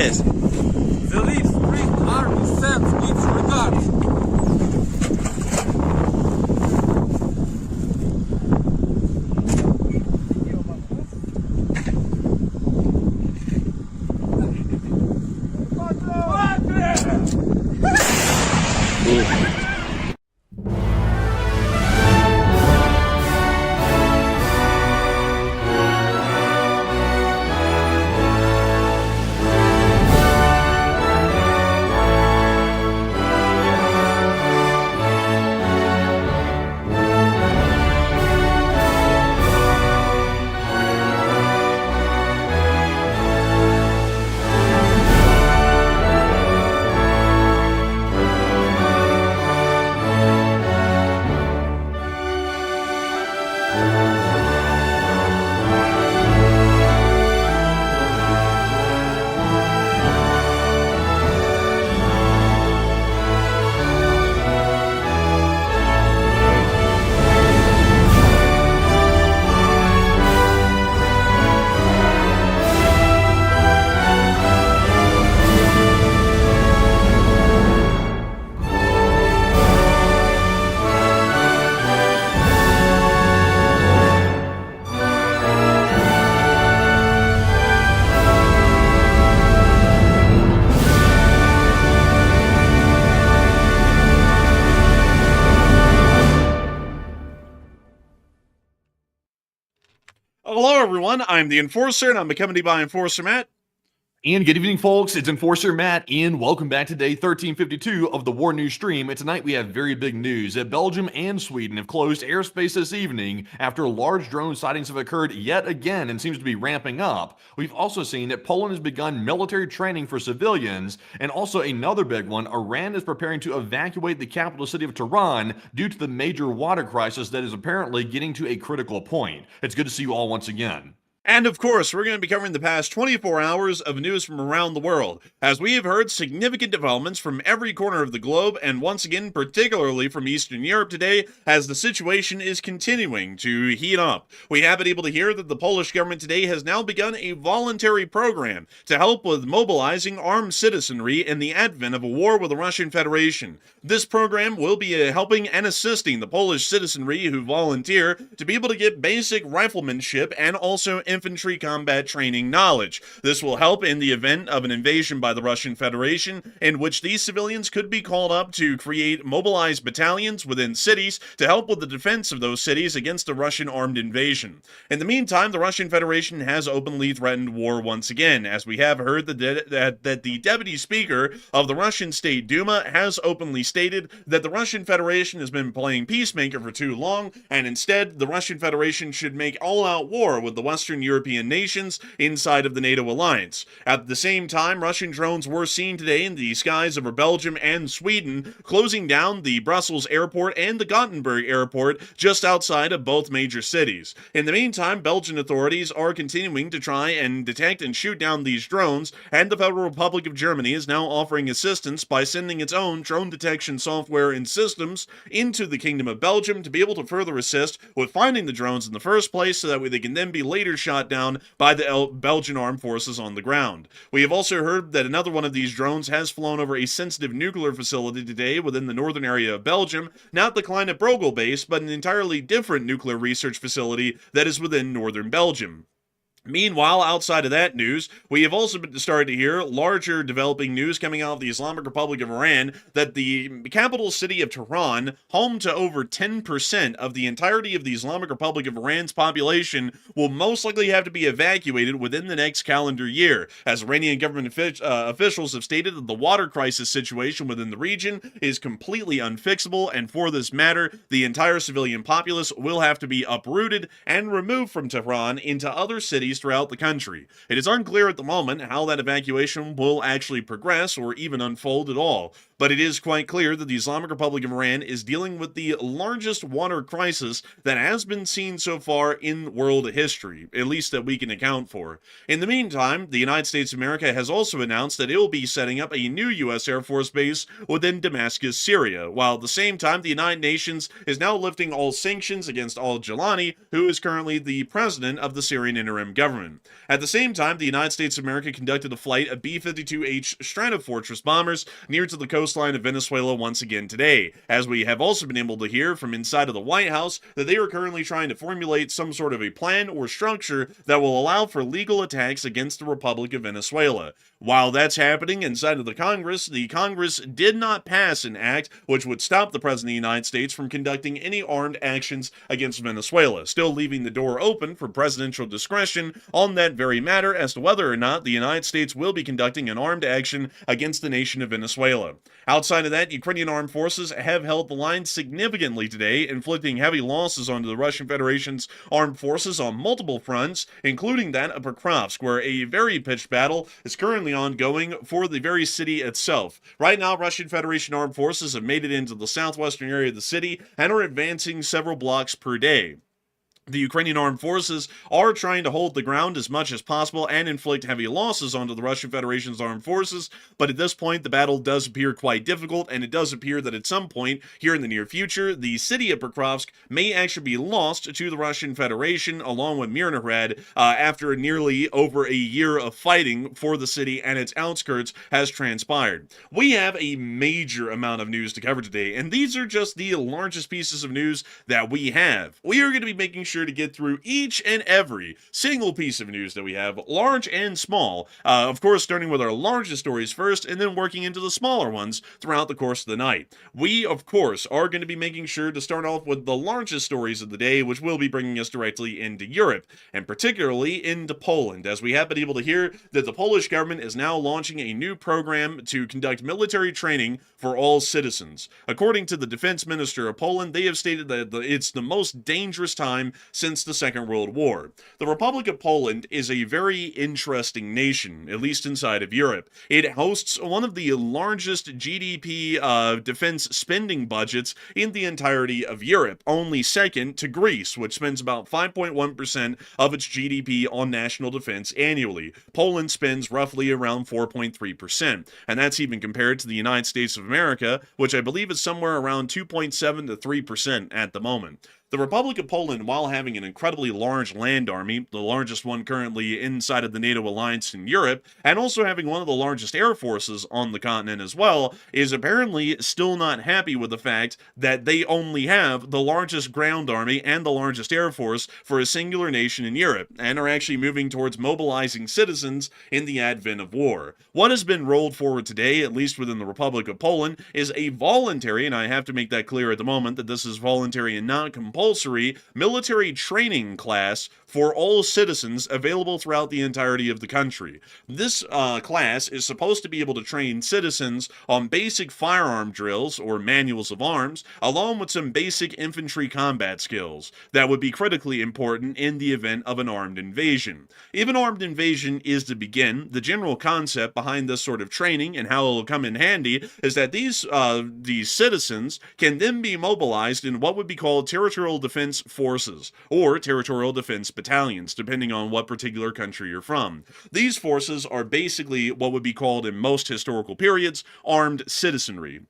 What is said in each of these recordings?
Yes. The Leaf Spring Army sends its regards. Hello, everyone. I'm the Enforcer, and I'm becoming to you by Enforcer Matt. And good evening, folks. It's Enforcer Matt, and welcome back to day 1352 of the War News stream. And tonight we have very big news that Belgium and Sweden have closed airspace this evening after large drone sightings have occurred yet again and seems to be ramping up. We've also seen that Poland has begun military training for civilians, and also another big one, Iran is preparing to evacuate the capital city of Tehran due to the major water crisis that is apparently getting to a critical point. It's good to see you all once again. And of course, we're going to be covering the past 24 hours of news from around the world, as we have heard significant developments from every corner of the globe, and once again, particularly from Eastern Europe today, as the situation is continuing to heat up. We have been able to hear that the Polish government today has now begun a voluntary program to help with mobilizing armed citizenry in the advent of a war with the Russian Federation. This program will be helping and assisting the Polish citizenry who volunteer to be able to get basic riflemanship and also infantry combat training knowledge. This will help in the event of an invasion by the Russian Federation, in which these civilians could be called up to create mobilized battalions within cities to help with the defense of those cities against a Russian armed invasion. In the meantime, the Russian Federation has openly threatened war once again, as we have heard that the Deputy Speaker of the Russian State Duma has openly stated that the Russian Federation has been playing peacemaker for too long, and instead the Russian Federation should make all-out war with the Western European nations inside of the NATO alliance. At the same time, Russian drones were seen today in the skies over Belgium and Sweden, closing down the Brussels airport and the Gothenburg airport just outside of both major cities. In the meantime, Belgian authorities are continuing to try and detect and shoot down these drones, and the Federal Republic of Germany is now offering assistance by sending its own drone detection software and systems into the Kingdom of Belgium to be able to further assist with finding the drones in the first place, so that way they can then be later shot down by the Belgian armed forces on the ground. We have also heard that another one of these drones has flown over a sensitive nuclear facility today within the northern area of Belgium, not the Kleine Brogel base, but an entirely different nuclear research facility that is within northern Belgium. Meanwhile, outside of that news, we have also started to hear larger developing news coming out of the Islamic Republic of Iran that the capital city of Tehran, home to over 10% of the entirety of the Islamic Republic of Iran's population, will most likely have to be evacuated within the next calendar year, as Iranian government officials have stated that the water crisis situation within the region is completely unfixable, and for this matter, the entire civilian populace will have to be uprooted and removed from Tehran into other cities throughout the country. It is unclear at the moment how that evacuation will actually progress or even unfold at all, but it is quite clear that the Islamic Republic of Iran is dealing with the largest water crisis that has been seen so far in world history, at least that we can account for. In the meantime, the United States of America has also announced that it will be setting up a new U.S. Air Force base within Damascus, Syria, while at the same time the United Nations is now lifting all sanctions against al-Jilani, who is currently the president of the Syrian interim government. At the same time, the United States of America conducted a flight of B-52H Stratofortress bombers near to the coastline of Venezuela once again today, as we have also been able to hear from inside of the White House that they are currently trying to formulate some sort of a plan or structure that will allow for legal attacks against the Republic of Venezuela. While that's happening inside of the Congress did not pass an act which would stop the President of the United States from conducting any armed actions against Venezuela, still leaving the door open for presidential discretion on that very matter as to whether or not the United States will be conducting an armed action against the nation of Venezuela. Outside of that, Ukrainian armed forces have held the line significantly today, inflicting heavy losses onto the Russian Federation's armed forces on multiple fronts, including that of Pokrovsk, where a very pitched battle is currently ongoing for the very city itself. Right now, Russian Federation armed forces have made it into the southwestern area of the city and are advancing several blocks per day. The Ukrainian armed forces are trying to hold the ground as much as possible and inflict heavy losses onto the Russian Federation's armed forces, but at this point the battle does appear quite difficult, and it does appear that at some point here in the near future, the city of Pokrovsk may actually be lost to the Russian Federation along with Mirnohrad after nearly over a year of fighting for the city and its outskirts has transpired. We have a major amount of news to cover today, and these are just the largest pieces of news that we have. We are going to be making sure to get through each and every single piece of news that we have, large and small, of course starting with our largest stories first and then working into the smaller ones throughout the course of the night. We, of course, are going to be making sure to start off with the largest stories of the day, which will be bringing us directly into Europe, and particularly into Poland, as we have been able to hear that the Polish government is now launching a new program to conduct military training for all citizens. According to the defense minister of Poland, they have stated that it's the most dangerous time since the Second World War. The Republic of Poland is a very interesting nation, at least inside of Europe. It hosts one of the largest GDP defense spending budgets in the entirety of Europe, only second to Greece, which spends about 5.1% of its GDP on national defense annually. Poland spends roughly around 4.3%, and that's even compared to the United States of America, which I believe is somewhere around 2.7 to 3% at the moment. The Republic of Poland, while having an incredibly large land army, the largest one currently inside of the NATO alliance in Europe, and also having one of the largest air forces on the continent as well, is apparently still not happy with the fact that they only have the largest ground army and the largest air force for a singular nation in Europe, and are actually moving towards mobilizing citizens in the advent of war. What has been rolled forward today, at least within the Republic of Poland, is a voluntary, and I have to make that clear at the moment that this is voluntary and not compulsory, military training class for all citizens available throughout the entirety of the country. This class is supposed to be able to train citizens on basic firearm drills or manuals of arms, along with some basic infantry combat skills that would be critically important in the event of an armed invasion. If an armed invasion is to begin, the general concept behind this sort of training and how it will come in handy is that these citizens can then be mobilized in what would be called territorial defense forces or territorial defense battalions, depending on what particular country you're from. These forces are basically what would be called in most historical periods armed citizenry.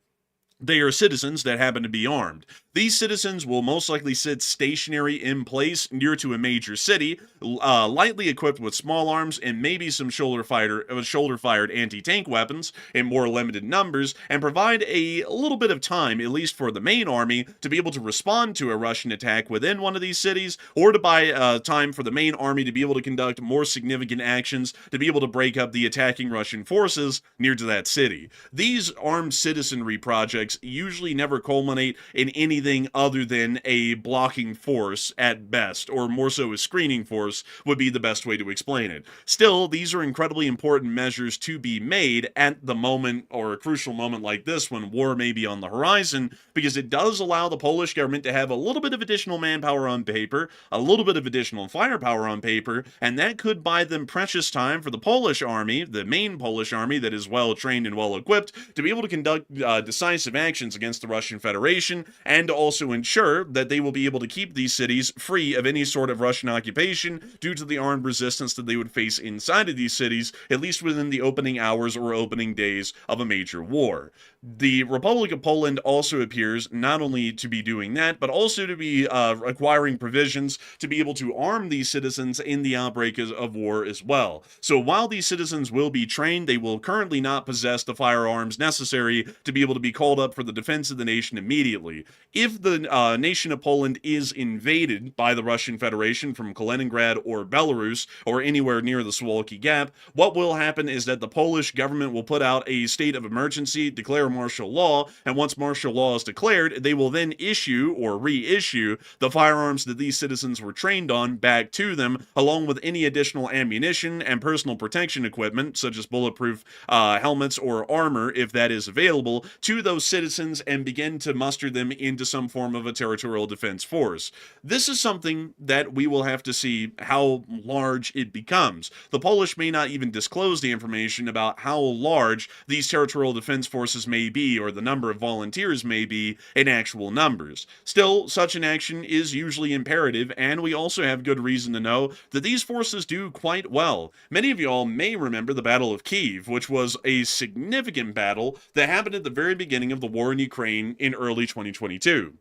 They are citizens that happen to be armed. These citizens will most likely sit stationary in place near to a major city, lightly equipped with small arms and maybe some shoulder-fired anti-tank weapons in more limited numbers, and provide a little bit of time, at least for the main army, to be able to respond to a Russian attack within one of these cities, or to buy time for the main army to be able to conduct more significant actions to be able to break up the attacking Russian forces near to that city. These armed citizenry projects usually never culminate in anything other than a blocking force at best, or more so a screening force would be the best way to explain it. Still, these are incredibly important measures to be made at the moment, or a crucial moment like this, when war may be on the horizon, because it does allow the Polish government to have a little bit of additional manpower on paper, a little bit of additional firepower on paper, and that could buy them precious time for the Polish army, the main Polish army that is well trained and well equipped, to be able to conduct decisive actions against the Russian Federation, and also ensure that they will be able to keep these cities free of any sort of Russian occupation due to the armed resistance that they would face inside of these cities, at least within the opening hours or opening days of a major war. The Republic of Poland also appears not only to be doing that, but also to be acquiring provisions to be able to arm these citizens in the outbreak of war as well. So while these citizens will be trained, they will currently not possess the firearms necessary to be able to be called up for the defense of the nation immediately. If the nation of Poland is invaded by the Russian Federation from Kaliningrad or Belarus or anywhere near the Suwalki Gap, what will happen is that the Polish government will put out a state of emergency, declare martial law, and once martial law is declared, they will then issue or reissue the firearms that these citizens were trained on back to them, along with any additional ammunition and personal protection equipment, such as bulletproof helmets or armor, if that is available, to those citizens, and begin to muster them into some form of a territorial defense force. This is something that we will have to see how large it becomes. The Polish may not even disclose the information about how large these territorial defense forces may be, or the number of volunteers may be in actual numbers. Still, such an action is usually imperative, and we also have good reason to know that these forces do quite well. Many of y'all may remember the Battle of Kyiv, which was a significant battle that happened at the very beginning of the war in Ukraine in early 2022.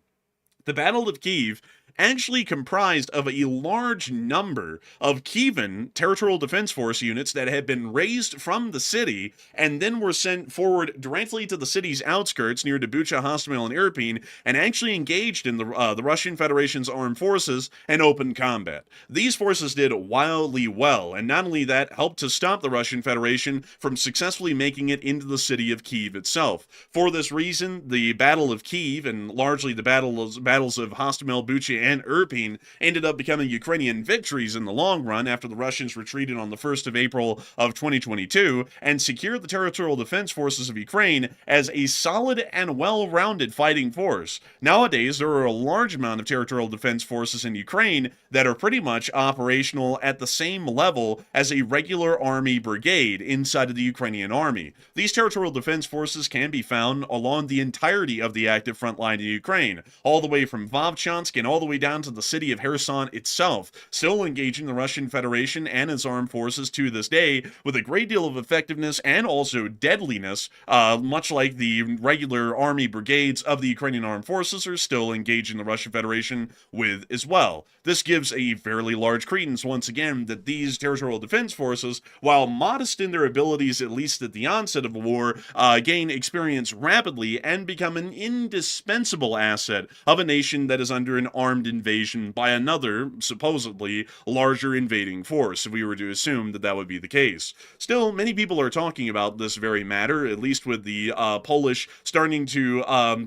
The Battle of Kyiv actually comprised of a large number of Kievan Territorial Defense Force units that had been raised from the city and then were sent forward directly to the city's outskirts near Bucha, Hostomel, and Irpin, and actually engaged in the Russian Federation's armed forces and open combat. These forces did wildly well, and not only that, helped to stop the Russian Federation from successfully making it into the city of Kyiv itself. For this reason, the Battle of Kyiv, and largely the battles of Hostomel, Bucha, and Irpin, ended up becoming Ukrainian victories in the long run after the Russians retreated on the 1st of April of 2022 and secured the territorial defense forces of Ukraine as a solid and well-rounded fighting force. Nowadays, there are a large amount of territorial defense forces in Ukraine that are pretty much operational at the same level as a regular army brigade inside of the Ukrainian army. These territorial defense forces can be found along the entirety of the active front line in Ukraine, all the way from Vovchansk and all the way down to the city of Kherson itself, still engaging the Russian Federation and its armed forces to this day with a great deal of effectiveness and also deadliness, much like the regular army brigades of the Ukrainian armed forces are still engaging the Russian Federation with as well. This gives a fairly large credence, once again, that these territorial defense forces, while modest in their abilities at least at the onset of the war, gain experience rapidly and become an indispensable asset of a nation that is under an armed invasion by another, supposedly, larger invading force, if we were to assume that that would be the case. Still, many people are talking about this very matter, at least with the Polish starting to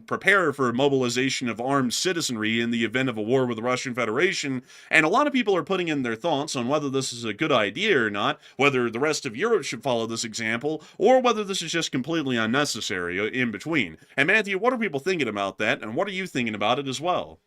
prepare for mobilization of armed citizenry in the event of a war with the Russian Federation, and a lot of people are putting in their thoughts on whether this is a good idea or not, whether the rest of Europe should follow this example, or whether this is just completely unnecessary in between. And Matthew, what are people thinking about that, and what are you thinking about it as well?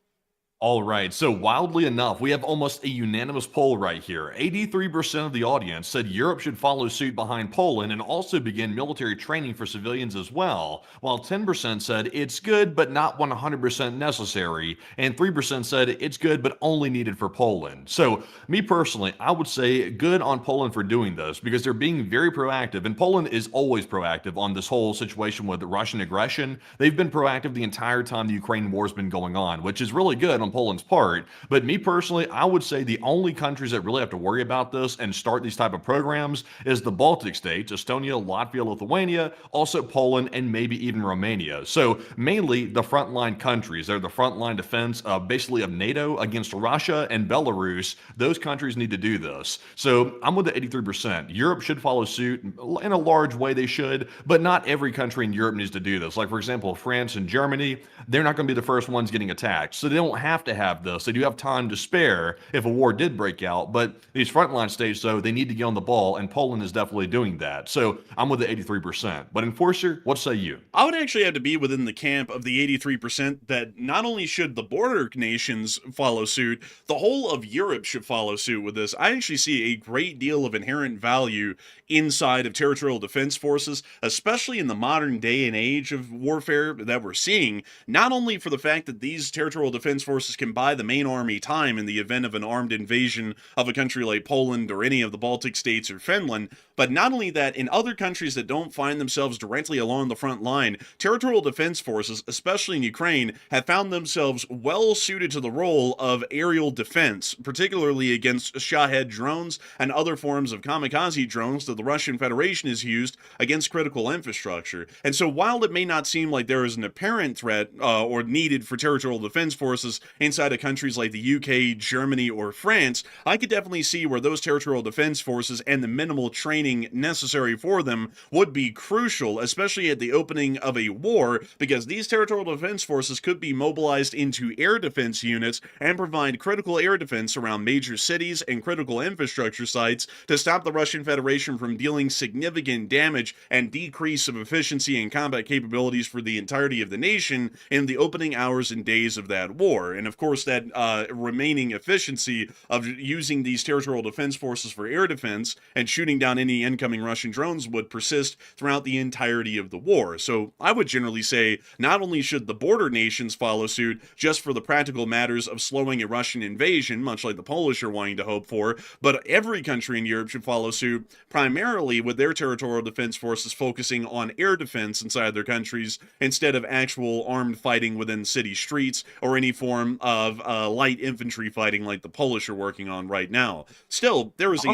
All right, so wildly enough, we have almost a unanimous poll right here. 83% of the audience said Europe should follow suit behind Poland and also begin military training for civilians as well, while 10% said it's good but not 100% necessary, and 3% said it's good but only needed for Poland. So, me personally, I would say good on Poland for doing this because they're being very proactive, and Poland is always proactive on this whole situation with Russian aggression. They've been proactive the entire time the Ukraine war's been going on, which is really good on Poland's part. But me personally, I would say the only countries that really have to worry about this and start these type of programs is the Baltic states, Estonia, Latvia, Lithuania, also Poland, and maybe even Romania. So mainly the frontline countries. They're the frontline defense basically of NATO against Russia and Belarus. Those countries need to do this. So I'm with the 83%. Europe should follow suit. In a large way they should, but not every country in Europe needs to do this. Like for example, France and Germany, they're not going to be the first ones getting attacked. So they don't have to have this. They do have time to spare if a war did break out, but these frontline states, though, they need to get on the ball, and Poland is definitely doing that. So I'm with the 83%. But Enforcer, what say you? I would actually have to be within the camp of the 83% that not only should the border nations follow suit, the whole of Europe should follow suit with this. I actually see a great deal of inherent value inside of territorial defense forces, especially in the modern day and age of warfare that we're seeing, not only for the fact that these territorial defense forces can buy the main army time in the event of an armed invasion of a country like Poland or any of the Baltic states or Finland, but not only that, in other countries that don't find themselves directly along the front line, territorial defense forces, especially in Ukraine, have found themselves well suited to the role of aerial defense, particularly against Shahed drones and other forms of kamikaze drones that the Russian Federation has used against critical infrastructure. And so while it may not seem like there is an apparent threat or needed for territorial defense forces inside of countries like the UK, Germany, or France, I could definitely see where those territorial defense forces and the minimal training necessary for them would be crucial, especially at the opening of a war, because these territorial defense forces could be mobilized into air defense units and provide critical air defense around major cities and critical infrastructure sites to stop the Russian Federation from dealing significant damage and decrease of efficiency and combat capabilities for the entirety of the nation in the opening hours and days of that war. And of course, that remaining efficiency of using these territorial defense forces for air defense and shooting down any incoming Russian drones would persist throughout the entirety of the war. So I would generally say not only should the border nations follow suit just for the practical matters of slowing a Russian invasion, much like the Polish are wanting to hope for, but every country in Europe should follow suit, primarily with their territorial defense forces focusing on air defense inside their countries instead of actual armed fighting within city streets or any form of light infantry fighting like the Polish are working on right now. Still, there is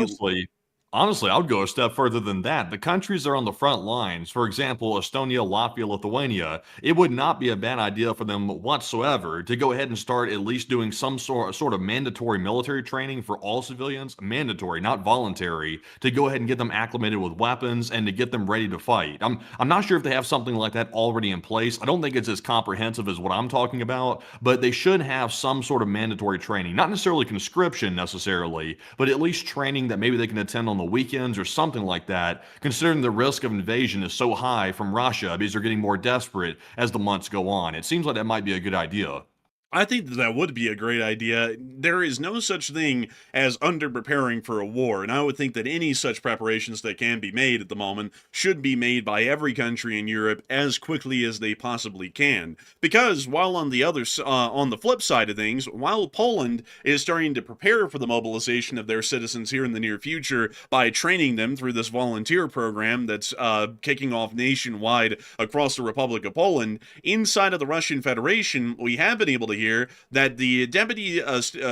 Honestly, I would go a step further than that. The countries that are on the front lines, for example, Estonia, Latvia, Lithuania, it would not be a bad idea for them whatsoever to go ahead and start at least doing some sort of mandatory military training for all civilians, mandatory, not voluntary, to go ahead and get them acclimated with weapons and to get them ready to fight. I'm not sure if they have something like that already in place. I don't think it's as comprehensive as what I'm talking about, but they should have some sort of mandatory training, not necessarily conscription necessarily, but at least training that maybe they can attend on the weekends or something like that, considering the risk of invasion is so high from Russia because they're getting more desperate as the months go on. It seems like that might be a good idea. I think that would be a great idea. There is no such thing as under-preparing for a war, and I would think that any such preparations that can be made at the moment should be made by every country in Europe as quickly as they possibly can. Because while on the flip side of things, while Poland is starting to prepare for the mobilization of their citizens here in the near future by training them through this volunteer program that's kicking off nationwide across the Republic of Poland, inside of the Russian Federation, we have been able to here that the deputy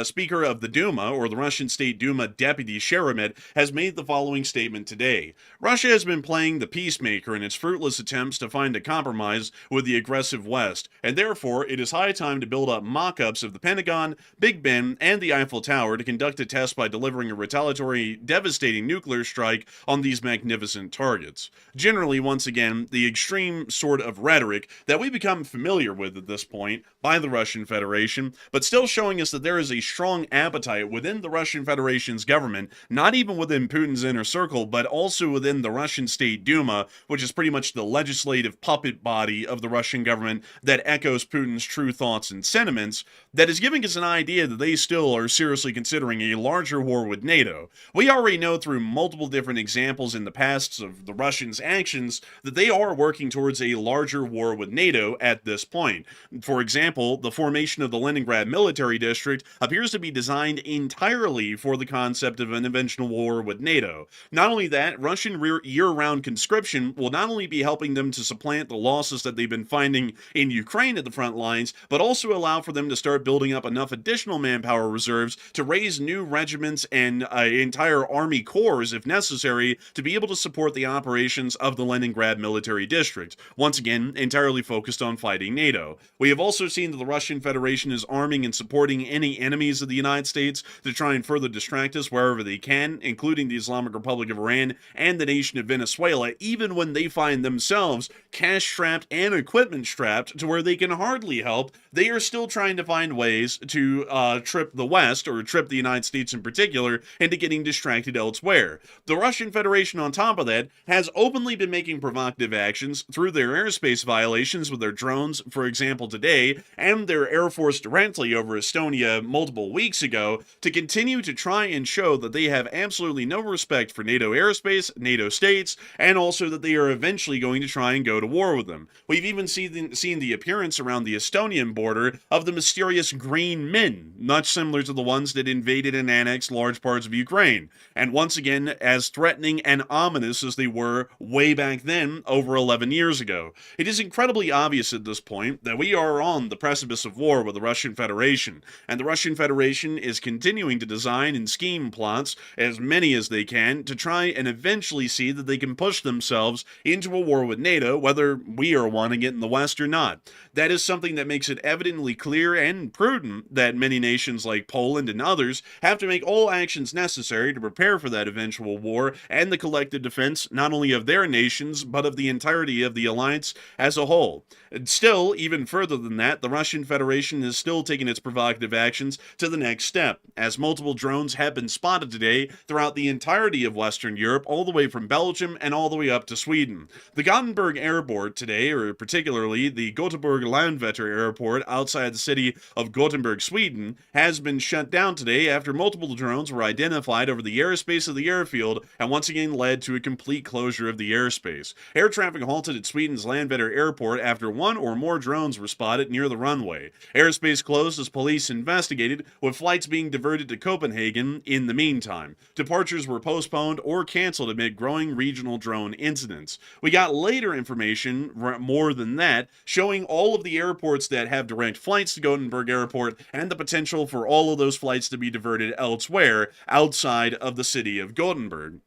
speaker of the Duma, or the Russian State Duma deputy Sheremet, has made the following statement today. Russia has been playing the peacemaker in its fruitless attempts to find a compromise with the aggressive West, and therefore it is high time to build up mock-ups of the Pentagon, Big Ben, and the Eiffel Tower to conduct a test by delivering a retaliatory, devastating nuclear strike on these magnificent targets. Generally, once again, the extreme sort of rhetoric that we become familiar with at this point by the Russian Federation Federation, but still showing us that there is a strong appetite within the Russian Federation's government, not even within Putin's inner circle, but also within the Russian State Duma, which is pretty much the legislative puppet body of the Russian government that echoes Putin's true thoughts and sentiments, that is giving us an idea that they still are seriously considering a larger war with NATO. We already know through multiple different examples in the past of the Russians' actions that they are working towards a larger war with NATO at this point. For example, the formation of the Leningrad military district appears to be designed entirely for the concept of an eventual war with NATO. Not only that, Russian year-round conscription will not only be helping them to supplant the losses that they've been finding in Ukraine at the front lines, but also allow for them to start building up enough additional manpower reserves to raise new regiments and entire army corps, if necessary, to be able to support the operations of the Leningrad military district, once again entirely focused on fighting NATO. We have also seen that the Russian Federation is arming and supporting any enemies of the United States to try and further distract us wherever they can, including the Islamic Republic of Iran and the nation of Venezuela, even when they find themselves cash-strapped and equipment-strapped to where they can hardly help. They are still trying to find ways to trip the West, or trip the United States in particular, into getting distracted elsewhere. The Russian Federation, on top of that, has openly been making provocative actions through their airspace violations with their drones, for example today, and their Air Force directly over Estonia multiple weeks ago, to continue to try and show that they have absolutely no respect for NATO airspace, NATO states, and also that they are eventually going to try and go to war with them. We've even seen the appearance around the Estonian border of the mysterious green men, much similar to the ones that invaded and annexed large parts of Ukraine, and once again as threatening and ominous as they were way back then, over 11 years ago. It is incredibly obvious at this point that we are on the precipice of war with the Russian Federation, and the Russian Federation is continuing to design and scheme plots, as many as they can, to try and eventually see that they can push themselves into a war with NATO, whether we are wanting it in the West or not. That is something that makes it evidently clear and prudent that many nations like Poland and others have to make all actions necessary to prepare for that eventual war and the collective defense not only of their nations, but of the entirety of the alliance as a whole. And still, even further than that, the Russian Federation is still taking its provocative actions to the next step, as multiple drones have been spotted today throughout the entirety of Western Europe, all the way from Belgium and all the way up to Sweden. The Gothenburg airport today, or particularly the Gothenburg Landvetter airport outside the city of Gothenburg, Sweden, has been shut down today after multiple drones were identified over the airspace of the airfield and once again led to a complete closure of the airspace. Air traffic halted at Sweden's Landvetter airport after one or more drones were spotted near the runway. Airspace closed as police investigated, with flights being diverted to Copenhagen in the meantime. Departures were postponed or canceled amid growing regional drone incidents. We got later information, more than that, showing all of the airports that have direct flights to Gothenburg Airport and the potential for all of those flights to be diverted elsewhere outside of the city of Gothenburg.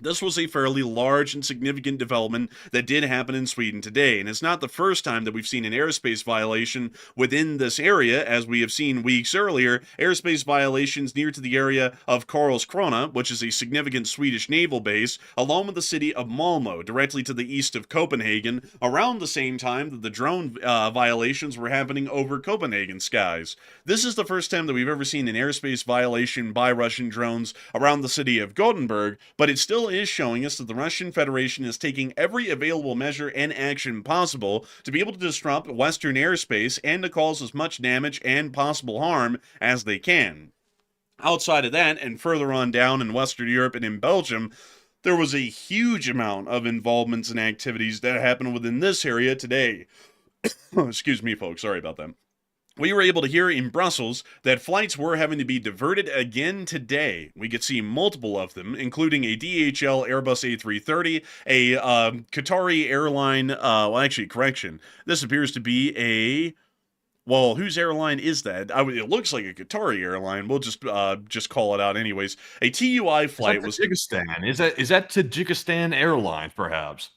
This was a fairly large and significant development that did happen in Sweden today, and it's not the first time that we've seen an airspace violation within this area, as we have seen weeks earlier, airspace violations near to the area of Karlskrona, which is a significant Swedish naval base, along with the city of Malmö, directly to the east of Copenhagen, around the same time that the drone violations were happening over Copenhagen skies. This is the first time that we've ever seen an airspace violation by Russian drones around the city of Gothenburg, but it's still is showing us that the Russian Federation is taking every available measure and action possible to be able to disrupt Western airspace and to cause as much damage and possible harm as they can. Outside of that, and further on down in Western Europe and in Belgium, there was a huge amount of involvements and activities that happened within this area today. Excuse me, folks. Sorry about that. We were able to hear in Brussels that flights were having to be diverted again today. We could see multiple of them, including a DHL Airbus A330, a Qatari airline, this appears to be a... Well, whose airline is that? It looks like a Qatari airline. We'll just call it out anyways. A TUI flight was... Tajikistan. Is that Tajikistan Airlines, perhaps?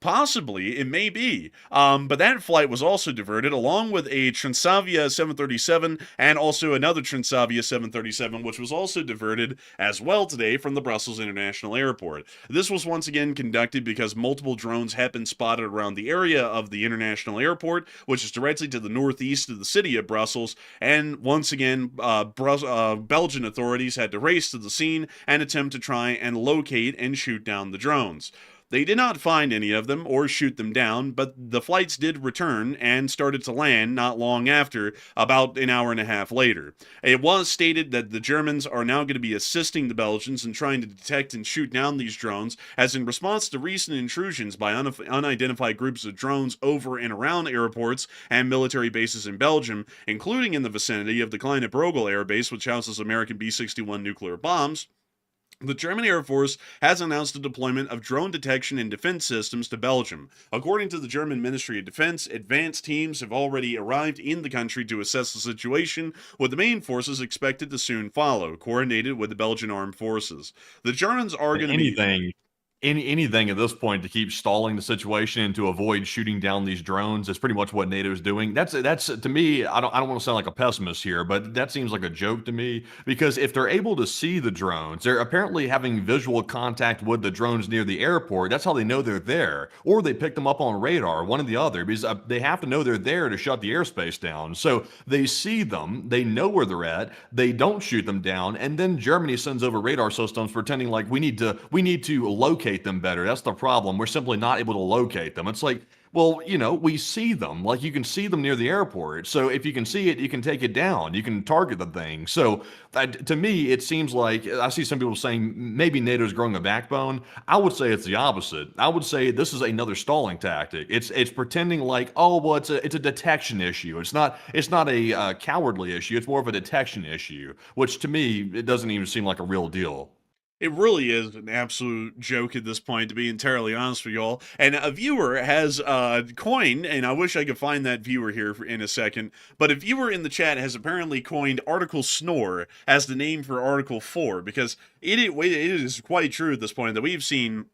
Possibly, it may be. But that flight was also diverted, along with a Transavia 737 and also another Transavia 737, which was also diverted as well today from the Brussels International Airport. This was once again conducted because multiple drones had been spotted around the area of the international airport, which is directly to the northeast of the city of Brussels. And once again, Belgian authorities had to race to the scene and attempt to try and locate and shoot down the drones. They did not find any of them or shoot them down, but the flights did return and started to land not long after, about an hour and a half later. It was stated that the Germans are now going to be assisting the Belgians in trying to detect and shoot down these drones, as in response to recent intrusions by unidentified groups of drones over and around airports and military bases in Belgium, including in the vicinity of the Kleine Brogel Air Base, which houses American B-51 nuclear bombs. The German Air Force has announced the deployment of drone detection and defense systems to Belgium. According to the German Ministry of Defense, advanced teams have already arrived in the country to assess the situation, with the main forces expected to soon follow, coordinated with the Belgian armed forces. The Germans are going to be... Anything at this point to keep stalling the situation and to avoid shooting down these drones is pretty much what NATO is doing. That's to me. I don't want to sound like a pessimist here, but that seems like a joke to me, because if they're able to see the drones, they're apparently having visual contact with the drones near the airport. That's how they know they're there, or they pick them up on radar, one or the other, because they have to know they're there to shut the airspace down. So they see them, they know where they're at, they don't shoot them down, and then Germany sends over radar systems pretending like we need to locate them better. That's the problem. We're simply not able to locate them. It's like, well, we see them. Like, you can see them near the airport. So if you can see it, you can take it down. You can target the thing. So to me, it seems like I see some people saying maybe NATO's growing a backbone. I would say it's the opposite. I would say this is another stalling tactic. It's pretending like, oh, well, it's a detection issue. It's not a cowardly issue. It's more of a detection issue, which to me, it doesn't even seem like a real deal. It really is an absolute joke at this point, to be entirely honest with y'all. And a viewer has coined, and I wish I could find that viewer here in a second, but a viewer in the chat has apparently coined Article Snore as the name for Article 4, because it is quite true at this point that we've seen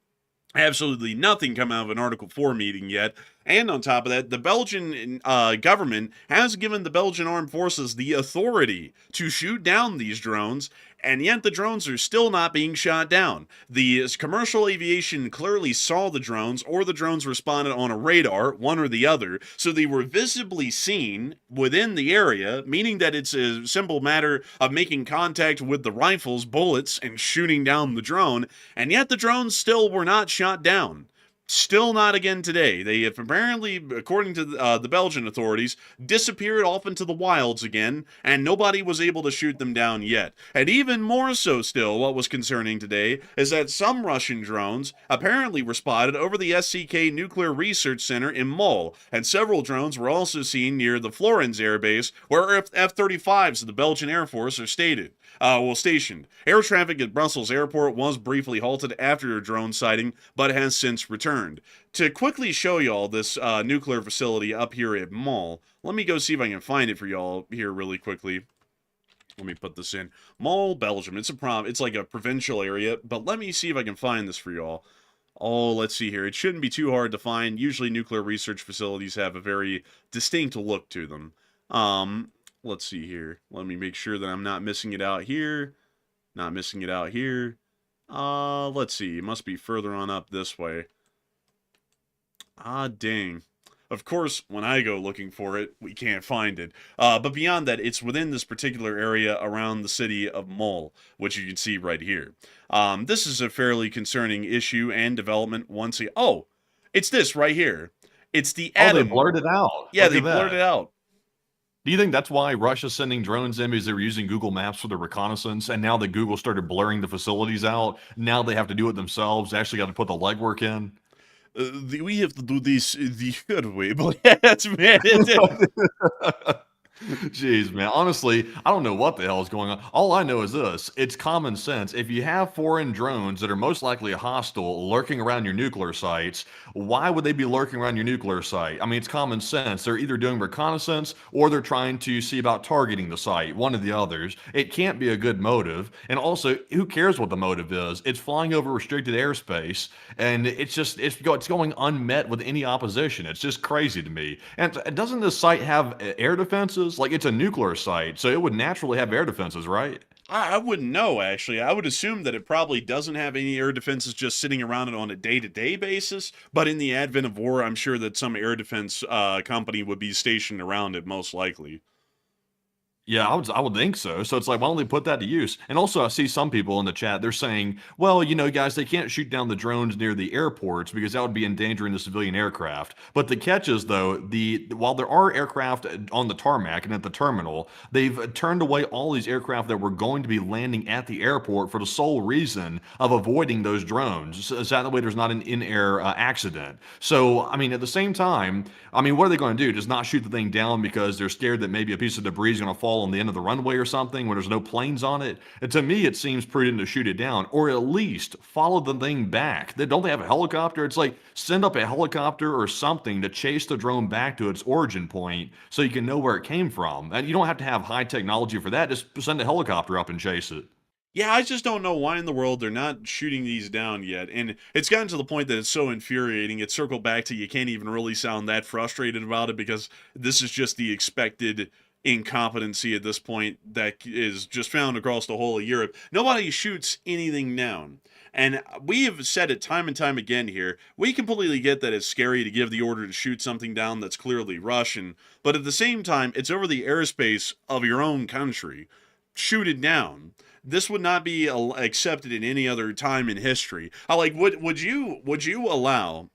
absolutely nothing come out of an Article 4 meeting yet. And on top of that, the Belgian government has given the Belgian armed forces the authority to shoot down these drones, and yet the drones are still not being shot down. The commercial aviation clearly saw the drones, or the drones responded on a radar, one or the other, so they were visibly seen within the area, meaning that it's a simple matter of making contact with the rifles, bullets, and shooting down the drone, and yet the drones still were not shot down. Still not again today. They have apparently, according to the Belgian authorities, disappeared off into the wilds again, and nobody was able to shoot them down yet. And even more so still, what was concerning today is that some Russian drones apparently were spotted over the SCK Nuclear Research Center in Mol, and several drones were also seen near the Florens Air Base, where F-35s of the Belgian Air Force are stationed. Air traffic at Brussels Airport was briefly halted after a drone sighting, but has since returned. To quickly show y'all this nuclear facility up here at Mol, let me go see if I can find it for y'all here really quickly. Let me put this in. Mol, Belgium. It's like a provincial area, but let me see if I can find this for y'all. Oh, let's see here. It shouldn't be too hard to find. Usually nuclear research facilities have a very distinct look to them. Let's see here. Let me make sure that I'm not missing it out here. Not missing it out here. Let's see. It must be further on up this way. Ah, dang. Of course, when I go looking for it, we can't find it. But beyond that, it's within this particular area around the city of Mol, which you can see right here. This is a fairly concerning issue and development once again. Oh, it's this right here. It's the atom. Oh, they blurred it out. Yeah, they blurred it out. Do you think that's why Russia's sending drones in, because they were using Google Maps for the reconnaissance, and now that Google started blurring the facilities out, now they have to do it themselves? They actually got to put the legwork in? We have to do this the hard way, but yes, man. Jeez, man. Honestly, I don't know what the hell is going on. All I know is this. It's common sense. If you have foreign drones that are most likely hostile lurking around your nuclear sites, why would they be lurking around your nuclear site? I mean, it's common sense. They're either doing reconnaissance or they're trying to see about targeting the site, one of the others. It can't be a good motive. And also, who cares what the motive is? It's flying over restricted airspace, and it's going unmet with any opposition. It's just crazy to me. And doesn't this site have air defenses? Like, it's a nuclear site, so it would naturally have air defenses, right? I wouldn't know, actually. I would assume that it probably doesn't have any air defenses just sitting around it on a day-to-day basis, but in the advent of war, I'm sure that some air defense company would be stationed around it, most likely. Yeah, I would think so. So it's like, why don't they put that to use? And also, I see some people in the chat, they're saying, well, guys, they can't shoot down the drones near the airports because that would be endangering the civilian aircraft. But the catch is, though, while there are aircraft on the tarmac and at the terminal, they've turned away all these aircraft that were going to be landing at the airport for the sole reason of avoiding those drones. So that way there's not an in-air accident. So, I mean, at the same time, I mean, what are they going to do? Just not shoot the thing down because they're scared that maybe a piece of debris is going to fall on the end of the runway or something when there's no planes on it? And to me, it seems prudent to shoot it down, or at least follow the thing back. Don't they have a helicopter? It's like, send up a helicopter or something to chase the drone back to its origin point so you can know where it came from. And you don't have to have high technology for that. Just send a helicopter up and chase it. Yeah, I just don't know why in the world they're not shooting these down yet. And it's gotten to the point that it's so infuriating. It circled back to you can't even really sound that frustrated about it because this is just the expected incompetency at this point that is just found across the whole of Europe. Nobody shoots anything down. And we have said it time and time again here. We completely get that it's scary to give the order to shoot something down that's clearly Russian, but at the same time, it's over the airspace of your own country. Shoot it down. This would not be accepted in any other time in history. Would you allow?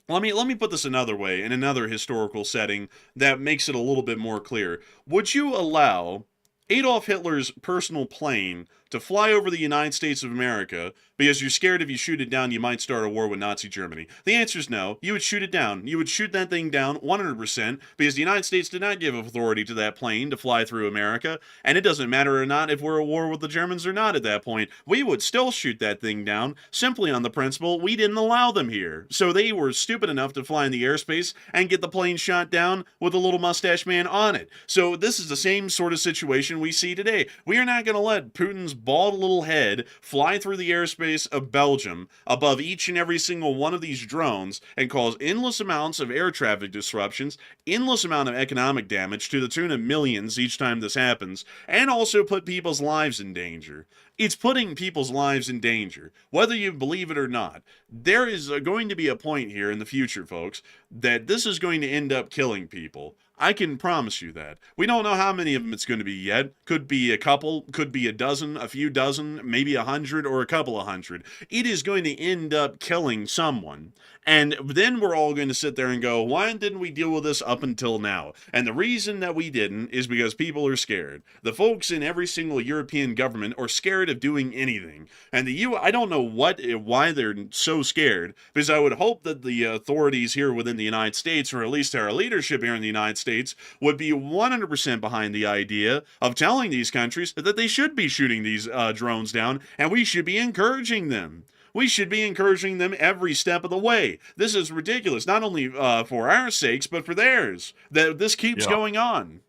Let me put this another way, in another historical setting that makes it a little bit more clear. Would you allow Adolf Hitler's personal plane to fly over the United States of America because you're scared if you shoot it down, you might start a war with Nazi Germany? The answer is no. You would shoot it down. You would shoot that thing down 100% because the United States did not give authority to that plane to fly through America, and it doesn't matter or not if we're at war with the Germans or not at that point. We would still shoot that thing down simply on the principle we didn't allow them here. So they were stupid enough to fly in the airspace and get the plane shot down with a little mustache man on it. So this is the same sort of situation we see today. We are not going to let Putin's bald little head fly through the airspace of Belgium above each and every single one of these drones and cause endless amounts of air traffic disruptions, endless amount of economic damage to the tune of millions each time this happens, and also put people's lives in danger. It's putting people's lives in danger, whether you believe it or not. There is going to be a point here in the future, folks, that this is going to end up killing people. I can promise you that. We don't know how many of them it's going to be yet. Could be a couple, could be a dozen, a few dozen, maybe 100 or a couple of hundred. It is going to end up killing someone. And then we're all going to sit there and go, why didn't we deal with this up until now? And the reason that we didn't is because people are scared. The folks in every single European government are scared of doing anything. And I don't know why they're so scared, because I would hope that the authorities here within the United States, or at least our leadership here in the United States, would be 100% behind the idea of telling these countries that they should be shooting these drones down, and we should be encouraging them. We should be encouraging them every step of the way. This is ridiculous, not only for our sakes, but for theirs, that this keeps going on.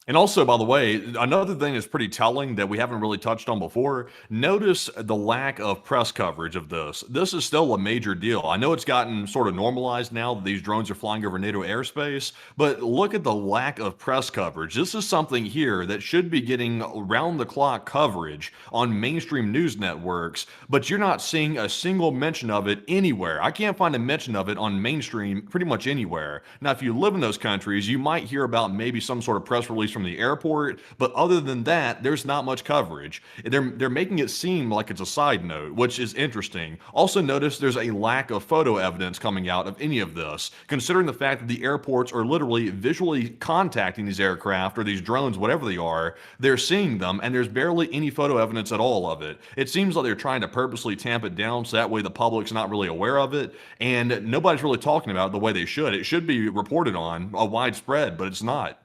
And also, by the way, another thing that's pretty telling that we haven't really touched on before, notice the lack of press coverage of this. This is still a major deal. I know it's gotten sort of normalized now that these drones are flying over NATO airspace, but look at the lack of press coverage. This is something here that should be getting round-the-clock coverage on mainstream news networks, but you're not seeing a single mention of it anywhere. I can't find a mention of it on mainstream pretty much anywhere. Now, if you live in those countries, you might hear about maybe some sort of press release from the airport, but other than that, there's not much coverage. They're making it seem like it's a side note, which is interesting. Also notice there's a lack of photo evidence coming out of any of this, considering the fact that the airports are literally visually contacting these aircraft or these drones, whatever they are. They're seeing them, and there's barely any photo evidence at all of it. It seems like they're trying to purposely tamp it down so that way the public's not really aware of it, and nobody's really talking about it the way they should. It should be reported on widespread, but it's not.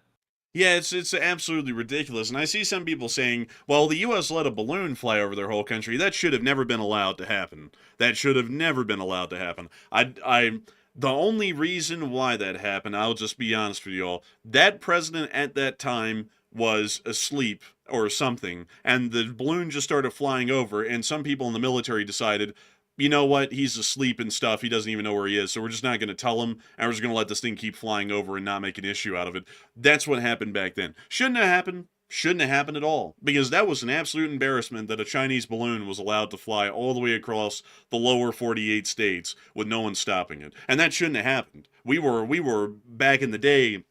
Yeah, it's absolutely ridiculous. And I see some people saying, well, the U.S. let a balloon fly over their whole country. That should have never been allowed to happen. That should have never been allowed to happen. The only reason why that happened, I'll just be honest with you all, that president at that time was asleep or something, and the balloon just started flying over, and some people in the military decided, you know what, he's asleep and stuff, he doesn't even know where he is, so we're just not going to tell him, and we're just going to let this thing keep flying over and not make an issue out of it. That's what happened back then. Shouldn't have happened. Shouldn't have happened at all, because that was an absolute embarrassment that a Chinese balloon was allowed to fly all the way across the lower 48 states with no one stopping it. And that shouldn't have happened. We were back in the day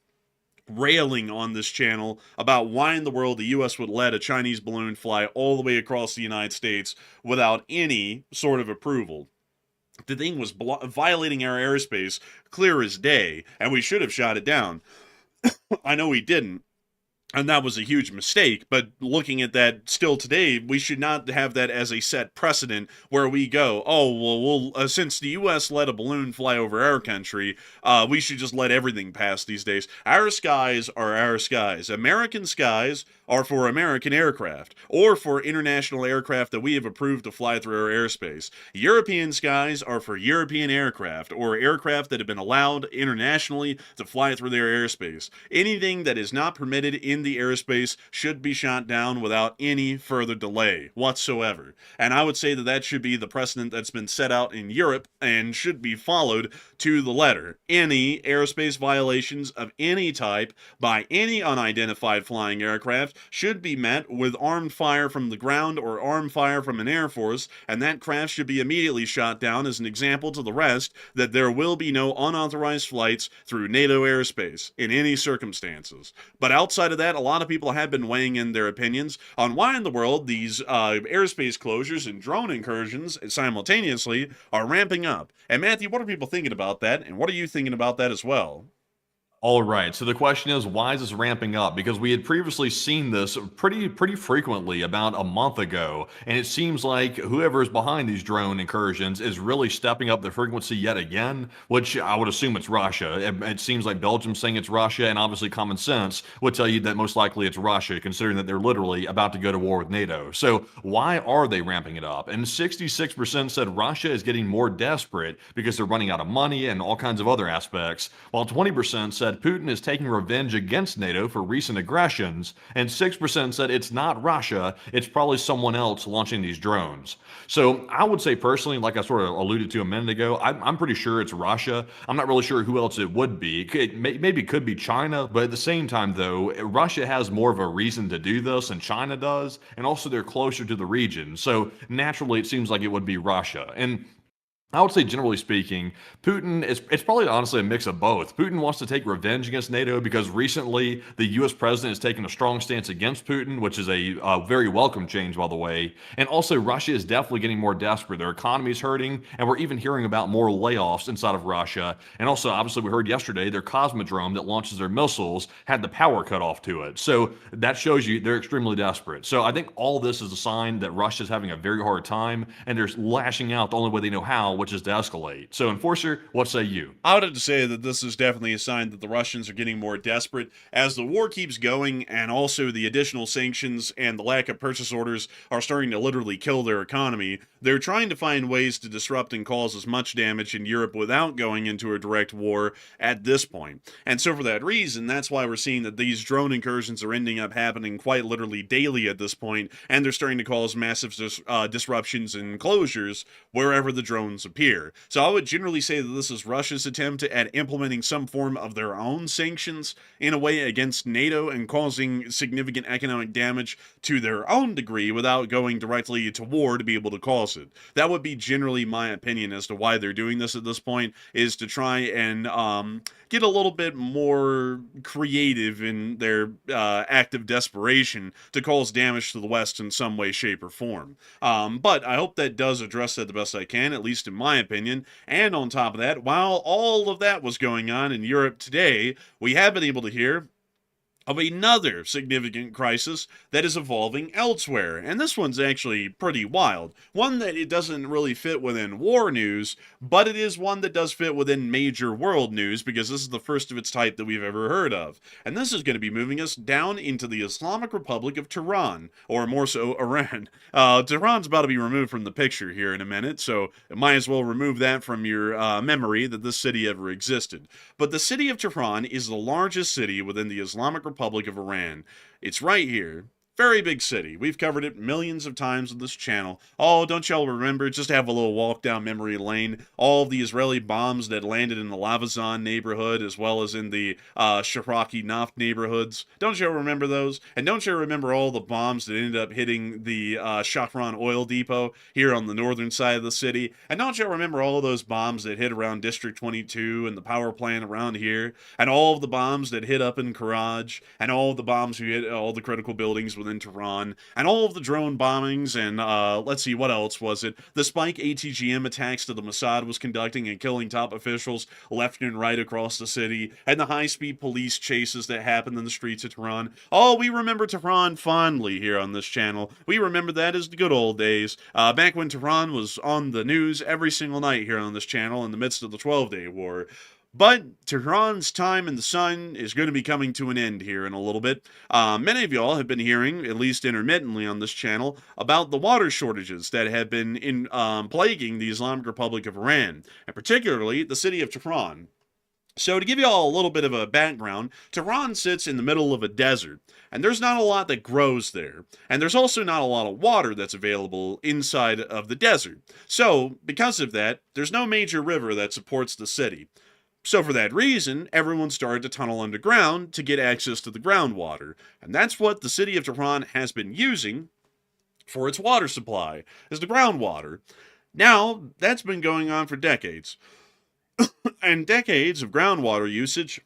railing on this channel about why in the world the US would let a Chinese balloon fly all the way across the United States without any sort of approval. The thing was violating our airspace clear as day, and we should have shot it down. I know we didn't, and that was a huge mistake, but looking at that still today, we should not have that as a set precedent where we go, oh, well, since the U.S. let a balloon fly over our country, we should just let everything pass these days. Our skies are our skies. American skies are for American aircraft, or for international aircraft that we have approved to fly through our airspace. European skies are for European aircraft, or aircraft that have been allowed internationally to fly through their airspace. Anything that is not permitted in the airspace should be shot down without any further delay whatsoever. And I would say that that should be the precedent that's been set out in Europe and should be followed to the letter. Any airspace violations of any type by any unidentified flying aircraft should be met with armed fire from the ground or armed fire from an air force, and that craft should be immediately shot down as an example to the rest that there will be no unauthorized flights through NATO airspace in any circumstances. But outside of that, a lot of people have been weighing in their opinions on why in the world these airspace closures and drone incursions simultaneously are ramping up. And Matthew, what are people thinking about that, and what are you thinking about that as well? All right. So the question is, why is this ramping up? Because we had previously seen this pretty frequently about a month ago, and it seems like whoever is behind these drone incursions is really stepping up the frequency yet again, which I would assume it's Russia. It seems like Belgium's saying it's Russia, and obviously common sense would tell you that most likely it's Russia, considering that they're literally about to go to war with NATO. So why are they ramping it up? And 66% said Russia is getting more desperate because they're running out of money and all kinds of other aspects, while 20% said Putin is taking revenge against NATO for recent aggressions, and 6% said it's not Russia, it's probably someone else launching these drones. So I would say personally, like I sort of alluded to a minute ago, I'm pretty sure it's Russia. I'm not really sure who else it would be. Maybe it could be China, but at the same time, though, Russia has more of a reason to do this than China does, and also they're closer to the region. So naturally, it seems like it would be Russia. And I would say, generally speaking, Putin it's probably honestly a mix of both. Putin wants to take revenge against NATO because recently the U.S. president has taken a strong stance against Putin, which is a very welcome change, by the way. And also, Russia is definitely getting more desperate. Their economy is hurting, and we're even hearing about more layoffs inside of Russia. And also, obviously, we heard yesterday their Cosmodrome that launches their missiles had the power cut off to it. So that shows you they're extremely desperate. So I think all this is a sign that Russia's having a very hard time, and they're lashing out the only way they know how, which is to escalate. So, Enforcer, what say you? I would have to say that this is definitely a sign that the Russians are getting more desperate as the war keeps going, and also the additional sanctions and the lack of purchase orders are starting to literally kill their economy. They're trying to find ways to disrupt and cause as much damage in Europe without going into a direct war at this point. And so for that reason, that's why we're seeing that these drone incursions are ending up happening quite literally daily at this point, and they're starting to cause massive disruptions and closures wherever the drones appear. So I would generally say that this is Russia's attempt at implementing some form of their own sanctions in a way against NATO and causing significant economic damage to their own degree without going directly to war to be able to cause it. That would be generally my opinion as to why they're doing this at this point, is to try and get a little bit more creative in their act of desperation to cause damage to the West in some way, shape, or form. But I hope that does address that the best I can, at least in my opinion. And on top of that, while all of that was going on in Europe today, we have been able to hear of another significant crisis that is evolving elsewhere. And this one's actually pretty wild. One that it doesn't really fit within war news, but it is one that does fit within major world news because this is the first of its type that we've ever heard of. And this is going to be moving us down into the Islamic Republic of Tehran, or more so, Iran. Tehran's about to be removed from the picture here in a minute, so it might as well remove that from your memory that this city ever existed. But the city of Tehran is the largest city within the Islamic Republic of Iran. It's right here. Very big city. We've covered it millions of times on this channel. Oh, don't y'all remember, just have a little walk down memory lane, all of the Israeli bombs that landed in the Lavazan neighborhood as well as in the Sharaki Naft neighborhoods? Don't y'all remember those? And don't y'all remember all the bombs that ended up hitting the Shafran oil depot here on the northern side of the city? And don't y'all remember all of those bombs that hit around District 22 and the power plant around here? And all of the bombs that hit up in Karaj? And all of the bombs who hit all the critical buildings within Tehran, and all of the drone bombings, and let's see, what else was it? The Spike ATGM attacks that the Mossad was conducting and killing top officials left and right across the city, and the high-speed police chases that happened in the streets of Tehran. Oh, we remember Tehran fondly here on this channel. We remember that as the good old days, back when Tehran was on the news every single night here on this channel in the midst of the 12-Day War. But Tehran's time in the sun is going to be coming to an end here in a little bit. Many of y'all have been hearing, at least intermittently on this channel, about the water shortages that have been plaguing the Islamic Republic of Iran, and particularly the city of Tehran. So to give you all a little bit of a background, Tehran sits in the middle of a desert, and there's not a lot that grows there. And there's also not a lot of water that's available inside of the desert. So, because of that, there's no major river that supports the city. So for that reason, everyone started to tunnel underground to get access to the groundwater, and that's what the city of Tehran has been using for its water supply, is the groundwater. Now, that's been going on for decades. And decades of groundwater usage,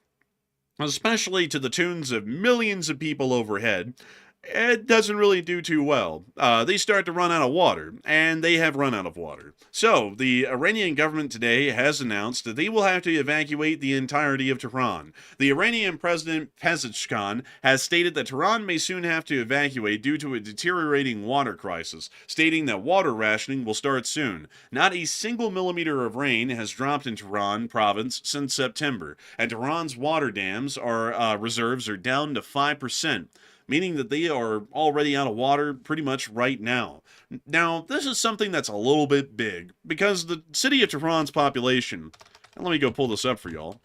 especially to the tunes of millions of people overhead, it doesn't really do too well. They start to run out of water, and they have run out of water. So, the Iranian government today has announced that they will have to evacuate the entirety of Tehran. The Iranian President Pezeshkian has stated that Tehran may soon have to evacuate due to a deteriorating water crisis, stating that water rationing will start soon. Not a single millimeter of rain has dropped in Tehran province since September, and Tehran's water dams reserves are down to 5%. Meaning that they are already out of water pretty much right now. Now, this is something that's a little bit big, because the city of Tehran's population, and let me go pull this up for y'all,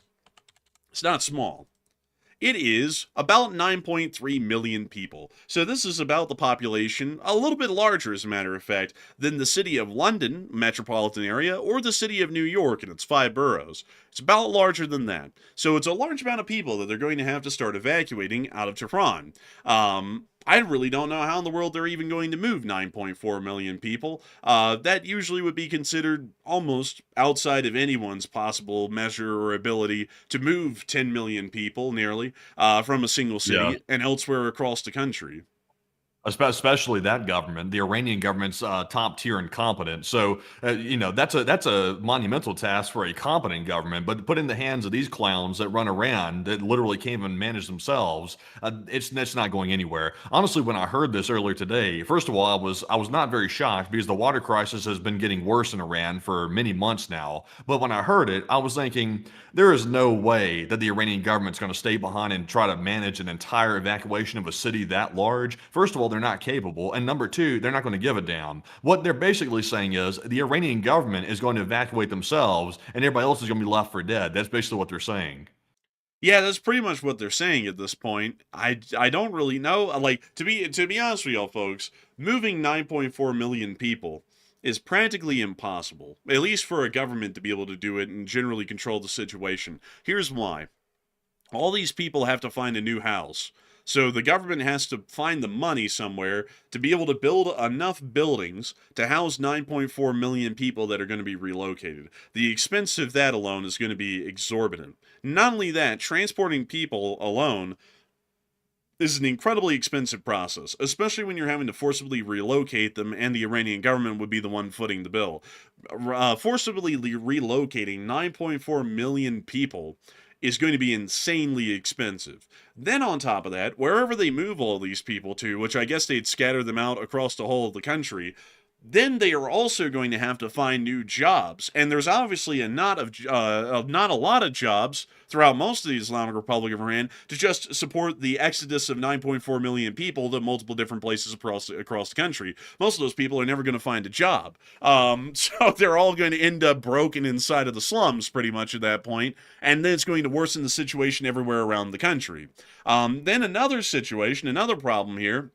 it's not small. It is about 9.3 million people. So this is about the population, a little bit larger as a matter of fact, than the city of London, metropolitan area, or the city of New York and its 5 boroughs. It's about larger than that. So it's a large amount of people that they're going to have to start evacuating out of Tehran. I really don't know how in the world they're even going to move 9.4 million people. That usually would be considered almost outside of anyone's possible measure or ability to move 10 million people, nearly, from a single city and elsewhere across the country. Especially that government, the Iranian government's top tier incompetent. So, that's a monumental task for a competent government. But put in the hands of these clowns that run around that literally can't even manage themselves, it's not going anywhere. Honestly, when I heard this earlier today, first of all, I was not very shocked because the water crisis has been getting worse in Iran for many months now. But when I heard it, I was thinking there is no way that the Iranian government's going to stay behind and try to manage an entire evacuation of a city that large. First of all, they're not capable, and number two, they're not going to give a damn. What they're basically saying is the Iranian government is going to evacuate themselves, and everybody else is going to be left for dead. That's basically what they're saying. Yeah, that's pretty much what they're saying at this point. I don't really know. Like, to be honest with y'all folks, moving 9.4 million people is practically impossible, at least for a government to be able to do it and generally control the situation. Here's why. All these people have to find a new house. So the government has to find the money somewhere to be able to build enough buildings to house 9.4 million people that are going to be relocated. The expense of that alone is going to be exorbitant. Not only that, transporting people alone is an incredibly expensive process, especially when you're having to forcibly relocate them and the Iranian government would be the one footing the bill. Forcibly relocating 9.4 million people is going to be insanely expensive. Then on top of that, wherever they move all these people to, which I guess they'd scatter them out across the whole of the country, then they are also going to have to find new jobs. And there's obviously not a lot of jobs throughout most of the Islamic Republic of Iran to just support the exodus of 9.4 million people to multiple different places across the country. Most of those people are never going to find a job. So they're all going to end up broken inside of the slums pretty much at that point, and then it's going to worsen the situation everywhere around the country. Then another problem here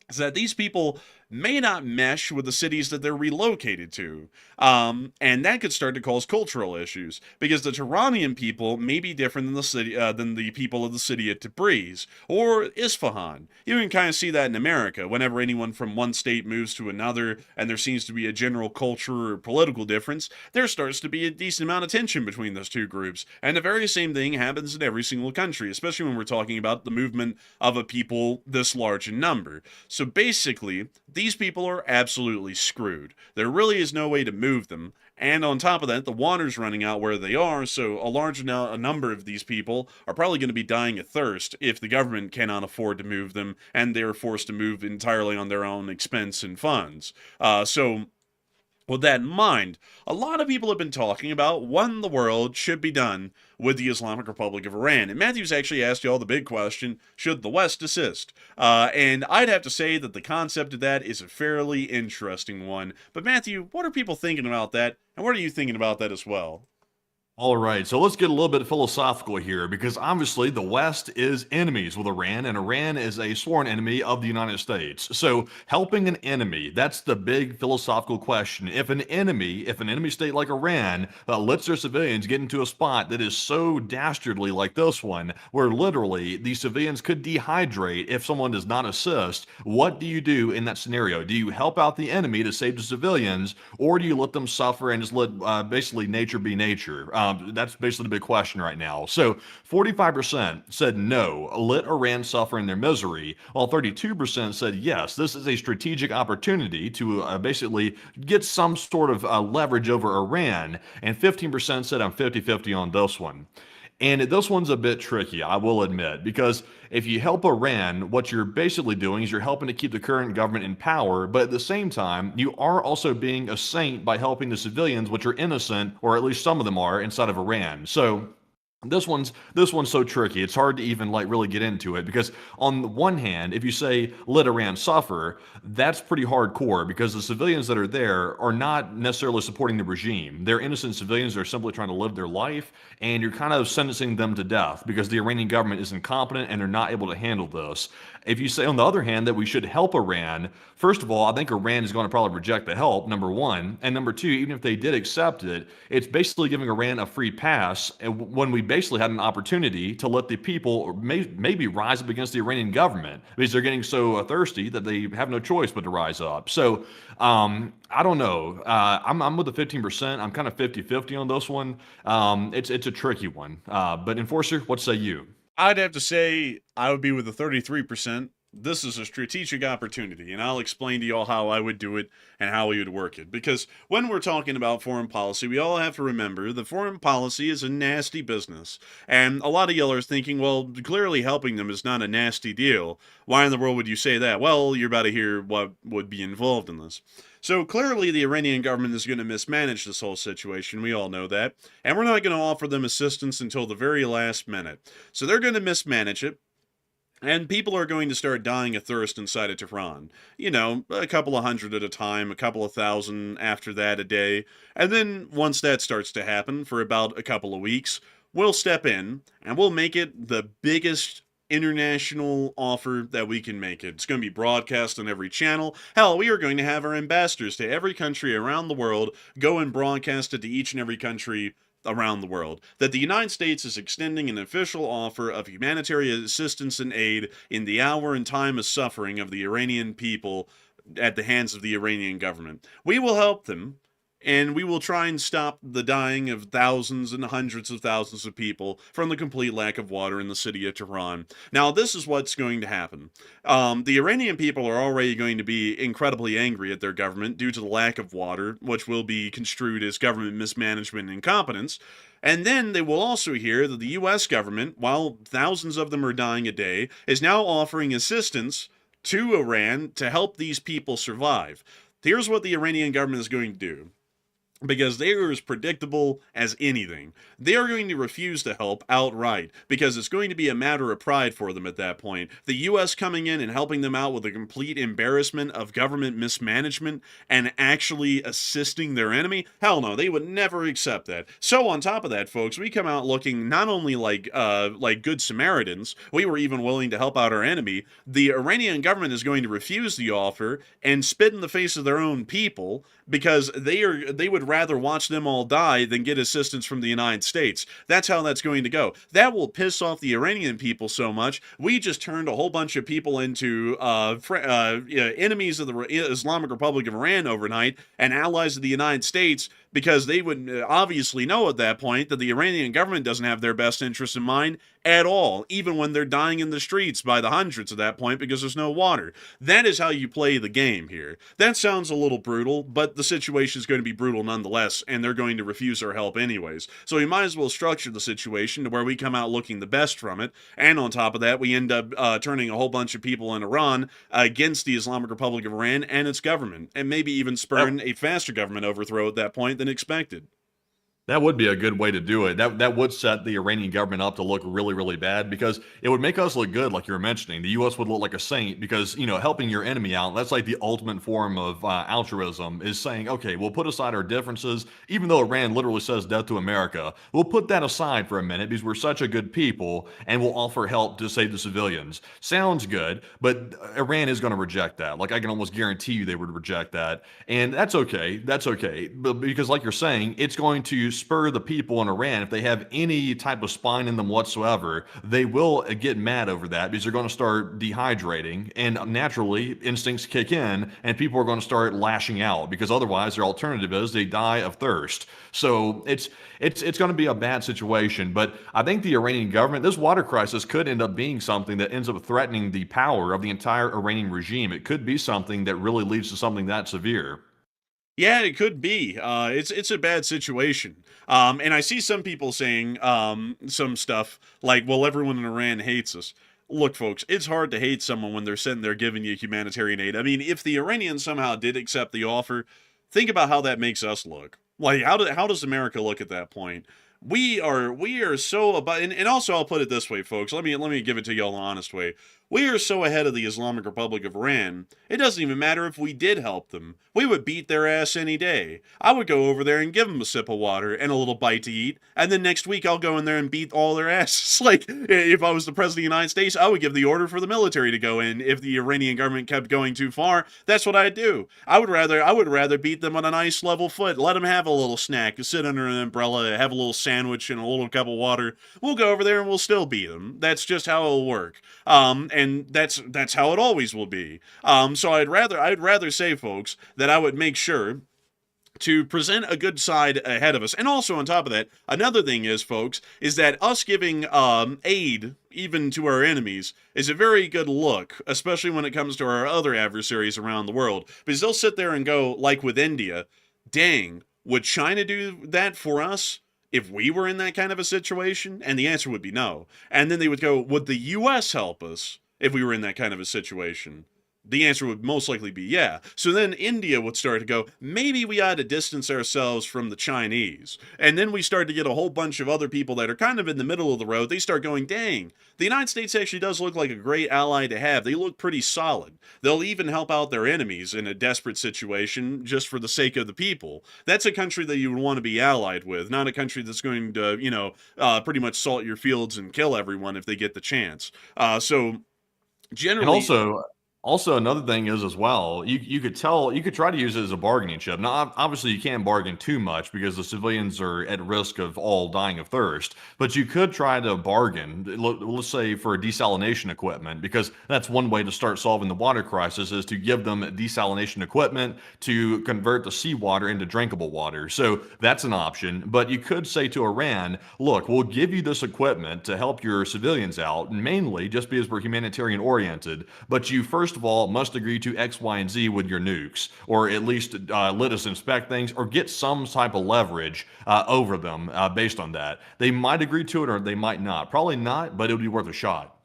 is that these people may not mesh with the cities that they're relocated to. And that could start to cause cultural issues, because the Tehranian people may be different than the people of the city of Tabriz or Isfahan. You can kind of see that in America. Whenever anyone from one state moves to another and there seems to be a general culture or political difference, there starts to be a decent amount of tension between those two groups. And the very same thing happens in every single country, especially when we're talking about the movement of a people this large in number. So basically, these people are absolutely screwed. There really is no way to move them. And on top of that, the water's running out where they are, so a number of these people are probably going to be dying of thirst if the government cannot afford to move them, and they're forced to move entirely on their own expense and funds. So with that in mind, a lot of people have been talking about what in the world should be done with the Islamic Republic of Iran. And Matthew's actually asked you all the big question, should the West assist? And I'd have to say that the concept of that is a fairly interesting one. But Matthew, what are people thinking about that? And what are you thinking about that as well? All right, so let's get a little bit philosophical here, because obviously the West is enemies with Iran, and Iran is a sworn enemy of the United States. So helping an enemy, that's the big philosophical question. If an enemy state like Iran lets their civilians get into a spot that is so dastardly like this one, where literally the civilians could dehydrate if someone does not assist, what do you do in that scenario? Do you help out the enemy to save the civilians, or do you let them suffer and just let basically nature be nature? That's basically the big question right now. So 45% said no, let Iran suffer in their misery, while 32% said yes, this is a strategic opportunity to basically get some sort of leverage over Iran, and 15% said I'm 50-50 on this one. And this one's a bit tricky, I will admit, because if you help Iran, what you're basically doing is you're helping to keep the current government in power, but at the same time, you are also being a saint by helping the civilians, which are innocent, or at least some of them are, inside of Iran. So this one's so tricky. It's hard to even really get into it, because on the one hand, if you say let Iran suffer, that's pretty hardcore, because the civilians that are there are not necessarily supporting the regime. They're innocent civilians that are simply trying to live their life, and you're kind of sentencing them to death because the Iranian government is incompetent and they're not able to handle this. If you say, on the other hand, that we should help Iran, first of all, I think Iran is going to probably reject the help, number one. And number two, even if they did accept it, it's basically giving Iran a free pass when we basically had an opportunity to let the people maybe rise up against the Iranian government, because they're getting so thirsty that they have no choice but to rise up. So I don't know. I'm with the 15%. I'm kind of 50-50 on this one. It's a tricky one. But Enforcer, what say you? I'd have to say I would be with the 33%. This is a strategic opportunity, and I'll explain to y'all how I would do it and how we would work it. Because when we're talking about foreign policy, we all have to remember that foreign policy is a nasty business. And a lot of y'all are thinking, well, clearly helping them is not a nasty deal. Why in the world would you say that? Well, you're about to hear what would be involved in this. So clearly the Iranian government is going to mismanage this whole situation. We all know that. And we're not going to offer them assistance until the very last minute. So they're going to mismanage it. And people are going to start dying of thirst inside of Tehran. You know, a couple of hundred at a time, a couple of thousand after that a day. And then once that starts to happen for about a couple of weeks, we'll step in and we'll make it the biggest international offer that we can make it. It's going to be broadcast on every channel. Hell, we are going to have our ambassadors to every country around the world go and broadcast it to each and every country around the world, that the United States is extending an official offer of humanitarian assistance and aid in the hour and time of suffering of the Iranian people at the hands of the Iranian government. We will help them, and we will try and stop the dying of thousands and hundreds of thousands of people from the complete lack of water in the city of Tehran. Now, this is what's going to happen. The Iranian people are already going to be incredibly angry at their government due to the lack of water, which will be construed as government mismanagement and incompetence. And then they will also hear that the US government, while thousands of them are dying a day, is now offering assistance to Iran to help these people survive. Here's what the Iranian government is going to do, because they are as predictable as anything. They are going to refuse to help outright, because it's going to be a matter of pride for them at that point. The US coming in and helping them out with a complete embarrassment of government mismanagement and actually assisting their enemy? Hell no, they would never accept that. So on top of that, folks, we come out looking not only like good Samaritans, we were even willing to help out our enemy. The Iranian government is going to refuse the offer and spit in the face of their own people, because they would rather watch them all die than get assistance from the United States. That's how that's going to go. That will piss off the Iranian people so much. We just turned a whole bunch of people into enemies of the Islamic Republic of Iran overnight and allies of the United States, because they would obviously know at that point that the Iranian government doesn't have their best interests in mind at all, even when they're dying in the streets by the hundreds at that point because there's no water. That is how you play the game here. That sounds a little brutal, but the situation is going to be brutal nonetheless, and they're going to refuse our help anyways. So we might as well structure the situation to where we come out looking the best from it, and on top of that, we end up turning a whole bunch of people in Iran against the Islamic Republic of Iran and its government, and maybe even spurn a faster government overthrow at that point than expected. That would be a good way to do it. That would set the Iranian government up to look really, really bad, because it would make us look good, like you were mentioning. The U.S. would look like a saint because, helping your enemy out, that's like the ultimate form of altruism, is saying, okay, we'll put aside our differences, even though Iran literally says death to America. We'll put that aside for a minute because we're such a good people, and we'll offer help to save the civilians. Sounds good, but Iran is going to reject that. Like, I can almost guarantee you they would reject that. And that's okay. That's okay. But because like you're saying, it's going to spur the people in Iran. If they have any type of spine in them whatsoever, they will get mad over that, because they're going to start dehydrating, and naturally instincts kick in and people are going to start lashing out, because otherwise their alternative is they die of thirst. So it's going to be a bad situation. But I think the Iranian government, this water crisis could end up being something that ends up threatening the power of the entire Iranian regime. It could be something that really leads to something that severe. Yeah, it could be. It's a bad situation. And I see some people saying some stuff like, well, everyone in Iran hates us. Look, folks, it's hard to hate someone when they're sitting there giving you humanitarian aid. I mean, if the Iranians somehow did accept the offer, think about how that makes us look. Like, how does America look at that point? We are so about, and also I'll put it this way, folks. Let me give it to y'all an honest way. We are so ahead of the Islamic Republic of Iran, it doesn't even matter if we did help them. We would beat their ass any day. I would go over there and give them a sip of water and a little bite to eat, and then next week I'll go in there and beat all their asses. Like, if I was the President of the United States, I would give the order for the military to go in. If the Iranian government kept going too far, that's what I'd do. I would rather beat them on a nice level foot. Let them have a little snack, sit under an umbrella, have a little sandwich and a little cup of water. We'll go over there and we'll still beat them. That's just how it'll work. And that's how it always will be. So I'd rather say, folks, that I would make sure to present a good side ahead of us. And also on top of that, another thing is, folks, is that us giving aid even to our enemies is a very good look, especially when it comes to our other adversaries around the world, because they'll sit there and go, like with India, dang, would China do that for us if we were in that kind of a situation? And the answer would be no. And then they would go, would the US help us if we were in that kind of a situation? The answer would most likely be yeah. So then India would start to go, maybe we ought to distance ourselves from the Chinese. And then we start to get a whole bunch of other people that are kind of in the middle of the road. They start going, dang, the United States actually does look like a great ally to have. They look pretty solid. They'll even help out their enemies in a desperate situation just for the sake of the people. That's a country that you would want to be allied with, not a country that's going to, pretty much salt your fields and kill everyone if they get the chance. So generally... And also, another thing is as well, you could try to use it as a bargaining chip. Now, obviously, you can't bargain too much because the civilians are at risk of all dying of thirst. But you could try to bargain, let's say, for desalination equipment, because that's one way to start solving the water crisis, is to give them desalination equipment to convert the seawater into drinkable water. So that's an option. But you could say to Iran, look, we'll give you this equipment to help your civilians out, mainly just because we're humanitarian oriented. But you first first of all, must agree to X, Y, and Z with your nukes, or at least let us inspect things, or get some type of leverage over them based on that. They might agree to it, or they might not. Probably not, but it would be worth a shot.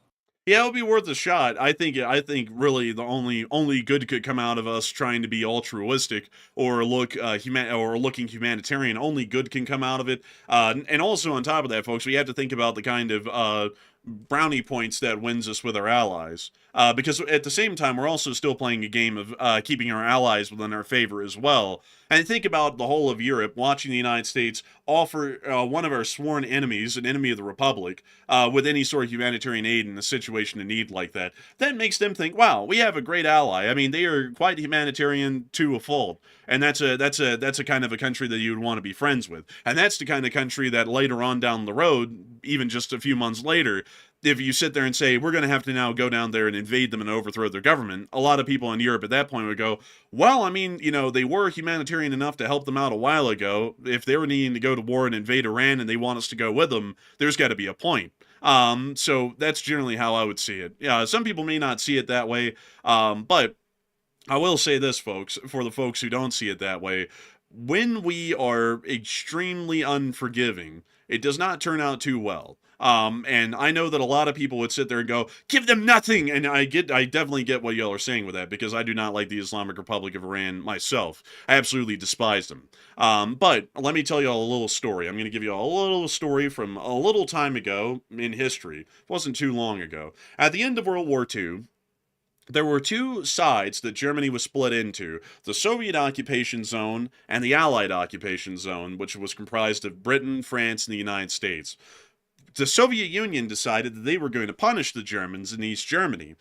Yeah, it would be worth a shot. I think really the only good could come out of us trying to be altruistic or looking humanitarian. Only good can come out of it. And also on top of that, folks, we have to think about the kind of brownie points that wins us with our allies. Because at the same time, we're also still playing a game of keeping our allies within our favor as well. And think about the whole of Europe watching the United States offer one of our sworn enemies, an enemy of the Republic, with any sort of humanitarian aid in a situation of need like that. That makes them think, wow, we have a great ally. I mean, they are quite humanitarian to a fault. And that's a kind of a country that you would want to be friends with. And that's the kind of country that later on down the road, even just a few months later, if you sit there and say, we're going to have to now go down there and invade them and overthrow their government, a lot of people in Europe at that point would go, well, I mean, they were humanitarian enough to help them out a while ago. If they were needing to go to war and invade Iran and they want us to go with them, there's got to be a point. So that's generally how I would see it. Yeah, some people may not see it that way, but I will say this, folks, for the folks who don't see it that way, when we are extremely unforgiving, it does not turn out too well. And I know that a lot of people would sit there and go, give them nothing. And I definitely get what y'all are saying with that, because I do not like the Islamic Republic of Iran myself. I absolutely despise them. But let me tell y'all a little story. I'm going to give you a little story from a little time ago in history. It wasn't too long ago. At the end of World War II, there were two sides that Germany was split into, the Soviet occupation zone and the Allied occupation zone, which was comprised of Britain, France, and the United States. The Soviet Union decided that they were going to punish the Germans in East Germany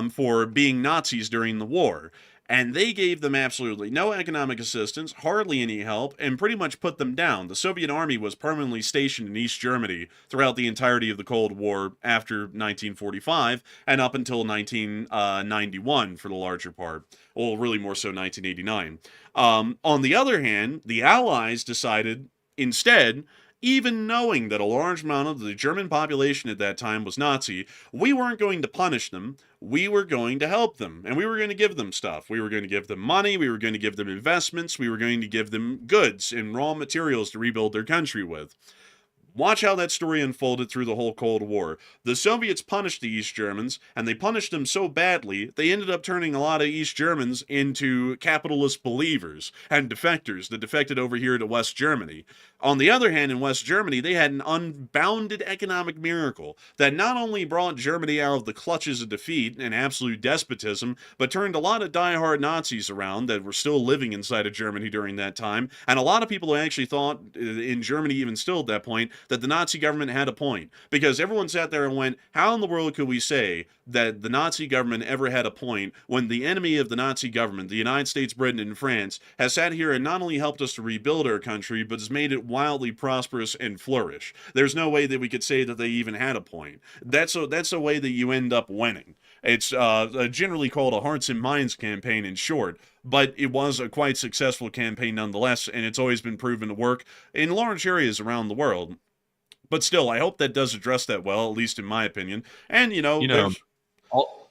for being Nazis during the war. And they gave them absolutely no economic assistance, hardly any help, and pretty much put them down. The Soviet army was permanently stationed in East Germany throughout the entirety of the Cold War after 1945 and up until 1991 for the larger part. Well, really more so 1989. On the other hand, the Allies decided instead, even knowing that a large amount of the German population at that time was Nazi, we weren't going to punish them. We were going to help them, and we were going to give them stuff. We were going to give them money. We were going to give them investments. We were going to give them goods and raw materials to rebuild their country with. Watch how that story unfolded through the whole Cold War. The Soviets punished the East Germans, and they punished them so badly, they ended up turning a lot of East Germans into capitalist believers and defectors that defected over here to West Germany. On the other hand, in West Germany, they had an unbounded economic miracle that not only brought Germany out of the clutches of defeat and absolute despotism, but turned a lot of diehard Nazis around that were still living inside of Germany during that time, and a lot of people who actually thought, in Germany even still at that point, that the Nazi government had a point. Because everyone sat there and went, how in the world could we say that the Nazi government ever had a point when the enemy of the Nazi government, the United States, Britain, and France, has sat here and not only helped us to rebuild our country, but has made it wildly prosperous and flourish? There's no way that we could say that they even had a point. That's a way that you end up winning. It's generally called a hearts and minds campaign in short, but it was a quite successful campaign nonetheless, and it's always been proven to work in large areas around the world. But still, I hope that does address that well, at least in my opinion. And,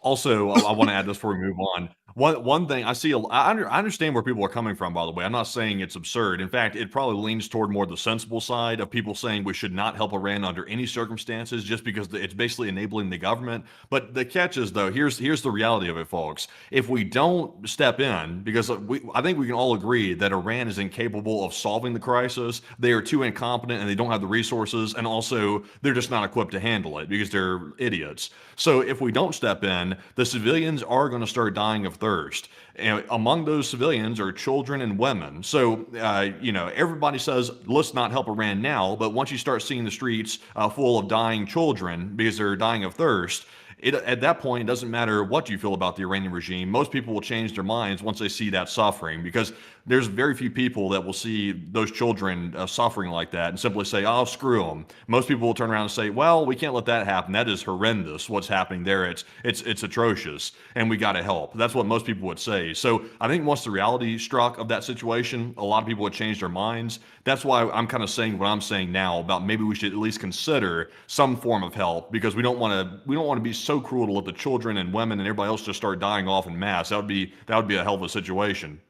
Also, I want to add this before we move on. One thing I see, I understand where people are coming from, by the way. I'm not saying it's absurd. In fact, it probably leans toward more the sensible side of people saying we should not help Iran under any circumstances just because it's basically enabling the government. But the catch is, though, here's the reality of it, folks. If we don't step in, because I think we can all agree that Iran is incapable of solving the crisis. They are too incompetent and they don't have the resources. And also, they're just not equipped to handle it because they're idiots. So if we don't step in, the civilians are going to start dying of thirst. And among those civilians are children and women. So, everybody says, let's not help Iran now. But once you start seeing the streets full of dying children because they're dying of thirst, at that point, it doesn't matter what you feel about the Iranian regime. Most people will change their minds once they see that suffering, because there's very few people that will see those children suffering like that and simply say, oh, screw them. Most people will turn around and say, well, we can't let that happen. That is horrendous. What's happening there? It's atrocious, and we got to help. That's what most people would say. So I think once the reality struck of that situation, a lot of people would change their minds. That's why I'm kind of saying what I'm saying now about maybe we should at least consider some form of help, because we don't want to be so cruel to let the children and women and everybody else just start dying off en masse. That would be a hell of a situation.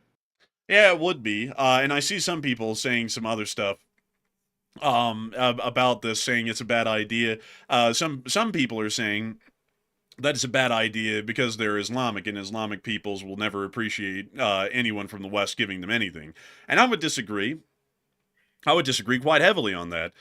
Yeah, it would be. And I see some people saying some other stuff about this, saying it's a bad idea. Some people are saying that it's a bad idea because they're Islamic, and Islamic peoples will never appreciate anyone from the West giving them anything. And I would disagree. I would disagree quite heavily on that,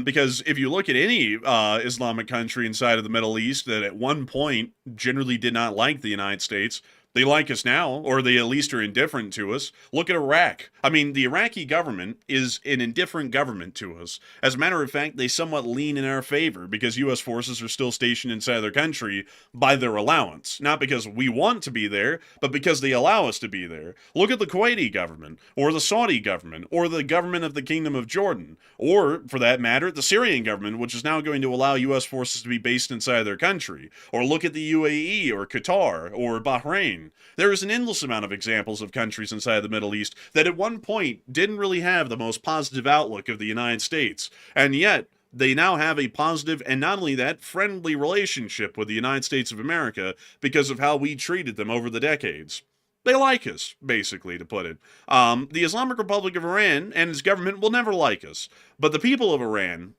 because if you look at any Islamic country inside of the Middle East that at one point generally did not like the United States, they like us now, or they at least are indifferent to us. Look at Iraq. I mean, the Iraqi government is an indifferent government to us. As a matter of fact, they somewhat lean in our favor because U.S. forces are still stationed inside their country by their allowance. Not because we want to be there, but because they allow us to be there. Look at the Kuwaiti government, or the Saudi government, or the government of the Kingdom of Jordan, or, for that matter, the Syrian government, which is now going to allow U.S. forces to be based inside their country. Or look at the UAE, or Qatar, or Bahrain. There is an endless amount of examples of countries inside the Middle East that at one point didn't really have the most positive outlook of the United States, and yet they now have a positive, and not only that, friendly relationship with the United States of America because of how we treated them over the decades. They like us, basically, to put it. The Islamic Republic of Iran and its government will never like us, but the people of Iran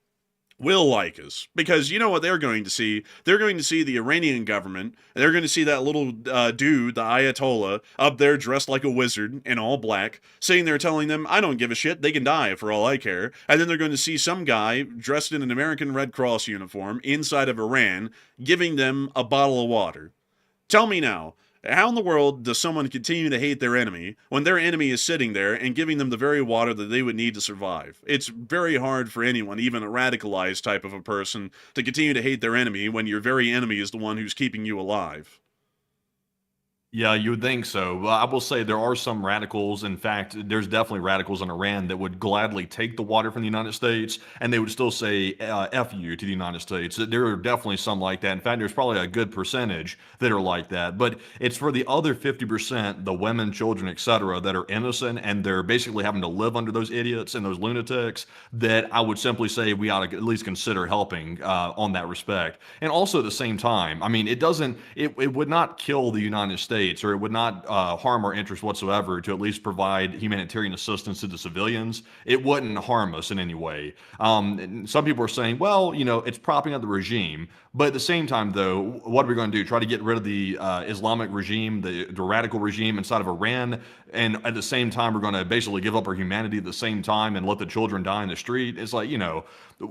will like us, because you know what they're going to see? They're going to see the Iranian government, and they're going to see that little dude, the Ayatollah, up there dressed like a wizard in all black, sitting there telling them, I don't give a shit, they can die for all I care. And then they're going to see some guy dressed in an American Red Cross uniform inside of Iran giving them a bottle of water. Tell me now, how in the world does someone continue to hate their enemy when their enemy is sitting there and giving them the very water that they would need to survive? It's very hard for anyone, even a radicalized type of a person, to continue to hate their enemy when your very enemy is the one who's keeping you alive. Yeah, you would think so. Well, I will say there are some radicals. In fact, there's definitely radicals in Iran that would gladly take the water from the United States, and they would still say F you to the United States. There are definitely some like that. In fact, there's probably a good percentage that are like that. But it's for the other 50%, the women, children, etc., that are innocent, and they're basically having to live under those idiots and those lunatics, that I would simply say we ought to at least consider helping on that respect. And also at the same time, I mean, it would not kill the United States, or it would not harm our interests whatsoever to at least provide humanitarian assistance to the civilians. It wouldn't harm us in any way. Some people are saying, well, it's propping up the regime. But at the same time, though, what are we going to do? Try to get rid of the Islamic regime, the radical regime inside of Iran, and at the same time, we're going to basically give up our humanity at the same time and let the children die in the street? It's like,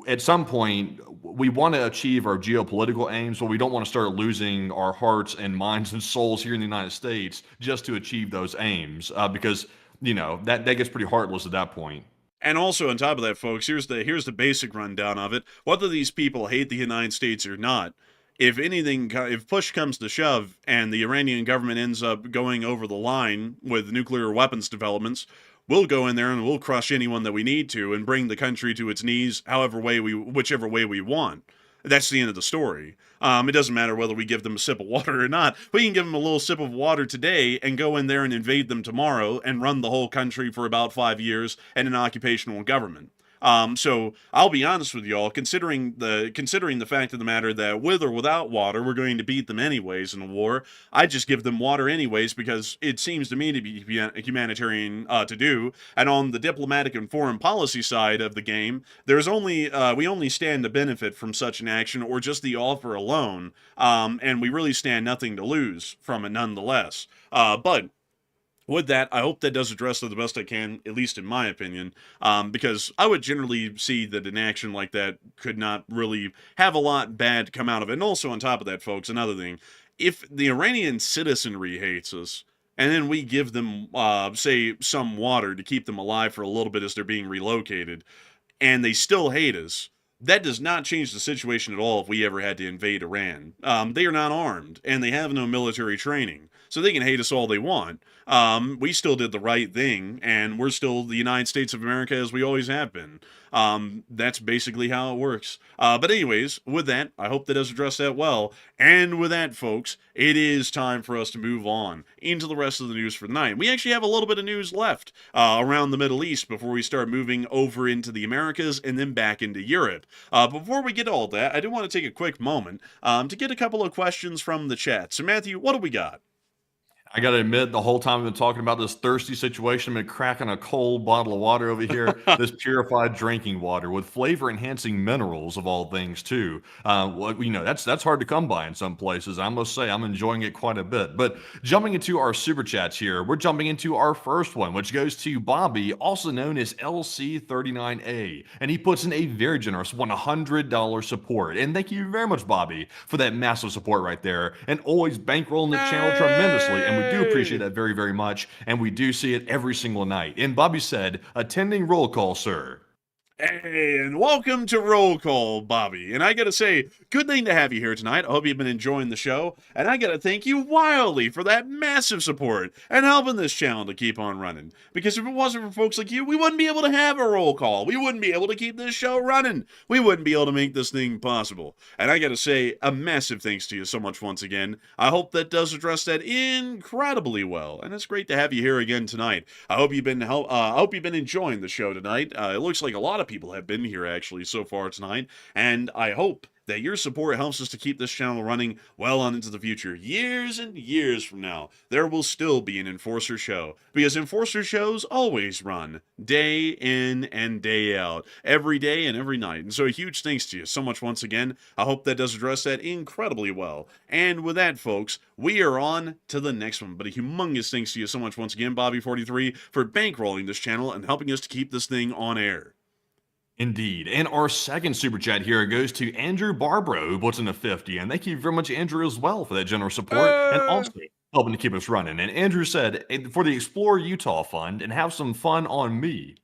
at some point, we want to achieve our geopolitical aims, but we don't want to start losing our hearts and minds and souls here in the United States just to achieve those aims, because, that gets pretty heartless at that point. And also, on top of that, folks, here's the basic rundown of it. Whether these people hate the United States or not, if push comes to shove and the Iranian government ends up going over the line with nuclear weapons developments, we'll go in there and we'll crush anyone that we need to and bring the country to its knees whichever way we want. That's the end of the story. It doesn't matter whether we give them a sip of water or not. We can give them a little sip of water today and go in there and invade them tomorrow and run the whole country for about 5 years in an occupational government. So I'll be honest with y'all, considering the fact of the matter that with or without water, we're going to beat them anyways in a war. I just give them water anyways because it seems to me to be humanitarian to do. And on the diplomatic and foreign policy side of the game, we only stand to benefit from such an action or just the offer alone. And we really stand nothing to lose from it nonetheless. But with that, I hope that does address it the best I can, at least in my opinion, because I would generally see that an action like that could not really have a lot bad come out of it. And also on top of that, folks, another thing, if the Iranian citizenry hates us, and then we give them, say, some water to keep them alive for a little bit as they're being relocated, and they still hate us, that does not change the situation at all if we ever had to invade Iran. They are not armed, and they have no military training, so they can hate us all they want. We still did the right thing, and we're still the United States of America as we always have been. That's basically how it works. But anyways, with that, I hope that does address that well. And with that, folks, it is time for us to move on into the rest of the news for the night. We actually have a little bit of news left around the Middle East before we start moving over into the Americas and then back into Europe. Before we get to all that, I do want to take a quick moment to get a couple of questions from the chat. So, Matthew, what do we got? I got to admit, the whole time I've been talking about this thirsty situation, I've been cracking a cold bottle of water over here. This purified drinking water with flavor-enhancing minerals, of all things, too. That's hard to come by in some places. I must say, I'm enjoying it quite a bit. But jumping into our super chats here, we're jumping into our first one, which goes to Bobby, also known as LC39A, and he puts in a very generous $100 support. And thank you very much, Bobby, for that massive support right there, and always bankrolling the channel tremendously. And we do appreciate that very, very much, and we do see it every single night. And Bobby said, attending roll call, sir. Hey, and welcome to Roll Call, Bobby. And I gotta say, good thing to have you here tonight. I hope you've been enjoying the show. And I gotta thank you wildly for that massive support and helping this channel to keep on running. Because if it wasn't for folks like you, we wouldn't be able to have a roll call. We wouldn't be able to keep this show running. We wouldn't be able to make this thing possible. And I gotta say, a massive thanks to you so much once again. I hope that does address that incredibly well. And it's great to have you here again tonight. I hope you've been enjoying the show tonight. It looks like a lot of people have been here actually so far tonight, and I hope that your support helps us to keep this channel running well on into the future. Years and years from now, there will still be an Enforcer show, because Enforcer shows always run day in and day out, every day and every night. And so a huge thanks to you so much once again. I hope that does address that incredibly well. And with that, folks, we are on to the next one. But a humongous thanks to you so much once again, Bobby43, for bankrolling this channel and helping us to keep this thing on air. Indeed. And our second super chat here goes to Andrew Barbro, who puts in a 50. And thank you very much, Andrew, as well, for that generous support and also helping to keep us running. And Andrew said, for the Explore Utah Fund, and have some fun on me.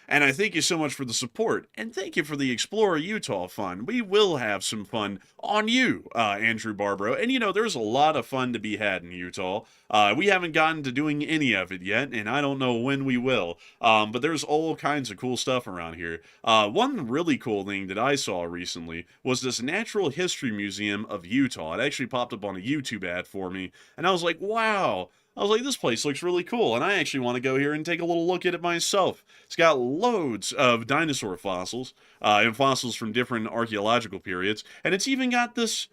And I thank you so much for the support, and thank you for the Explorer Utah Fund. We will have some fun on you, Andrew Barbaro. And you know, there's a lot of fun to be had in Utah. We haven't gotten to doing any of it yet, and I don't know when we will. But there's all kinds of cool stuff around here. One really cool thing that I saw recently was this Natural History Museum of Utah. It actually popped up on a YouTube ad for me, and I was like, wow. I was like, this place looks really cool, and I actually want to go here and take a little look at it myself. It's got loads of dinosaur fossils, and fossils from different archaeological periods, and it's even got this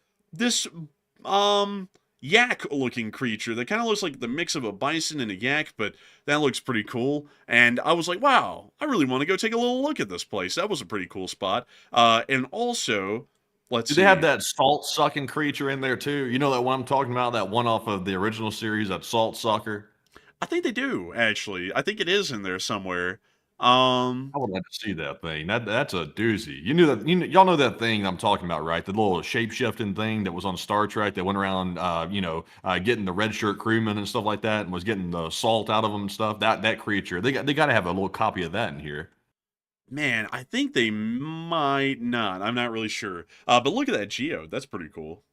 yak-looking creature that kind of looks like the mix of a bison and a yak, but that looks pretty cool. And I was like, wow, I really want to go take a little look at this place. That was a pretty cool spot. And also, let's see. Do they have that salt-sucking creature in there, too? You know that one I'm talking about, that one off of the original series, that salt sucker? I think they do, actually. I think it is in there somewhere. I would like to see that thing. That's a doozy. Y'all know that thing I'm talking about, right? The little shape-shifting thing that was on Star Trek that went around, getting the red shirt crewmen and stuff like that, and was getting the salt out of them and stuff. That creature. They got to have a little copy of that in here. Man, I think they might not. I'm not really sure. But look at that geode. That's pretty cool.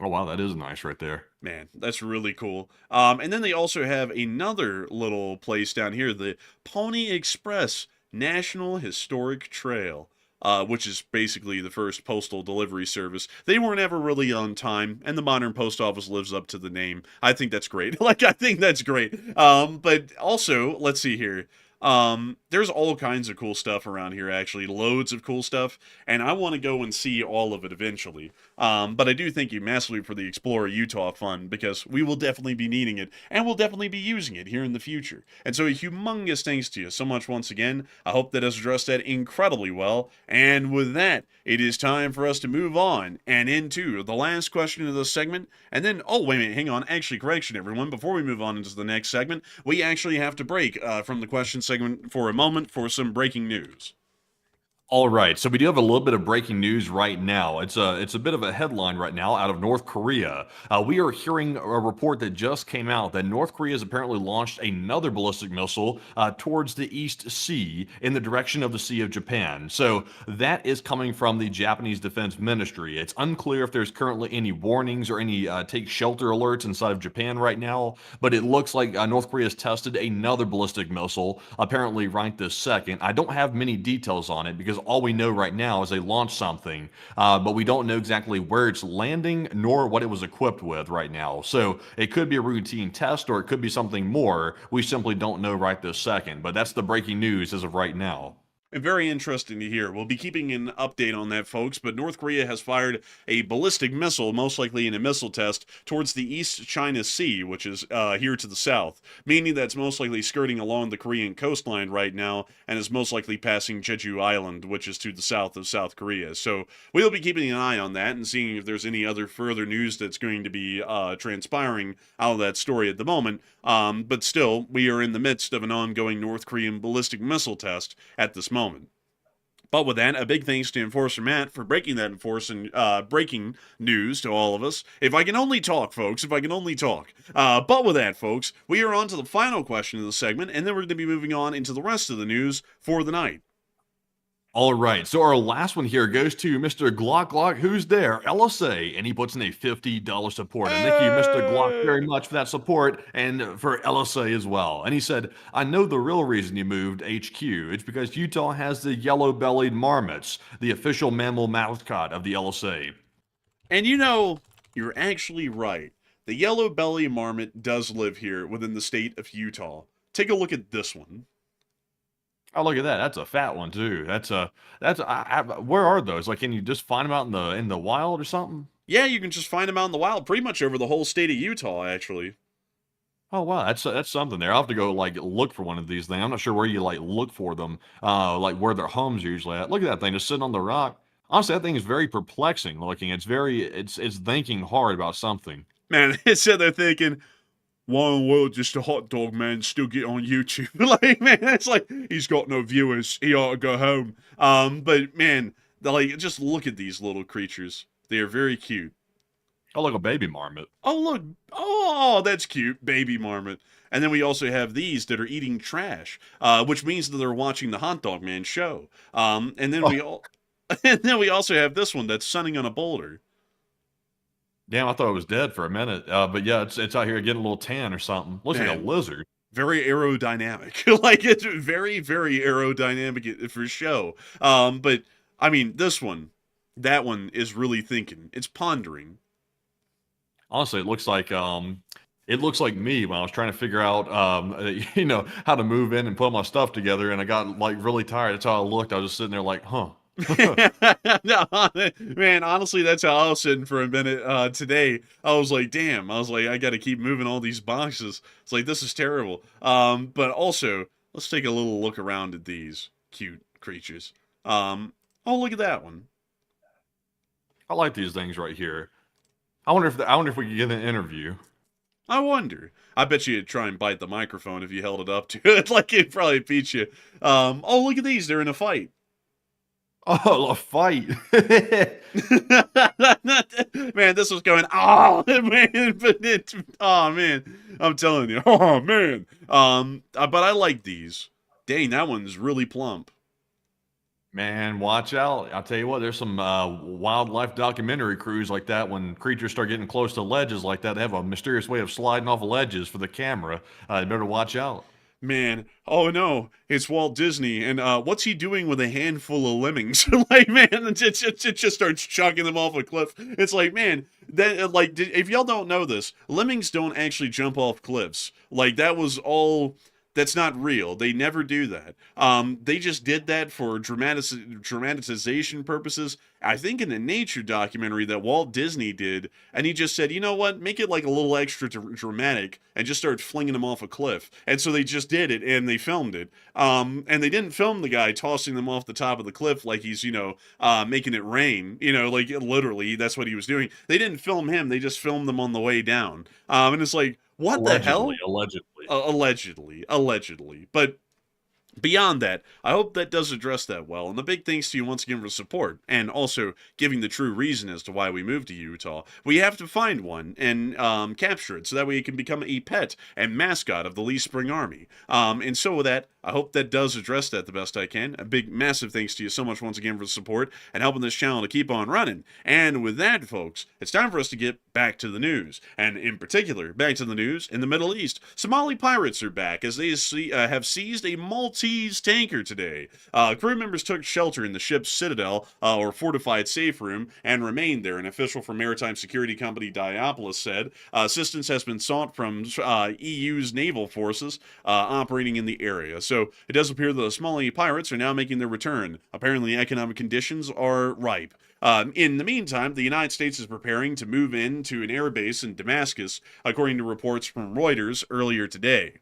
Oh, wow, that is nice right there. Man, that's really cool. And then they also have another little place down here, the Pony Express National Historic Trail, which is basically the first postal delivery service. They weren't ever really on time, and the modern post office lives up to the name. I think that's great. I think that's great. But also, let's see here. There's all kinds of cool stuff around here, actually, loads of cool stuff, and I want to go and see all of it eventually. But I do thank you massively for the Explorer Utah Fund, because we will definitely be needing it, and we'll definitely be using it here in the future. And so a humongous thanks to you so much once again. I hope that has addressed that incredibly well, and with that, it is time for us to move on and into the last question of this segment, and then, oh, wait a minute, hang on, actually, correction, everyone, before we move on into the next segment, we actually have to break from the question segment for a moment for some breaking news. All right, so we do have a little bit of breaking news right now. It's a bit of a headline right now out of North Korea. We are hearing a report that just came out that North Korea has apparently launched another ballistic missile towards the East Sea in the direction of the Sea of Japan. So that is coming from the Japanese Defense Ministry. It's unclear if there's currently any warnings or any take shelter alerts inside of Japan right now, but it looks like North Korea has tested another ballistic missile, apparently right this second. I don't have many details on it because all we know right now is they launched something, but we don't know exactly where it's landing nor what it was equipped with right now. So it could be a routine test or it could be something more. We simply don't know right this second, but that's the breaking news as of right now. And very interesting to hear. We'll be keeping an update on that, folks, but North Korea has fired a ballistic missile, most likely in a missile test, towards the East China Sea, which is here to the south, meaning that's most likely skirting along the Korean coastline right now and is most likely passing Jeju Island, which is to the south of South Korea. So we'll be keeping an eye on that and seeing if there's any other further news that's going to be transpiring out of that story at the moment. But still, we are in the midst of an ongoing North Korean ballistic missile test at this moment. But with that, a big thanks to Enforcer Matt for breaking that breaking news to all of us. If I can only talk, folks, if I can only talk. But with that, folks, we are on to the final question of the segment, and then we're going to be moving on into the rest of the news for the night. All right, so our last one here goes to Mr. Glock, who's there, LSA, and he puts in a $50 support. And thank you, Mr. Glock, very much for that support, and for LSA as well. And he said, I know the real reason you moved HQ. It's because Utah has the yellow-bellied marmots, the official mammal mascot of the LSA. And you know, you're actually right. The yellow-bellied marmot does live here within the state of Utah. Take a look at this one. Oh, look at that. That's a fat one too. Where are those? Like, can you just find them out in the wild or something? Yeah, you can just find them out in the wild pretty much over the whole state of Utah, actually. Oh, wow. That's something there. I'll have to go, like, look for one of these things. I'm not sure where you, like, look for them, like, where their homes usually at. Look at that thing just sitting on the rock. Honestly, that thing is very perplexing looking. It's thinking hard about something. Man, it's sitting there thinking, why in the world just a hot dog man still get on YouTube? Like, man, it's like, he's got no viewers. He ought to go home. But, man, like, just look at these little creatures. They are very cute. Oh, look, a baby marmot. Oh, look. Oh, that's cute. Baby marmot. And then we also have these that are eating trash, which means that they're watching the Hot Dog Man show. And then we also have this one that's sunning on a boulder. Damn, I thought it was dead for a minute. But yeah, it's out here getting a little tan or something. Looks like a lizard. Very aerodynamic. Like, it's very, very aerodynamic for show. But, I mean, that one is really thinking. It's pondering. Honestly, it looks like me when I was trying to figure out, how to move in and put my stuff together, and I got, like, really tired. That's how I looked. I was just sitting there like, huh. No, man, honestly, that's how I was sitting for a minute today. I was like, damn. I was like, I got to keep moving all these boxes. It's like, this is terrible. But also, let's take a little look around at these cute creatures. Oh, look at that one. I like these things right here. I wonder if we could get an interview. I wonder. I bet you'd try and bite the microphone if you held it up to it. Like, it'd probably beat you. Oh, look at these. They're in a fight. Oh, a fight. Man, this was going, oh, man, oh, man, I'm telling you, oh, man. But I like these. Dang, that one's really plump. Man, watch out. I'll tell you what, there's some wildlife documentary crews like that. When creatures start getting close to ledges like that, they have a mysterious way of sliding off ledges for the camera. You better watch out. Man, oh no, it's Walt Disney, and what's he doing with a handful of lemmings? Like, man, it just starts chucking them off a cliff. It's like, man, if y'all don't know this, lemmings don't actually jump off cliffs. Like, that was all... That's not real. They never do that. They just did that for dramatization purposes. I think in the nature documentary that Walt Disney did, and he just said, you know what, make it like a little extra dramatic, and just start flinging them off a cliff. And so they just did it, and they filmed it. And they didn't film the guy tossing them off the top of the cliff like he's, making it rain. Like, literally, that's what he was doing. They didn't film him. They just filmed them on the way down. And it's like, what the hell? Allegedly. But beyond that, I hope that does address that well. And the big thanks to you once again for support and also giving the true reason as to why we moved to Utah. We have to find one and capture it so that way it can become a pet and mascot of the Lee Spring Army. And so with that, I hope that does address that the best I can. A big, massive thanks to you so much once again for the support and helping this channel to keep on running. And with that, folks, it's time for us to get back to the news. And in particular, back to the news in the Middle East. Somali pirates are back as they have seized a Maltese tanker today. Crew members took shelter in the ship's citadel, or fortified safe room, and remained there. An official from maritime security company Diopolis said assistance has been sought from EU's naval forces operating in the area. So it does appear that the Somali pirates are now making their return. Apparently, economic conditions are ripe. In the meantime, the United States is preparing to move into an airbase in Damascus, according to reports from Reuters earlier today,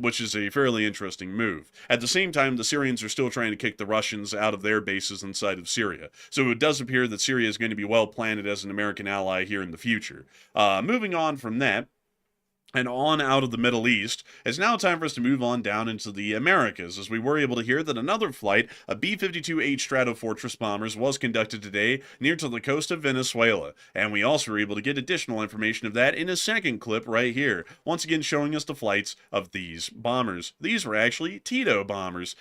which is a fairly interesting move. At the same time, the Syrians are still trying to kick the Russians out of their bases inside of Syria. So it does appear that Syria is going to be well planted as an American ally here in the future. Moving on from that, and on out of the Middle East, it's now time for us to move on down into the Americas, as we were able to hear that another flight of B-52H Stratofortress bombers was conducted today near to the coast of Venezuela, and we also were able to get additional information of that in a second clip right here, once again showing us the flights of these bombers. These were actually Tito bombers,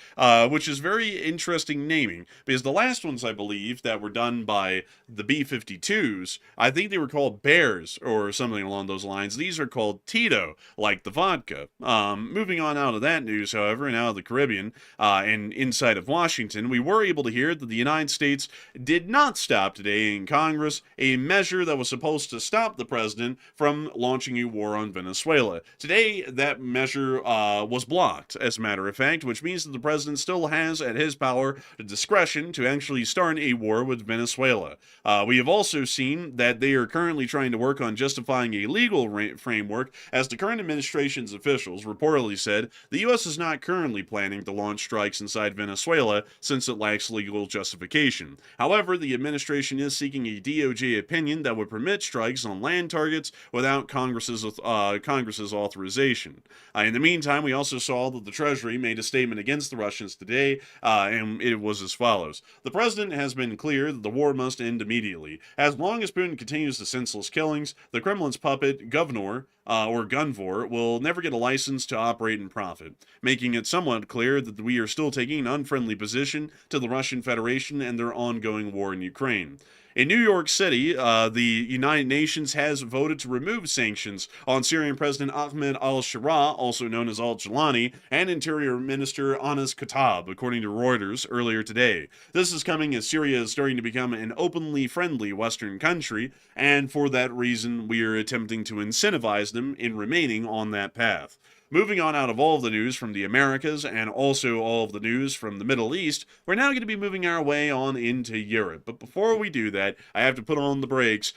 which is very interesting naming, because the last ones, I believe, that were done by the B-52s, I think they were called Bears, or something along those lines. These are called Tito, like the vodka. Moving on out of that news, however, and out of the Caribbean, and inside of Washington, we were able to hear that the United States did not stop today in Congress a measure that was supposed to stop the president from launching a war on Venezuela. Today, that measure was blocked, as a matter of fact, which means that the president still has at his power the discretion to actually start a war with Venezuela. We have also seen that they are currently trying to work on justifying a legal framework, as the current administration's officials reportedly said the U.S. is not currently planning to launch strikes inside Venezuela since it lacks legal justification. However, the administration is seeking a DOJ opinion that would permit strikes on land targets without Congress's authorization. In the meantime, we also saw that the Treasury made a statement against the Russians today, and it was as follows. The president has been clear that the war must end immediately. As long as Putin continues the senseless killings, the Kremlin's puppet, Governor, or Gunvor, will never get a license to operate and profit, making it somewhat clear that we are still taking an unfriendly position to the Russian Federation and their ongoing war in Ukraine. In New York City, the United Nations has voted to remove sanctions on Syrian President Ahmed al-Shara, also known as al-Jilani, and Interior Minister Anas Khattab, according to Reuters earlier today. This is coming as Syria is starting to become an openly friendly Western country, and for that reason, we are attempting to incentivize them in remaining on that path. Moving on out of all of the news from the Americas and also all of the news from the Middle East, we're now going to be moving our way on into Europe. But before we do that, I have to put on the brakes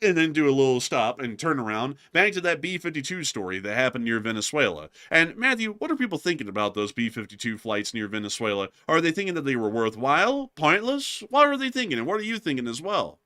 and then do a little stop and turn around back to that B-52 story that happened near Venezuela. And Matthew, what are people thinking about those B-52 flights near Venezuela? Are they thinking that they were worthwhile? Pointless? What are they thinking? And what are you thinking as well?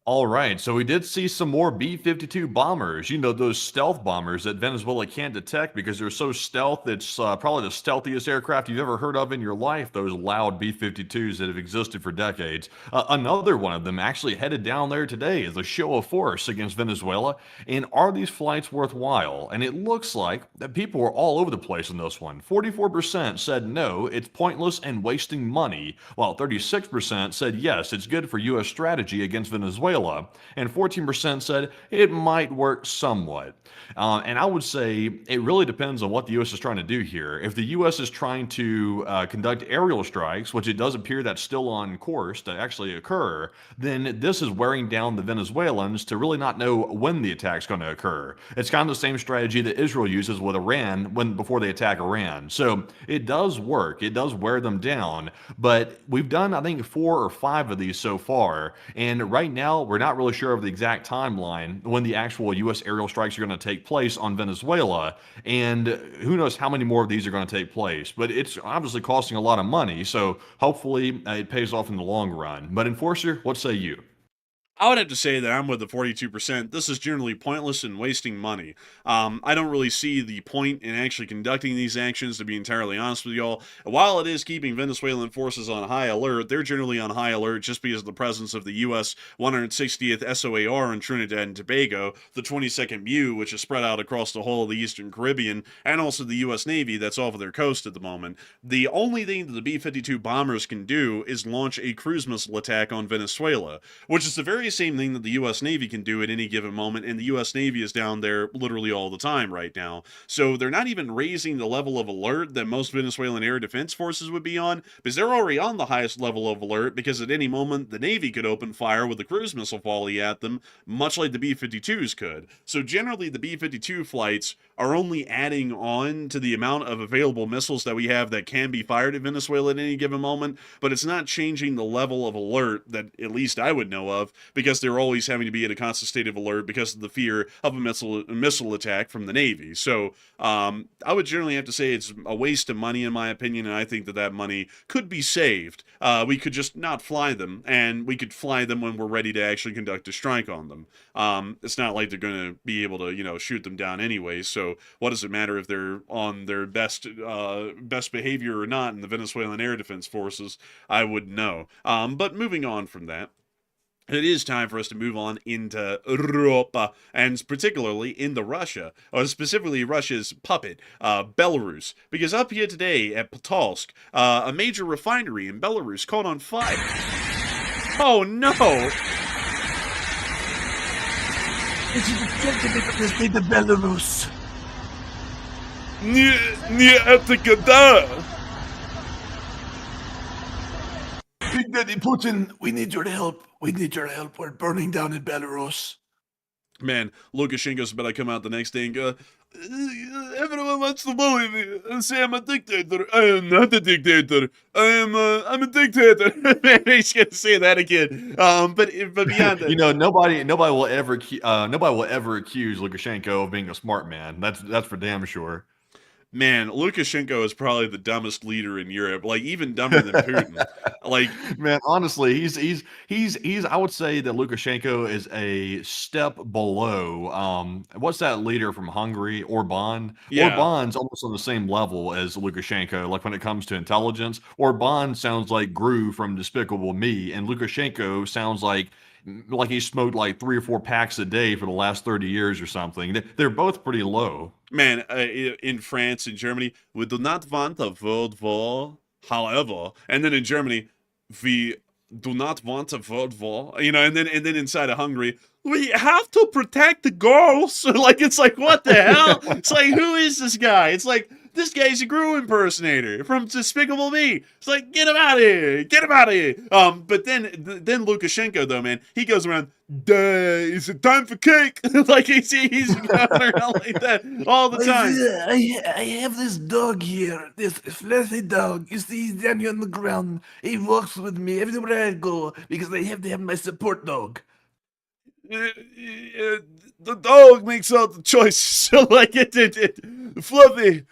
All right, so we did see some more B-52 bombers. You know, those stealth bombers that Venezuela can't detect because they're so stealth. It's probably the stealthiest aircraft you've ever heard of in your life, those loud B-52s that have existed for decades. Another one of them actually headed down there today as a show of force against Venezuela. And are these flights worthwhile? And it looks like that people were all over the place in this one. 44% said no, it's pointless and wasting money, while 36% said yes, it's good for U.S. strategy against Venezuela. And 14% said it might work somewhat. And I would say it really depends on what the U.S. is trying to do here. If the U.S. is trying to conduct aerial strikes, which it does appear that's still on course to actually occur, then this is wearing down the Venezuelans to really not know when the attack's going to occur. It's kind of the same strategy that Israel uses with Iran before they attack Iran. So it does work. It does wear them down. But we've done, I think, 4 or 5 of these so far. And right now, we're not really sure of the exact timeline when the actual U.S. aerial strikes are going to take place on Venezuela, and who knows how many more of these are going to take place. But it's obviously costing a lot of money, so hopefully it pays off in the long run. But Enforcer, what say you? I would have to say that I'm with the 42%. This is generally pointless and wasting money. I don't really see the point in actually conducting these actions, to be entirely honest with y'all. While it is keeping Venezuelan forces on high alert, they're generally on high alert just because of the presence of the U.S. 160th SOAR in Trinidad and Tobago, the 22nd MEU, which is spread out across the whole of the Eastern Caribbean, and also the U.S. Navy that's off of their coast at the moment. The only thing that the B-52 bombers can do is launch a cruise missile attack on Venezuela, which is the very same thing that the U.S. Navy can do at any given moment, and the U.S. Navy is down there literally all the time right now. So they're not even raising the level of alert that most Venezuelan air defense forces would be on, because they're already on the highest level of alert, because at any moment the Navy could open fire with a cruise missile volley at them, much like the B-52s could. So generally the B-52 flights are only adding on to the amount of available missiles that we have that can be fired at Venezuela at any given moment, but it's not changing the level of alert that at least I would know of, because they're always having to be in a constant state of alert because of the fear of a missile attack from the Navy. So I would generally have to say it's a waste of money in my opinion, and I think that money could be saved. We could just not fly them, and we could fly them when we're ready to actually conduct a strike on them. It's not like they're going to be able to, shoot them down anyway. So what does it matter if they're on their best behavior or not in the Venezuelan Air Defense Forces? I wouldn't know. But moving on from that, it is time for us to move on into Europa, and particularly into Russia, or specifically Russia's puppet, Belarus. Because up here today at Pokrovsk, a major refinery in Belarus caught on fire. Oh no! It's the state of Belarus. Big Daddy Putin, we need your help. We need your help. We're burning down in Belarus. Man, Lukashenko's about to come out the next day and go, everyone wants to bully me and say I'm a dictator. I am not a dictator. I'm a dictator. Man, he's gonna say that again. But beyond that, nobody will ever accuse Lukashenko of being a smart man. That's for damn sure. Man, Lukashenko is probably the dumbest leader in Europe. Like, even dumber than Putin. Like, man, honestly, he's. I would say that Lukashenko is a step below. What's that leader from Hungary, Orban? Yeah. Orban's almost on the same level as Lukashenko. Like when it comes to intelligence, Orban sounds like Gru from Despicable Me, and Lukashenko sounds like he smoked like 3 or 4 packs a day for the last 30 years or something. They're both pretty low. Man, in France and Germany, we do not want a world war, however. And then in Germany, we do not want a world war. And then inside of Hungary, we have to protect the girls. It's like, what the hell? It's like, who is this guy? It's like, this guy's a Gru impersonator from Despicable Me. It's like, get him out of here. Get him out of here. But then Lukashenko, though, man, he goes around, is it time for cake? Like, he's going around like that all the time. I have this dog here, this fluffy dog. You see, he's down here on the ground. He walks with me everywhere I go because I have to have my support dog. The dog makes all the choices. So, like, Fluffy,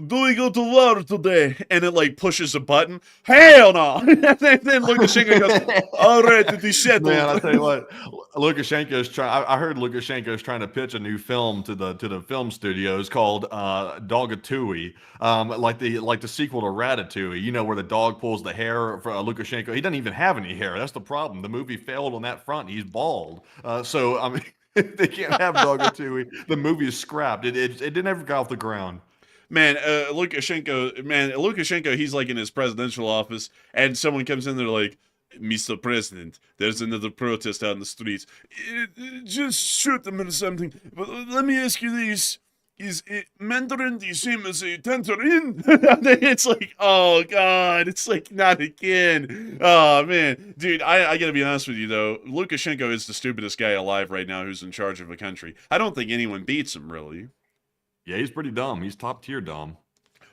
do we go to war today? And it pushes a button. Hell no! And then Lukashenko goes, all right, it is settled. Man, I tell you what, Lukashenko's trying. I heard Lukashenko's trying to pitch a new film to the film studios called Dogatui, like the sequel to Ratatouille. Where the dog pulls the hair for Lukashenko. He doesn't even have any hair. That's the problem. The movie failed on that front. He's bald. So I mean, they can't have Dogatui. The movie is scrapped. It didn't ever get off the ground. Man, Lukashenko, he's like in his presidential office, and someone comes in there like, Mr. President, there's another protest out in the streets. Just shoot them or something. But let me ask you this. Is Mandarin the same as a tangerine? It's like, oh, God. It's like, not again. Oh, man. Dude, I gotta be honest with you, though. Lukashenko is the stupidest guy alive right now who's in charge of a country. I don't think anyone beats him, really. Yeah, he's pretty dumb. He's top tier dumb.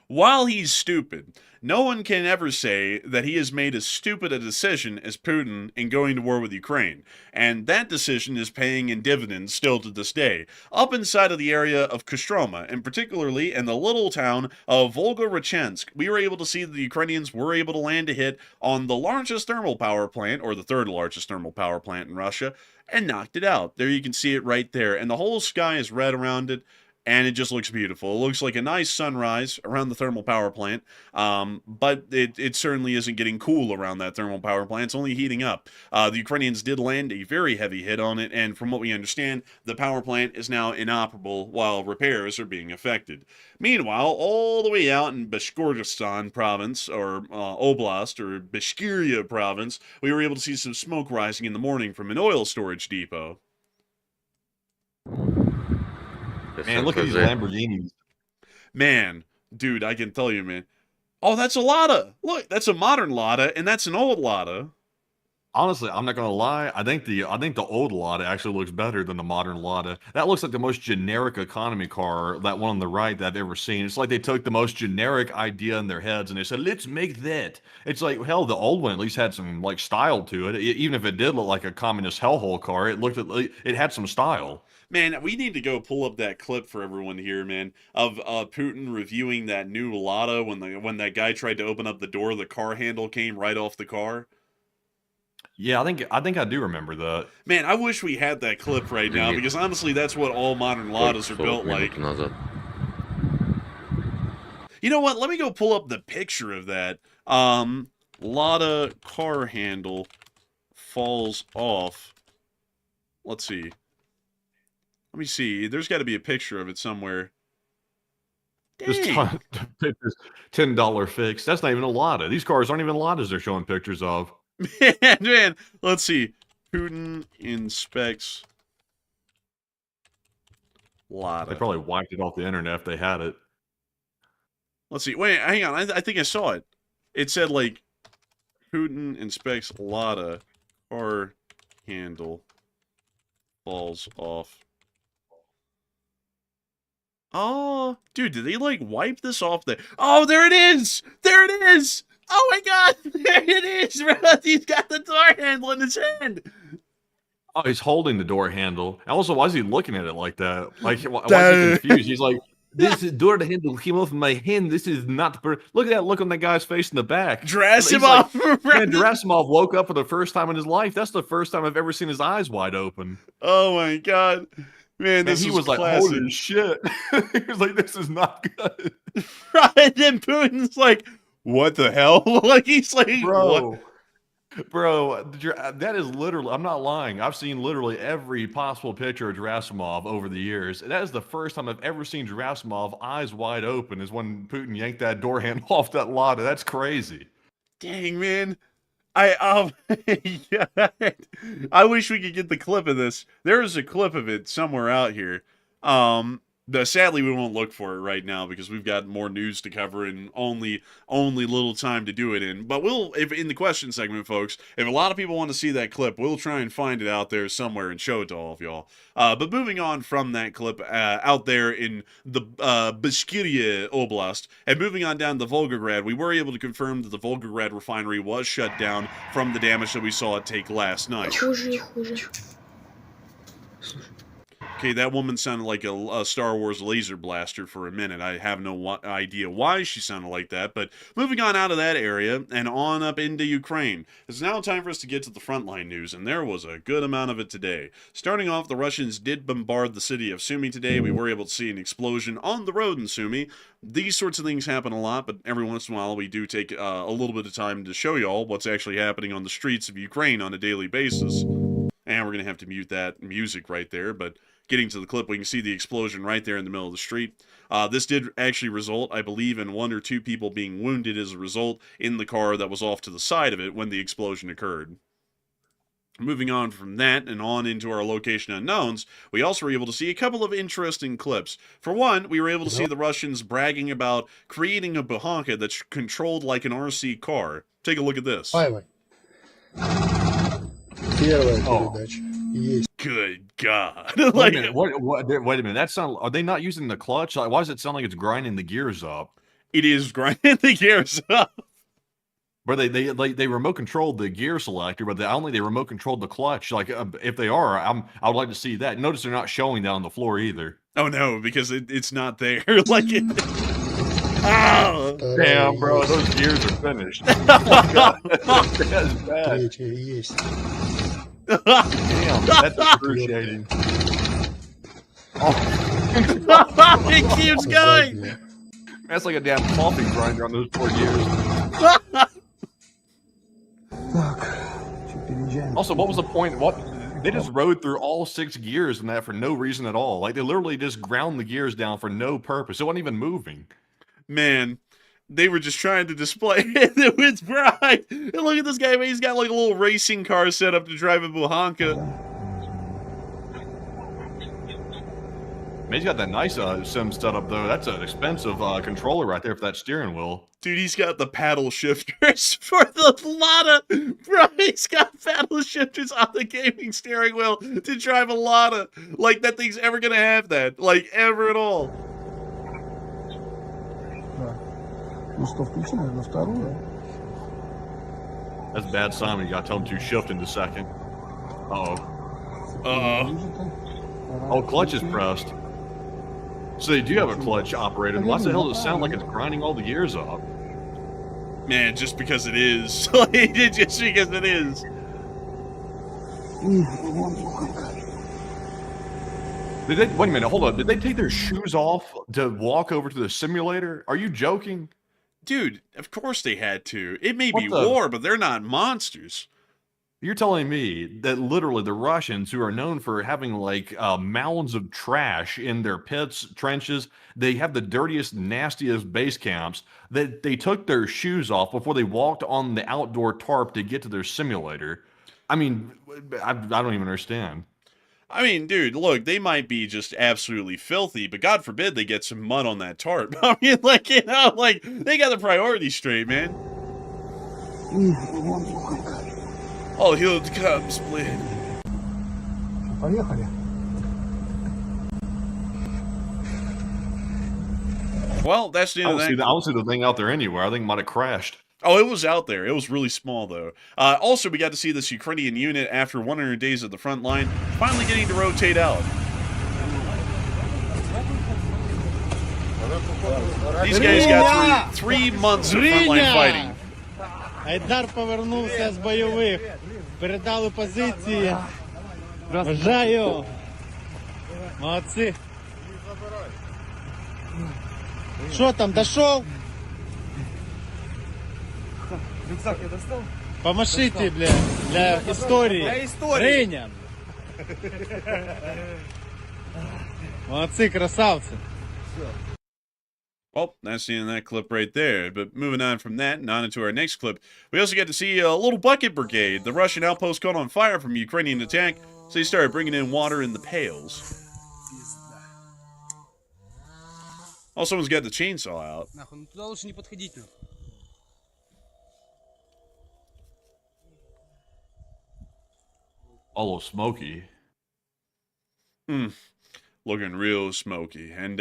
While he's stupid, no one can ever say that he has made as stupid a decision as Putin in going to war with Ukraine. And that decision is paying in dividends still to this day. Up inside of the area of Kostroma, and particularly in the little town of Volgorachensk, we were able to see that the Ukrainians were able to land a hit on the largest thermal power plant, or the third largest thermal power plant in Russia, and knocked it out. There you can see it right there. And the whole sky is red around it. And it just looks beautiful. It looks like a nice sunrise around the thermal power plant, but it certainly isn't getting cool around that thermal power plant. It's only heating up. The Ukrainians did land a very heavy hit on it, and from what we understand, the power plant is now inoperable while repairs are being effected. Meanwhile, all the way out in Bashkortostan province, or Oblast, or Bashkiria province, we were able to see some smoke rising in the morning from an oil storage depot. Man, look at these Lamborghinis. Man, dude, I can tell you, man. Oh, that's a Lada. Look, that's a modern Lada, and that's an old Lada. Honestly, I'm not gonna lie. I think the old Lada actually looks better than the modern Lada. That looks like the most generic economy car, that one on the right that I've ever seen. It's like they took the most generic idea in their heads and they said, "Let's make that." It's like, hell, the old one at least had some like style to it. Even if it did look like a communist hellhole car, it had some style. Man, we need to go pull up that clip for everyone here, man, of Putin reviewing that new Lada when that guy tried to open up the door, the car handle came right off the car. Yeah, I think I do remember that. Man, I wish we had that clip right now because honestly, that's what all modern Ladas are built like. You know what? Let me go pull up the picture of that. Lada car handle falls off. Let's see. Let me see. There's got to be a picture of it somewhere. Just Dang. $10 fix. That's not even a Lada. These cars aren't even Ladas they're showing pictures of. Man, let's see. Putin inspects Lada. They probably wiped it off the internet if they had it. Let's see. Wait, hang on. I think I saw it. It said, like, Putin inspects Lada. Car handle falls off. Oh, dude, did they, like, wipe this off there? Oh, there it is! There it is! Oh, my God! There it is, bro! He's got the door handle in his hand! Oh, he's holding the door handle. And also, why is he looking at it like that? Like, why is he confused? He's like, this is door handle came off my hand. This is not the Look at that look on that guy's face in the back. Gerasimov! Man, Gerasimov woke up for the first time in his life. That's the first time I've ever seen his eyes wide open. Oh, my God. Man, this he was classic. Like, holy shit. He was like, this is not good. Right, and then Putin's like, what the hell? Like, he's like, bro, what? Bro, that is literally, I'm not lying. I've seen literally every possible picture of Gerasimov over the years. That is the first time I've ever seen Gerasimov eyes wide open is when Putin yanked that door handle off that Lada. That's crazy. Dang, man. I wish we could get the clip of this. There is a clip of it somewhere out here. Sadly, we won't look for it right now because we've got more news to cover and only little time to do it in. But if in the question segment, folks, if a lot of people want to see that clip, we'll try and find it out there somewhere and show it to all of y'all. But moving on from that clip out there in the Bashkiria Oblast, and moving on down to Volgograd, we were able to confirm that the Volgograd refinery was shut down from the damage that we saw it take last night. Okay, that woman sounded like a Star Wars laser blaster for a minute. I have no idea why she sounded like that, but moving on out of that area and on up into Ukraine. It's now time for us to get to the frontline news, and there was a good amount of it today. Starting off, the Russians did bombard the city of Sumy today. We were able to see an explosion on the road in Sumy. These sorts of things happen a lot, but every once in a while we do take a little bit of time to show y'all what's actually happening on the streets of Ukraine on a daily basis. And we're going to have to mute that music right there, but getting to the clip, we can see the explosion right there in the middle of the street. This did actually result, I believe, in 1 or 2 people being wounded as a result in the car that was off to the side of it when the explosion occurred. Moving on from that and on into our location unknowns, we also were able to see a couple of interesting clips. For one, we were able to see the Russians bragging about creating a Buhanka that's controlled like an RC car. Take a look at this. Good God. Wait a minute. Wait a minute. Are they not using the clutch? Like, why does it sound like it's grinding the gears up? It is grinding the gears up. But they remote controlled the gear selector, but they remote controlled the clutch. Like, if they are, I would like to see that. Notice they're not showing that on the floor either. Oh no, because it's not there. Like it. Oh, damn, bro, those gears are finished. Oh, that's bad. Damn, that's excruciating. Oh. It keeps going. That's like a damn coffee grinder on those poor gears. Also, what was the point? They just rode through all 6 gears in that for no reason at all. Like, they literally just ground the gears down for no purpose. It wasn't even moving. Man, they were just trying to display it with pride. And look at this guy, man. He's got like a little racing car set up to drive a Buhanka. He's got that nice sim setup though. That's an expensive controller right there for that steering wheel. Dude, he's got the paddle shifters for the Lada. Bro, he's got paddle shifters on the gaming steering wheel to drive a Lada. Like, that thing's ever gonna have that. Like, ever at all. That's bad, Simon. You gotta tell him to shift into second. Uh-oh. Oh, clutch is pressed. So they do have a clutch operated. Why the hell does it sound like it's grinding all the gears up? Man, just because it is. Just because it is. Did they, wait a minute, hold up. Did they take their shoes off to walk over to the simulator? Are you joking? Dude, of course they had to. It may be What the- war, but they're not monsters. You're telling me that literally the Russians, who are known for having like mounds of trash in their pits, trenches, they have the dirtiest, nastiest base camps, that they took their shoes off before they walked on the outdoor tarp to get to their simulator. I mean, I don't even understand. I mean, dude, look, they might be just absolutely filthy, but God forbid they get some mud on that tarp. I mean, like, you know, like, they got the priorities straight, man. Oh, here it comes, please. Well, that's the end of that. I don't see the thing out there anywhere. I think it might have crashed. Oh, it was out there. It was really small, though. Also, we got to see this Ukrainian unit after 100 days at the front line, finally getting to rotate out. These guys got through 3 months of frontline fighting. Айдар повернувся з бойових. Передали позиції. Бажаю. Молодці. Що там, дошов? Рюкзак я достал? Помашите, бля, для історії. Для історії. Риням. Молодці, красавці. Well, that's the end of that clip right there. But moving on from that and on into our next clip, we also get to see a little bucket brigade. The Russian outpost caught on fire from Ukrainian attack, so they started bringing in water in the pails. Oh, someone's got the chainsaw out. All of smoky. Looking real smoky. And,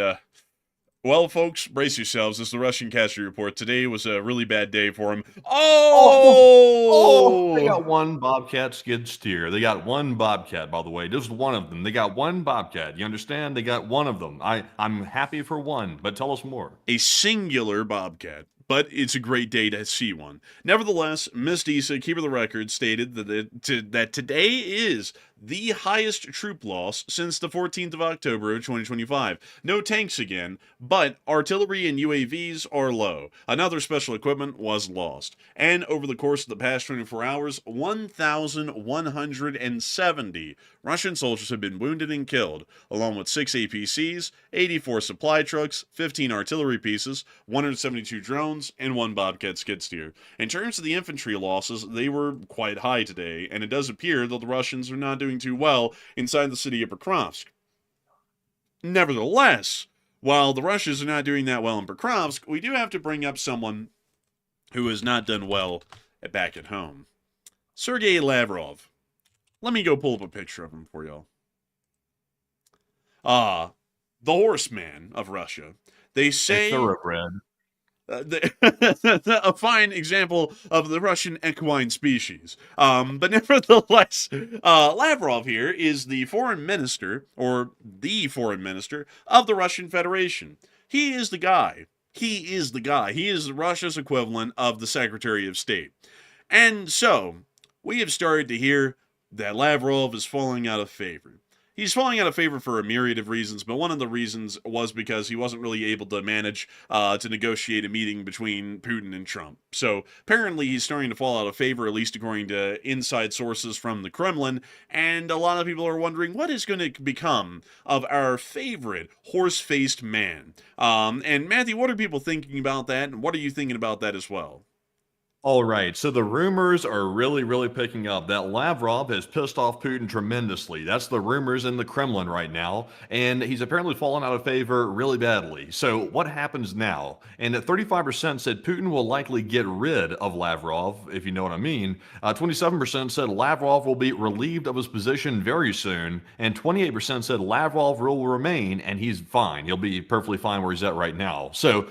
well, folks, brace yourselves. This is the Russian Casualty Report. Today was a really bad day for him. Oh! They got one Bobcat skid steer. They got one Bobcat, by the way. Just one of them. They got one Bobcat. You understand? They got one of them. I'm happy for one, but tell us more. A singular Bobcat. But it's a great day to see one. Nevertheless, Miss Disa, keeper of the record, stated that today is the highest troop loss since the 14th of October of 2025. No tanks again, but artillery and UAVs are low. Another special equipment was lost. And over the course of the past 24 hours, 1,170 Russian soldiers have been wounded and killed, along with 6 APCs, 84 supply trucks, 15 artillery pieces, 172 drones, and 1 Bobcat skid steer. In terms of the infantry losses, they were quite high today, and it does appear that the Russians are not doing too well inside the city of Pokrovsk. Nevertheless, while the Russians are not doing that well in Pokrovsk, we do have to bring up someone who has not done well back at home. Sergei Lavrov. Let me go pull up a picture of him for y'all. The horseman of Russia. They say... A thoroughbred. A fine example of the Russian equine species. But nevertheless, Lavrov here is the foreign minister, or the foreign minister, of the Russian Federation. He is the guy. He is the guy. He is Russia's equivalent of the Secretary of State. And so, we have started to hear that Lavrov is falling out of favor. He's falling out of favor for a myriad of reasons, but one of the reasons was because he wasn't really able to manage to negotiate a meeting between Putin and Trump. So apparently he's starting to fall out of favor, at least according to inside sources from the Kremlin, and a lot of people are wondering what is going to become of our favorite horse-faced man. And Matthew, what are people thinking about that, and what are you thinking about that as well? All right, so the rumors are really, really picking up that Lavrov has pissed off Putin tremendously. That's the rumors in the Kremlin right now, and he's apparently fallen out of favor really badly. So what happens now? And at 35% said Putin will likely get rid of Lavrov, if you know what I mean. 27% said Lavrov will be relieved of his position very soon, and 28% said Lavrov will remain, and he's fine. He'll be perfectly fine where he's at right now. So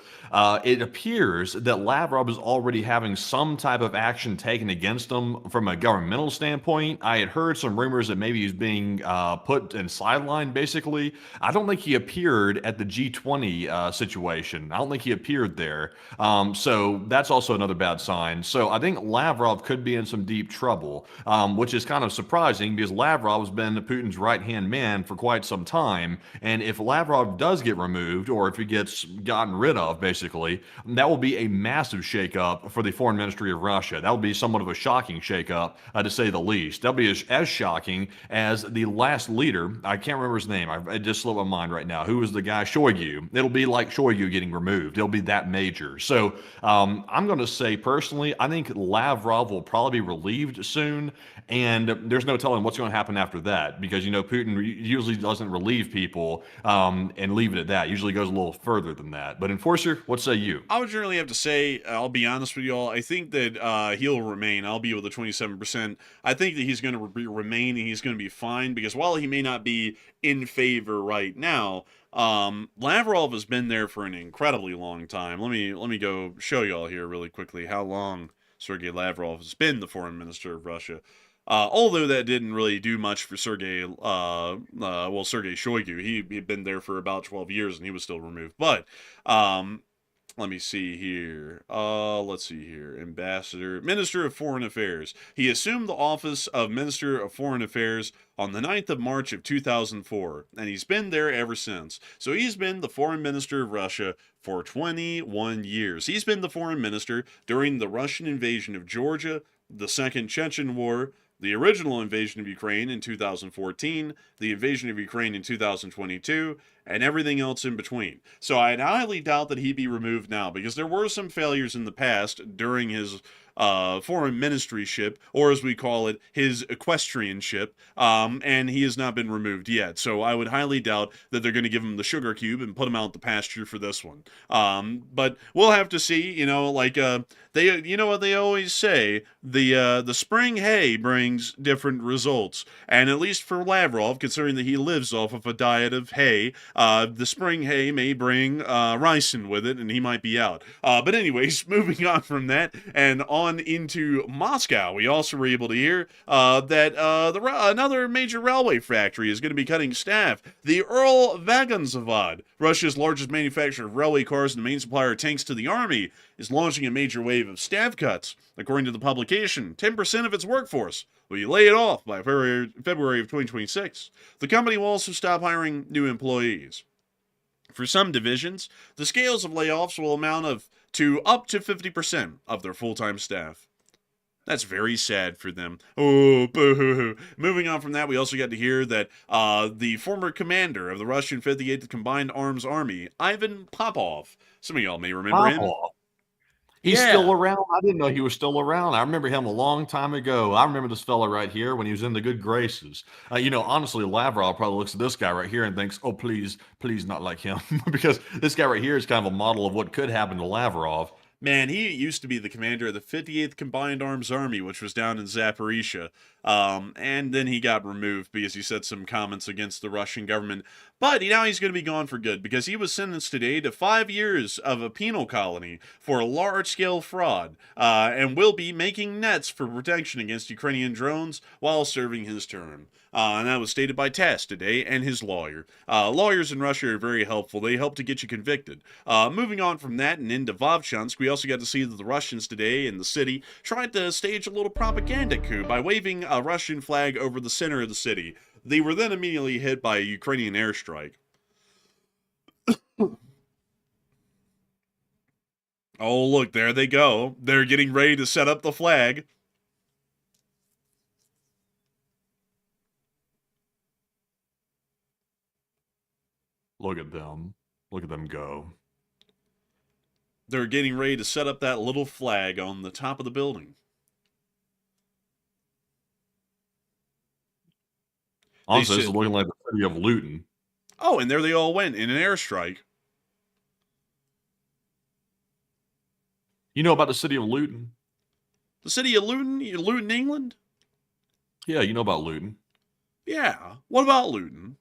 it appears that Lavrov is already having some type of action taken against him from a governmental standpoint. I had heard some rumors that maybe he's being put in sideline, basically. I don't think he appeared at the G20 situation. I don't think he appeared there. So that's also another bad sign. So I think Lavrov could be in some deep trouble, which is kind of surprising because Lavrov has been Putin's right-hand man for quite some time. And if Lavrov does get removed, or if he gets gotten rid of, basically, that will be a massive shakeup for the foreign ministry of Russia. That will be somewhat of a shocking shakeup, to say the least. That'll be as shocking as the last leader. I can't remember his name. It just slipped my mind right now. Who was the guy? Shoigu. It'll be like Shoigu getting removed. It'll be that major. So I'm going to say personally, I think Lavrov will probably be relieved soon, and there's no telling what's going to happen after that because, you know, Putin usually doesn't relieve people and leave it at that. Usually goes a little further than that. But Enforcer, what say you? I would generally have to say, I'll be honest with y'all, I think that he'll remain. I'll be with the 27%. I think that he's going to remain and he's going to be fine because while he may not be in favor right now, Lavrov has been there for an incredibly long time. Let me go show y'all here really quickly how long Sergei Lavrov has been the foreign minister of Russia. Although that didn't really do much for Sergei Shoigu. He'd been there for about 12 years and he was still removed. But let me see here. Let's see here. Ambassador, Minister of Foreign Affairs. He assumed the office of Minister of Foreign Affairs on the 9th of March of 2004, and he's been there ever since. So he's been the Foreign Minister of Russia for 21 years. He's been the Foreign Minister during the Russian invasion of Georgia, the Second Chechen War, the original invasion of Ukraine in 2014, the invasion of Ukraine in 2022, and everything else in between. So I highly doubt that he'd be removed now, because there were some failures in the past during his foreign ministry ship, or as we call it, his equestrian ship, and he has not been removed yet. So I would highly doubt that they're going to give him the sugar cube and put him out the pasture for this one. But we'll have to see. You know, like you know what they always say: the spring hay brings different results, and at least for Lavrov, considering that he lives off of a diet of hay, the spring hay may bring ricin with it, and he might be out. But anyways, moving on from that and on into Moscow, we also were able to hear that another major railway factory is going to be cutting staff. The Ural Vagonzavod, Russia's largest manufacturer of railway cars and the main supplier of tanks to the army, is launching a major wave of staff cuts. According to the publication, 10% of its workforce will be laid off by February of 2026. The company will also stop hiring new employees. For some divisions, the scales of layoffs will amount to up to 50% of their full-time staff. That's very sad for them. Oh, boo-hoo-hoo. Moving on from that, we also got to hear that the former commander of the Russian 58th Combined Arms Army, Ivan Popov, some of y'all may remember him. He's still around. I didn't know he was still around. I remember him a long time ago. I remember this fella right here when he was in the good graces. You know, honestly, Lavrov probably looks at this guy right here and thinks, oh, please not like him. Because this guy right here is kind of a model of what could happen to Lavrov. Man, he used to be the commander of the 58th Combined Arms Army, which was down in Zaporizhia. And then he got removed because he said some comments against the Russian government. But now he's going to be gone for good because he was sentenced today to 5 years of a penal colony for large-scale fraud and will be making nets for protection against Ukrainian drones while serving his term. And that was stated by TASS today and his lawyer. Lawyers in Russia are very helpful. They help to get you convicted. Moving on from that and into Vovchansk, we also got to see that the Russians today in the city tried to stage a little propaganda coup by waving a Russian flag over the center of the city. They were then immediately hit by a Ukrainian airstrike. Oh, look, there they go. They're getting ready to set up the flag. Look at them. Look at them go. They're getting ready to set up that little flag on the top of the building. Honestly, this is looking like the city of Luton. Oh, and there they all went in an airstrike. You know about the city of Luton? The city of Luton? Luton, England? Yeah, you know about Luton. Yeah. What about Luton?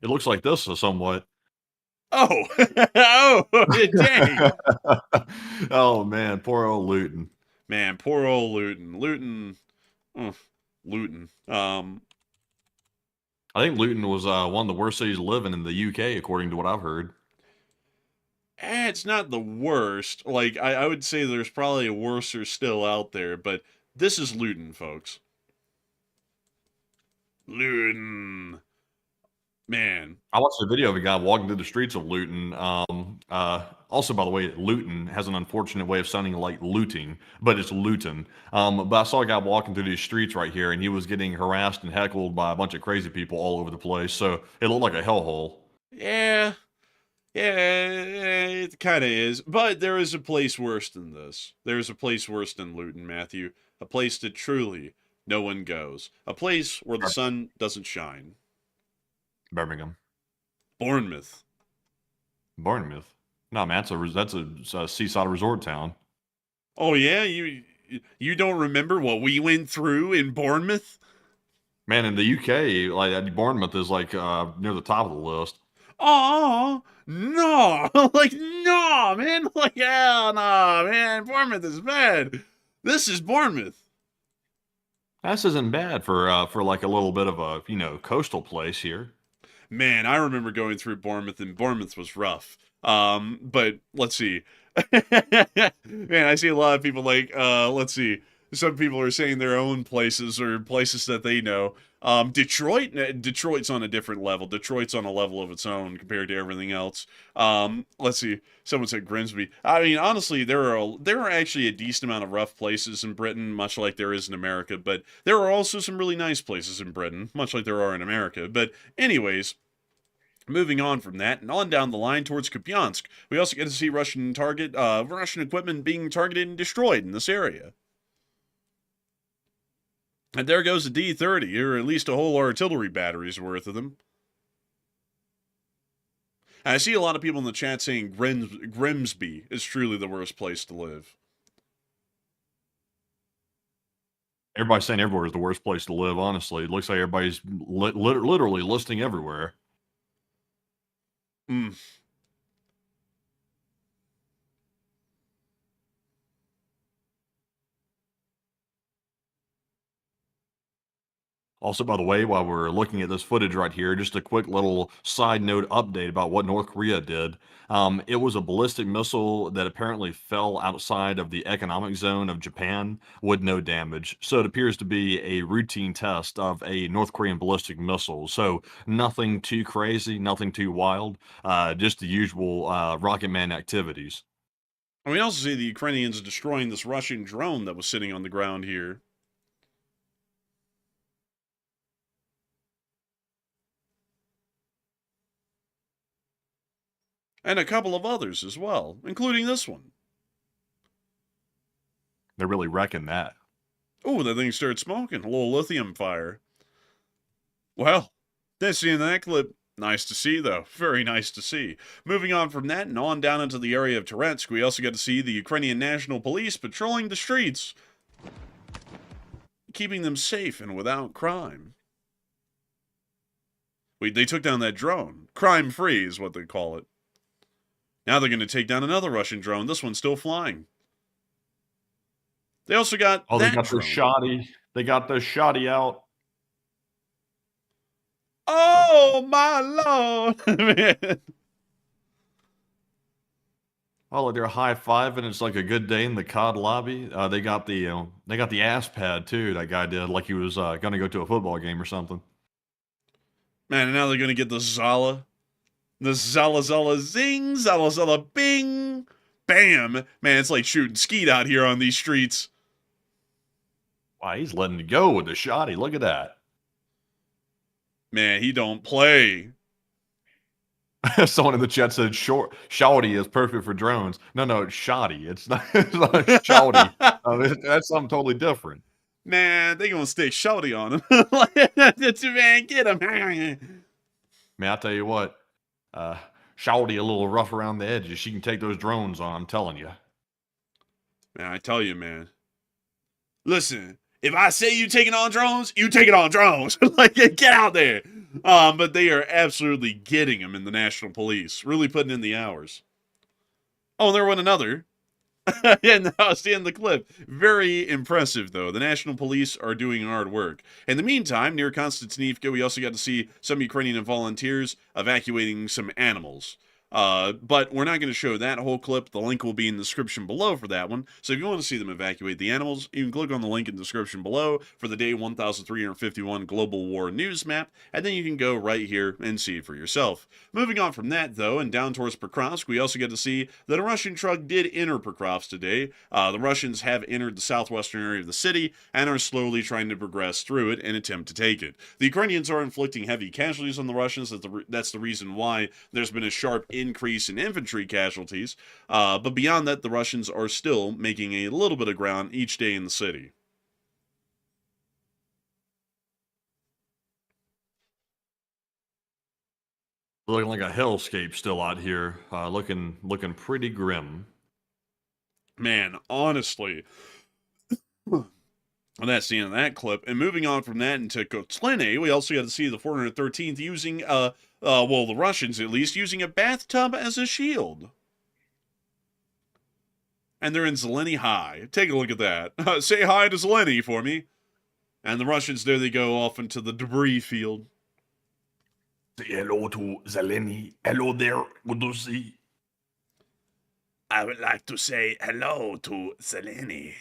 It looks like this somewhat. Oh. Oh, dang. Oh, man. Poor old Luton. Man, poor old Luton. Luton. I think Luton was one of the worst cities living in the UK, according to what I've heard. It's not the worst. Like, I would say there's probably a worser still out there, but this is Luton, folks. Luton. Man. I watched a video of a guy walking through the streets of Luton. Also, by the way, Luton has an unfortunate way of sounding like looting, but it's Luton. But I saw a guy walking through these streets right here, and he was getting harassed and heckled by a bunch of crazy people all over the place. So it looked like a hellhole. Yeah. Yeah, it kind of is. But there is a place worse than this. There is a place worse than Luton, Matthew. A place that truly no one goes. A place where the sun doesn't shine. Birmingham. Bournemouth. Bournemouth. No, man, that's a seaside resort town. Oh yeah, you don't remember what we went through in Bournemouth? Man, in the UK, like Bournemouth is like near the top of the list. Oh no, like no, man, like hell no, man. Bournemouth is bad. This is Bournemouth. This isn't bad for like a little bit of a coastal place here. Man, I remember going through Bournemouth, and Bournemouth was rough. But let's see. Man, I see a lot of people like, let's see. Some people are saying their own places or places that they know. Detroit's on a different level. Detroit's on a level of its own compared to everything else. Let's see. Someone said Grimsby. I mean, honestly, there are actually a decent amount of rough places in Britain, much like there is in America. But there are also some really nice places in Britain, much like there are in America. But anyways, moving on from that and on down the line towards Kupiansk, we also get to see Russian equipment being targeted and destroyed in this area. And there goes a D-30, or at least a whole artillery battery's worth of them. And I see a lot of people in the chat saying Grimsby is truly the worst place to live. Everybody's saying everywhere is the worst place to live, honestly. It looks like everybody's literally listing everywhere. Also, by the way, while we're looking at this footage right here, just a quick little side note update about what North Korea did. It was a ballistic missile that apparently fell outside of the economic zone of Japan with no damage. So it appears to be a routine test of a North Korean ballistic missile. So nothing too crazy, nothing too wild, just the usual Rocket Man activities. And we also see the Ukrainians destroying this Russian drone that was sitting on the ground here. And a couple of others as well, including this one. They're really wrecking that. Oh, that thing started smoking. A little lithium fire. Well, that's seeing that clip. Nice to see, though. Very nice to see. Moving on from that and on down into the area of Toretsk, we also got to see the Ukrainian National Police patrolling the streets, keeping them safe and without crime. They took down that drone. Crime-free is what they call it. Now they're going to take down another Russian drone. This one's still flying. They also got they got the shoddy. They got the shoddy out. Oh my lord, man! Oh, look, they're high-fiving. It's like a good day in the COD lobby. They got the ass pad too. That guy did, like he was going to go to a football game or something. Man, and now they're going to get the Zala. The Zala Zala zing, Zala Zala bing, bam. Man, it's like shooting skeet out here on these streets. Wow, he's letting it go with the shoddy. Look at that. Man, he don't play. Someone in the chat said shawty is perfect for drones. No, it's shoddy. It's not, it's not shawty. That's something totally different. Man, they gonna stay shouty on him. Man, get him. Man, I'll tell you what. Shawty a little rough around the edges. She can take those drones on, I'm telling you. Man, I tell you, man. Listen, if I say you taking on drones, you take it on drones. Like, get out there. But they are absolutely getting them in the National Police. Really putting in the hours. Oh, and there went another. And I was seeing the clip. Very impressive, though. The National Police are doing hard work. In the meantime, near Konstantinivka, we also got to see some Ukrainian volunteers evacuating some animals. But we're not going to show that whole clip. The link will be in the description below for that one. So if you want to see them evacuate the animals, you can click on the link in the description below for the day 1351 Global War News Map, and then you can go right here and see it for yourself. Moving on from that, though, and down towards Pokrovsk, we also get to see that a Russian truck did enter Pokrovsk today. The Russians have entered the southwestern area of the city and are slowly trying to progress through it and attempt to take it. The Ukrainians are inflicting heavy casualties on the Russians. That's the reason why there's been a sharp increase in infantry casualties, but beyond that, the Russians are still making a little bit of ground each day in the city. Looking like a hellscape still out here. Looking pretty grim. Man, honestly. And that's the end of that clip. And moving on from that into Kotlin, we also got to see the 413th using, well, the Russians at least, using a bathtub as a shield. And they're in Zeleny High. Take a look at that. Say hi to Zeleny for me. And the Russians, there they go off into the debris field. Say hello to Zeleny. Hello there. Good to see. I would like to say hello to Zeleny.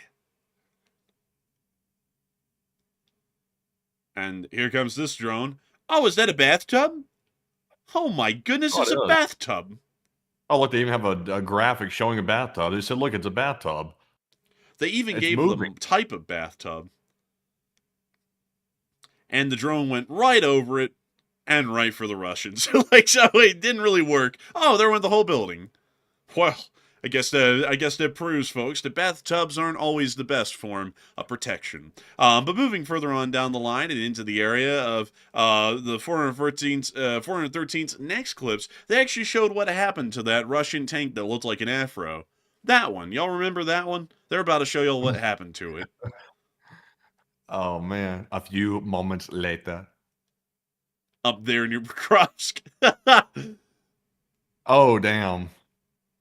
And here comes this drone. Oh, is that a bathtub? Oh my goodness, it's a bathtub. Oh, look, they even have a graphic showing a bathtub. They said, look, it's a bathtub. They even gave them a type of bathtub. And the drone went right over it and right for the Russians. Like, so it didn't really work. Oh, there went the whole building. Well, I guess that proves, folks, that bathtubs aren't always the best form of protection. But moving further on down the line and into the area of the 413's next clips, they actually showed what happened to that Russian tank that looked like an afro. That one. Y'all remember that one? They're about to show y'all what happened to it. Oh, man. A few moments later. Up there near Pokrovsk. Oh, damn.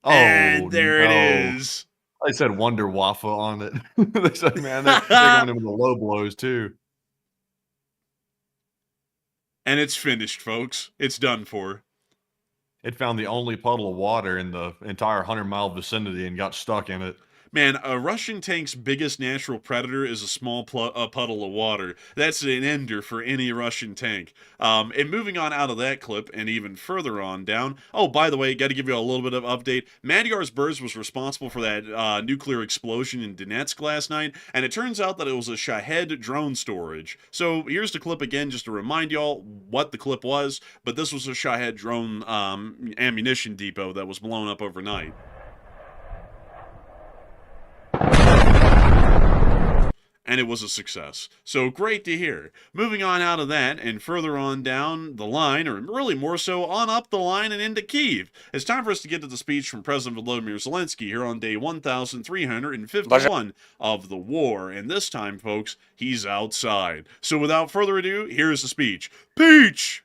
Oh, and there it is. They said Wonder Waffle on it. They said, man, they're going in with the low blows, too. And it's finished, folks. It's done for. It found the only puddle of water in the entire 100-mile vicinity and got stuck in it. Man, a Russian tank's biggest natural predator is a small puddle of water. That's an ender for any Russian tank. And moving on out of that clip and even further on down. Oh, by the way, got to give you a little bit of update. Magyar's Birds was responsible for that nuclear explosion in Donetsk last night, and it turns out that it was a Shahed drone storage. So here's the clip again, just to remind y'all what the clip was. But this was a Shahed drone ammunition depot that was blown up overnight. And it was a success. So great to hear. Moving on out of that and further on down the line, or really more so on up the line and into Kyiv. It's time for us to get to the speech from President Volodymyr Zelensky here on day 1351 of the war. And this time, folks, he's outside. So without further ado, here's the speech. Peach!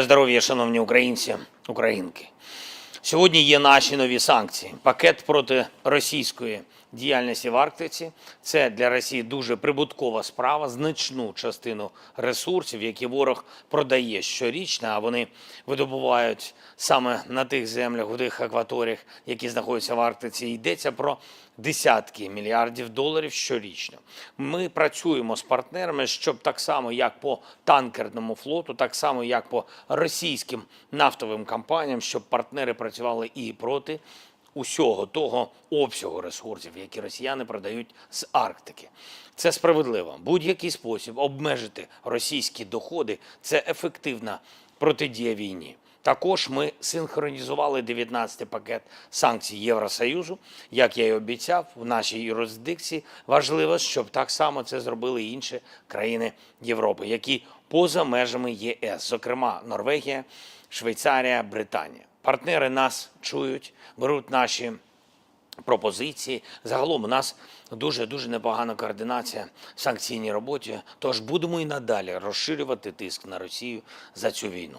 Здоров'я, шановні українці, українки. Сьогодні є наші нові санкції. Пакет проти російської діяльності в Арктиці. Це для Росії дуже прибуткова справа. Значну частину ресурсів, які ворог продає щорічно, а вони видобувають саме на тих землях, у тих акваторіях, які знаходяться в Арктиці. Йдеться про десятки мільярдів доларів щорічно. Ми працюємо з партнерами, щоб так само, як по танкерному флоту, так само, як по російським нафтовим компаніям, щоб партнери працювали і проти усього того обсягу ресурсів, які росіяни продають з Арктики. Це справедливо. Будь-який спосіб обмежити російські доходи – це ефективна протидія війні. Також ми синхронізували 19-й пакет санкцій Євросоюзу, як я і обіцяв, в нашій юрисдикції важливо, щоб так само це зробили і інші країни Європи, які поза межами ЄС, зокрема Норвегія, Швейцарія, Британія. Партнери нас чують, беруть наші пропозиції. Загалом у нас дуже непогана координація в санкційній роботі, тож будемо і надалі розширювати тиск на Росію за цю війну.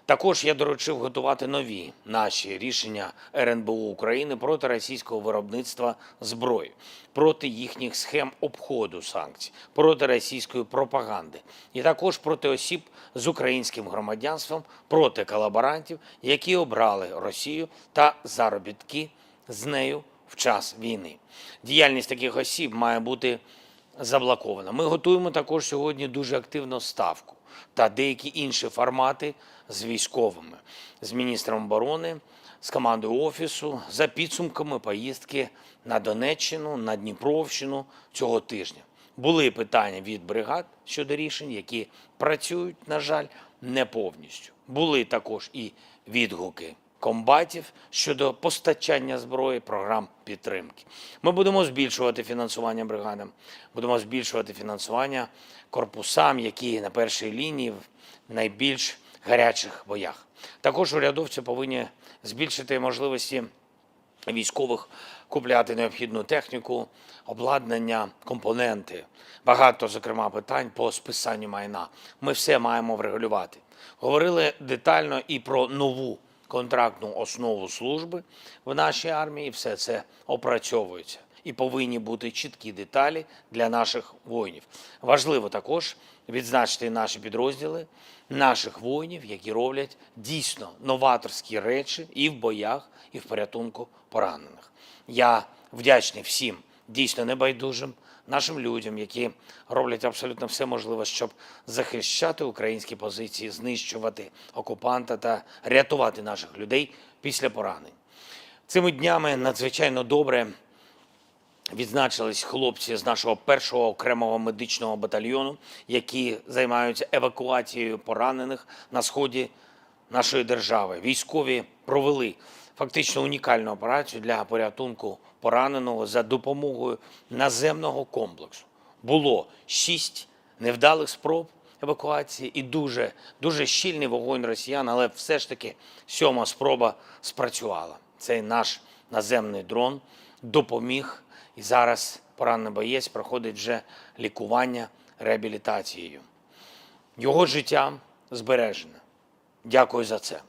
Також я доручив готувати нові наші рішення РНБО України проти російського виробництва зброї, проти їхніх схем обходу санкцій, проти російської пропаганди і також проти осіб з українським громадянством, проти колаборантів, які обрали Росію та заробітки з нею в час війни. Діяльність таких осіб має бути заблокована. Ми готуємо також сьогодні дуже активно ставку та деякі інші формати з військовими, з міністром оборони, з командою Офісу, за підсумками поїздки на Донеччину, на Дніпровщину цього тижня. Були питання від бригад щодо рішень, які працюють, на жаль, не повністю. Були також і відгуки комбатів щодо постачання зброї, програм підтримки. Ми будемо збільшувати фінансування бригадам, будемо збільшувати фінансування корпусам, які на першій лінії в найбільш гарячих боях. Також урядовці повинні збільшити можливості військових купляти необхідну техніку, обладнання, компоненти. Багато, зокрема, питань по списанню майна. Ми все маємо врегулювати. Говорили детально і про нову контрактну основу служби в нашій армії. Все це опрацьовується. І повинні бути чіткі деталі для наших воїнів. Важливо також відзначити наші підрозділи, наших воїнів, які роблять дійсно новаторські речі і в боях, і в порятунку поранених. Я вдячний всім дійсно небайдужим нашим людям, які роблять абсолютно все можливе, щоб захищати українські позиції, знищувати окупанта та рятувати наших людей після поранень. Цими днями надзвичайно добре відзначились хлопці з нашого 1-го окремого медичного батальйону, які займаються евакуацією поранених на сході нашої держави. Військові провели фактично унікальну операцію для порятунку пораненого за допомогою наземного комплексу. Було 6 невдалих спроб евакуації і дуже щільний вогонь росіян, але все ж таки 7-ма спроба спрацювала. Цей наш наземний дрон допоміг, і зараз поранений боєць проходить вже лікування, реабілітацією. Його життя збережене. Дякую за це.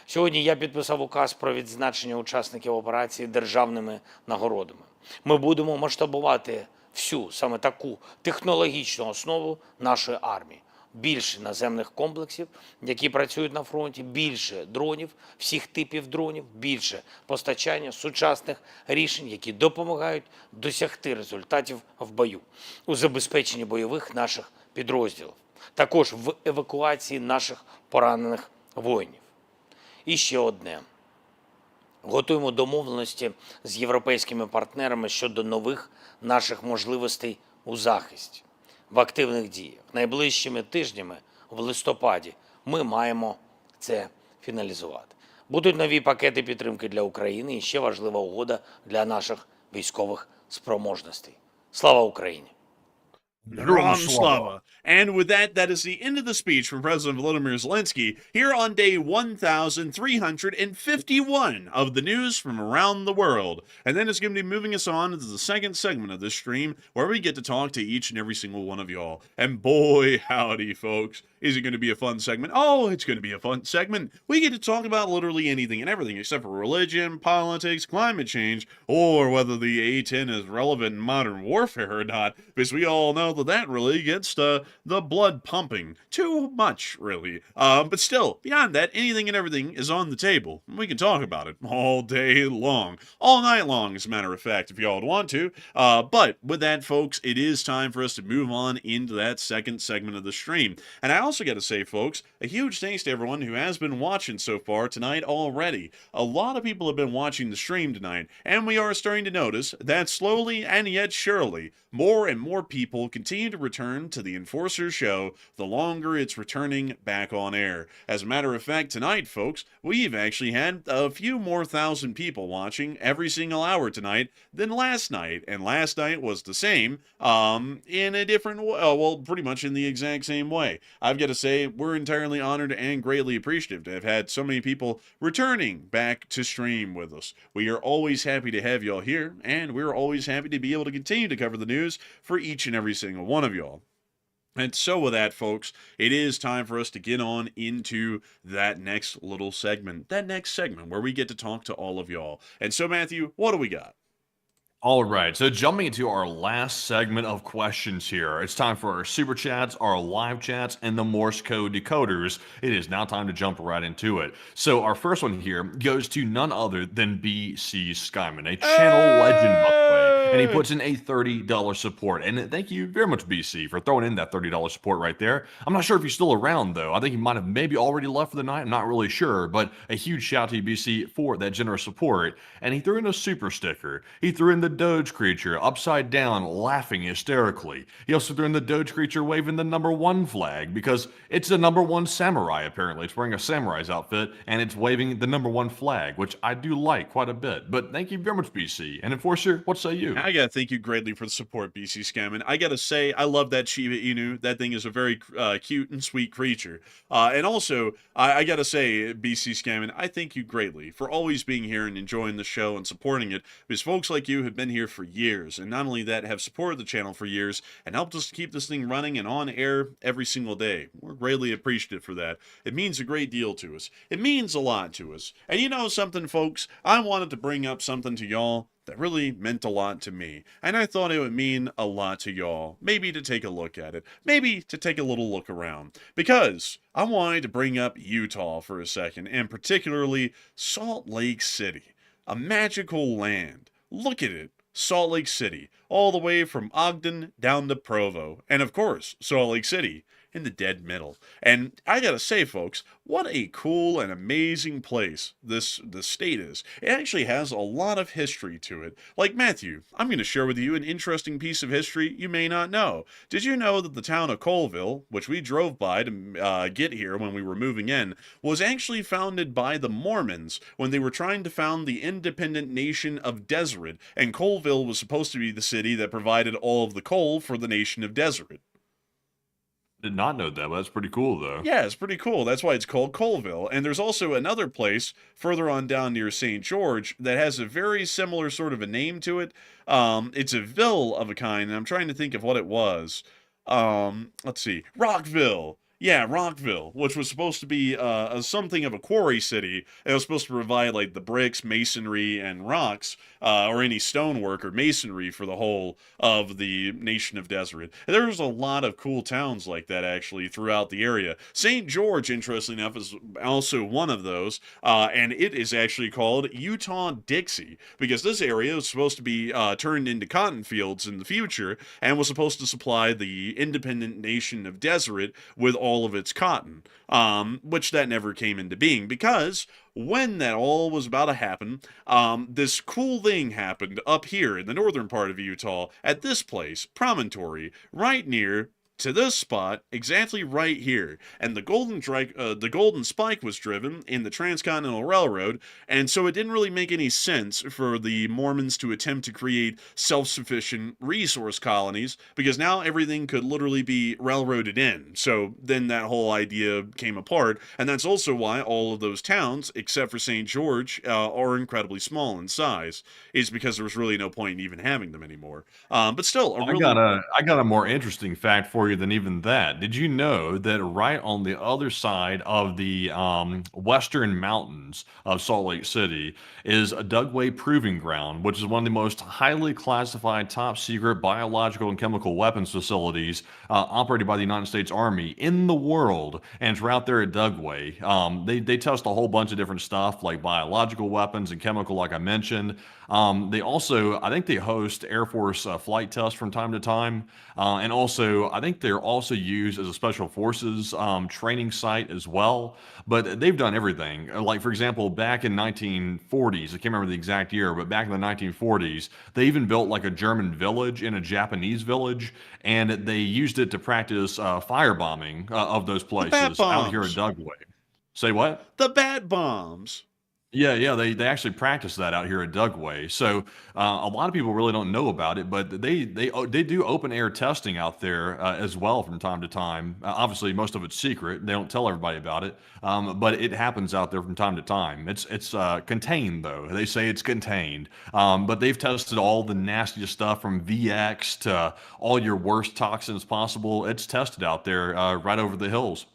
Сьогодні я підписав указ про відзначення учасників операції державними нагородами. Ми будемо масштабувати всю саме таку технологічну основу нашої армії. Більше наземних комплексів, які працюють на фронті, більше дронів, всіх типів дронів, більше постачання сучасних рішень, які допомагають досягти результатів в бою, у забезпеченні бойових наших підрозділів, також в евакуації наших поранених воїнів. І ще одне. Готуємо домовленості з європейськими партнерами щодо нових наших можливостей у захисті, в активних діях. Найближчими тижнями, в листопаді, ми маємо це фіналізувати. Будуть нові пакети підтримки для України і ще важлива угода для наших військових спроможностей. Слава Україні! Ram Slava. And with that, that is the end of the speech from President Volodymyr Zelensky here on day 1,351 of the news from around the world. And then it's going to be moving us on to the second segment of this stream where we get to talk to each and every single one of y'all. And boy, howdy, folks. Is it going to be a fun segment? Oh, it's going to be a fun segment. We get to talk about literally anything and everything except for religion, politics, climate change, or whether the A-10 is relevant in modern warfare or not, because we all know that really gets the blood pumping. Too much, really. But still, beyond that, anything and everything is on the table. We can talk about it all day long. All night long, as a matter of fact, if y'all would want to. But with that, folks, it is time for us to move on into that second segment of the stream. And I also got to say, folks, a huge thanks to everyone who has been watching so far tonight already. A lot of people have been watching the stream tonight, and we are starting to notice that slowly and yet surely, more and more people continue continue to return to the Enforcer show the longer it's returning back on air. As a matter of fact, tonight, folks, we've actually had a few more thousand people watching every single hour tonight than last night, and last night was the same, in a different way, well, pretty much in the exact same way. I've got to say, we're entirely honored and greatly appreciative to have had so many people returning back to stream with us. We are always happy to have y'all here, and we're always happy to be able to continue to cover the news for each and every single one of y'all. And so with that, folks, it is time for us to get on into that next little segment, where we get to talk to all of y'all. And so, Matthew, what do we got? All right, so jumping into our last segment of questions here, it's time for our super chats, our live chats, and the Morse code decoders. It is now time to jump right into it. So our first one here goes to none other than BC Skyman, a channel legend, by the way. And he puts in a $30 support. And thank you very much, BC, for throwing in that $30 support right there. I'm not sure if he's still around, though. I think he might have maybe already left for the night. I'm not really sure. But a huge shout to you, BC, for that generous support. And he threw in a super sticker. He threw in the Doge creature upside down, laughing hysterically. He also threw in the Doge creature waving the #1 flag because it's the #1 samurai, apparently. It's wearing a samurai's outfit, and it's waving the #1 flag, which I do like quite a bit. But thank you very much, BC. And Enforcer, what say you? I gotta thank you greatly for the support, BC Scammon. I gotta say, I love that Shiba Inu. That thing is a very cute and sweet creature. And also, I gotta say, BC Scammon, I thank you greatly for always being here and enjoying the show and supporting it, because folks like you have been here for years, and not only that, have supported the channel for years and helped us to keep this thing running and on air every single day. We're greatly appreciative for that. It means a great deal to us. It means a lot to us. And you know something, folks? I wanted to bring up something to y'all that really meant a lot to me, and I thought it would mean a lot to y'all. Maybe to take a look at it. Maybe to take a little look around. Because I wanted to bring up Utah for a second, and particularly Salt Lake City. A magical land. Look at it. Salt Lake City, all the way from Ogden down to Provo, and of course, Salt Lake City in the dead middle. And I gotta say, folks, what a cool and amazing place the state is. It actually has a lot of history to it. Like, Matthew, I'm going to share with you an interesting piece of history you may not know. Did you know that the town of Colville, which we drove by to get here when we were moving in, was actually founded by the Mormons when they were trying to found the independent nation of Deseret, and Colville was supposed to be the city that provided all of the coal for the nation of Deseret. Did not know that, but that's pretty cool, though. Yeah, it's pretty cool. That's why it's called Colville. And there's also another place further on down near St. George that has a very similar sort of a name to it. It's a ville of a kind, and I'm trying to think of what it was. Let's see. Rockville. Yeah, Rockville, which was supposed to be something of a quarry city. It was supposed to provide, like, the bricks, masonry, and rocks, or any stonework or masonry for the whole of the nation of Deseret. And there's a lot of cool towns like that, actually, throughout the area. St. George, interestingly enough, is also one of those, and it is actually called Utah-Dixie, because this area was supposed to be turned into cotton fields in the future, and was supposed to supply the independent nation of Deseret with all of its cotton, which that never came into being, because when that all was about to happen, this cool thing happened up here in the northern part of Utah at this place, Promontory, right near to this spot, exactly right here. And the golden spike was driven in the Transcontinental Railroad, and so it didn't really make any sense for the Mormons to attempt to create self-sufficient resource colonies, because now everything could literally be railroaded in. So then that whole idea came apart, and that's also why all of those towns, except for St. George, are incredibly small in size, is because there was really no point in even having them anymore. But still, I got a more interesting fact for you than even that. Did you know that right on the other side of the western mountains of Salt Lake City is a Dugway Proving Ground, which is one of the most highly classified top secret biological and chemical weapons facilities operated by the United States Army in the world, and it's right there at Dugway. They test a whole bunch of different stuff like biological weapons and chemical, like I mentioned. They also, I think they host Air Force flight tests from time to time. And also, I think they're also used as a special forces training site as well. But they've done everything. Like, for example, back in 1940s, I can't remember the exact year, but back in the 1940s, they even built like a German village in a Japanese village, and they used it to practice firebombing of those The bat places out here at bombs. Dugway. Say what? The bat bombs. Yeah, they actually practice that out here at Dugway. So a lot of people really don't know about it, but they do open air testing out there as well from time to time. Obviously, most of it's secret; they don't tell everybody about it. But it happens out there from time to time. It's contained though. They say it's contained, but they've tested all the nastiest stuff from VX to all your worst toxins possible. It's tested out there right over the hills.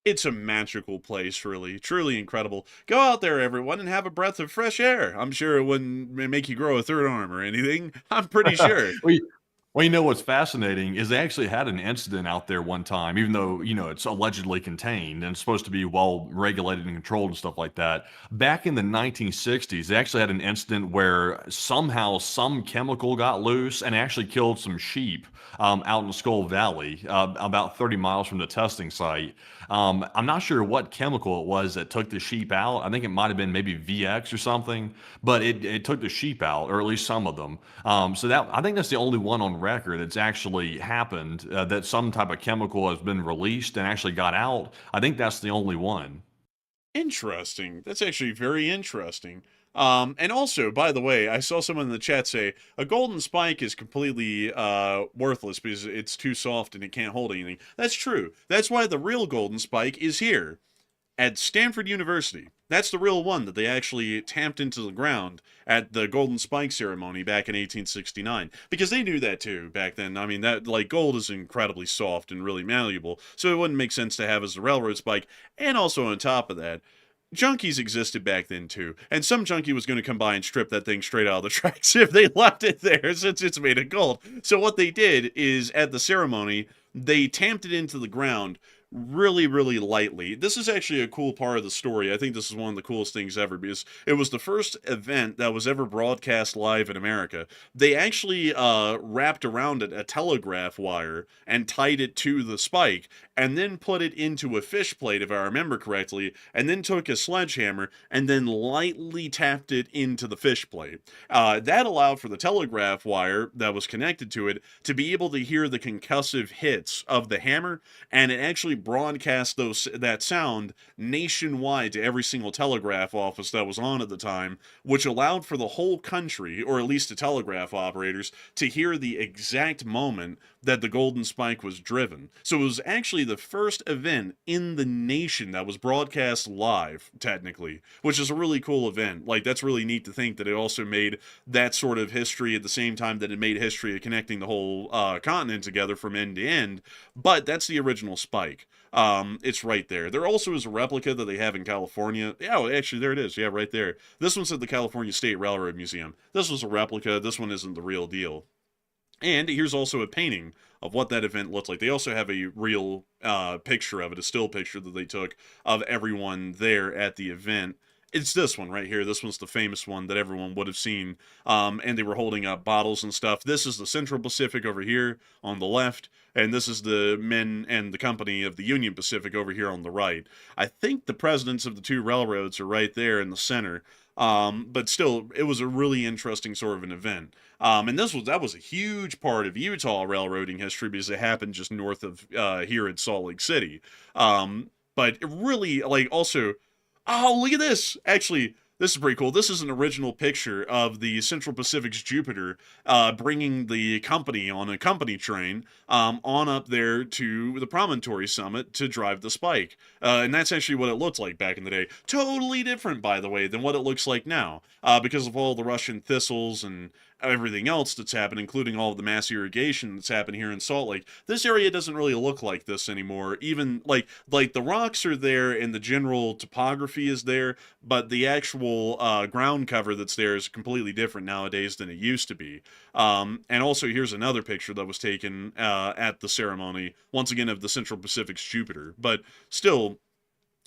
It's a magical place, really. Truly incredible. Go out there, everyone, and have a breath of fresh air. I'm sure it wouldn't make you grow a third arm or anything. I'm pretty sure. Well, you know what's fascinating is they actually had an incident out there one time, even though, it's allegedly contained and it's supposed to be well regulated and controlled and stuff like that. Back in the 1960s, they actually had an incident where somehow some chemical got loose and actually killed some sheep out in Skull Valley, about 30 miles from the testing site. I'm not sure what chemical it was that took the sheep out. I think it might have been maybe VX or something, but it took the sheep out, or at least some of them. So that I think that's the only one on record that's actually happened, that some type of chemical has been released and actually got out. I think that's the only one. Interesting. That's actually very interesting. And also, by the way, I saw someone in the chat say a golden spike is completely worthless because it's too soft and it can't hold anything. That's true. That's why the real golden spike is here at Stanford University. That's the real one that they actually tamped into the ground at the Golden Spike ceremony back in 1869. Because they knew that too back then. I mean, that like gold is incredibly soft and really malleable, so it wouldn't make sense to have as a railroad spike. And also on top of that, junkies existed back then too, and some junkie was going to come by and strip that thing straight out of the tracks if they left it there since it's made of gold. So what they did is at the ceremony, they tamped it into the ground really, really lightly. This is actually a cool part of the story. I think this is one of the coolest things ever because it was the first event that was ever broadcast live in America. They actually wrapped around it a telegraph wire and tied it to the spike and then put it into a fish plate, if I remember correctly, and then took a sledgehammer and then lightly tapped it into the fish plate. That allowed for the telegraph wire that was connected to it to be able to hear the concussive hits of the hammer, and it actually broadcast that sound nationwide to every single telegraph office that was on at the time, which allowed for the whole country, or at least the telegraph operators, to hear the exact moment that the golden spike was driven. So it was actually the first event in the nation that was broadcast live, technically, which is a really cool event. Like, that's really neat to think that it also made that sort of history at the same time that it made history of connecting the whole continent together from end to end. But that's the original spike. It's right there. There also is a replica that they have in California. Yeah, well, actually, there it is. Yeah, right there. This one's at the California State Railroad Museum. This was a replica. This one isn't the real deal. And here's also a painting of what that event looked like. They also have a real picture of it, a still picture that they took of everyone there at the event. It's this one right here. This one's the famous one that everyone would have seen. And they were holding up bottles and stuff. This is the Central Pacific over here on the left. And this is the men and the company of the Union Pacific over here on the right. I think the presidents of the two railroads are right there in the center. But still, it was a really interesting sort of an event. And that was a huge part of Utah railroading history because it happened just north of here in Salt Lake City. But it really, like, also, oh, look at this! Actually, this is pretty cool. This is an original picture of the Central Pacific's Jupiter bringing the company on a company train on up there to the Promontory Summit to drive the spike. And that's actually what it looked like back in the day. Totally different, by the way, than what it looks like now because of all the Russian thistles and everything else that's happened, including all of the mass irrigation that's happened here in Salt Lake. This area doesn't really look like this anymore. Even like the rocks are there and the general topography is there, but the actual ground cover that's there is completely different nowadays than it used to be. And also here's another picture that was taken at the ceremony, once again of the Central Pacific's Jupiter. But still,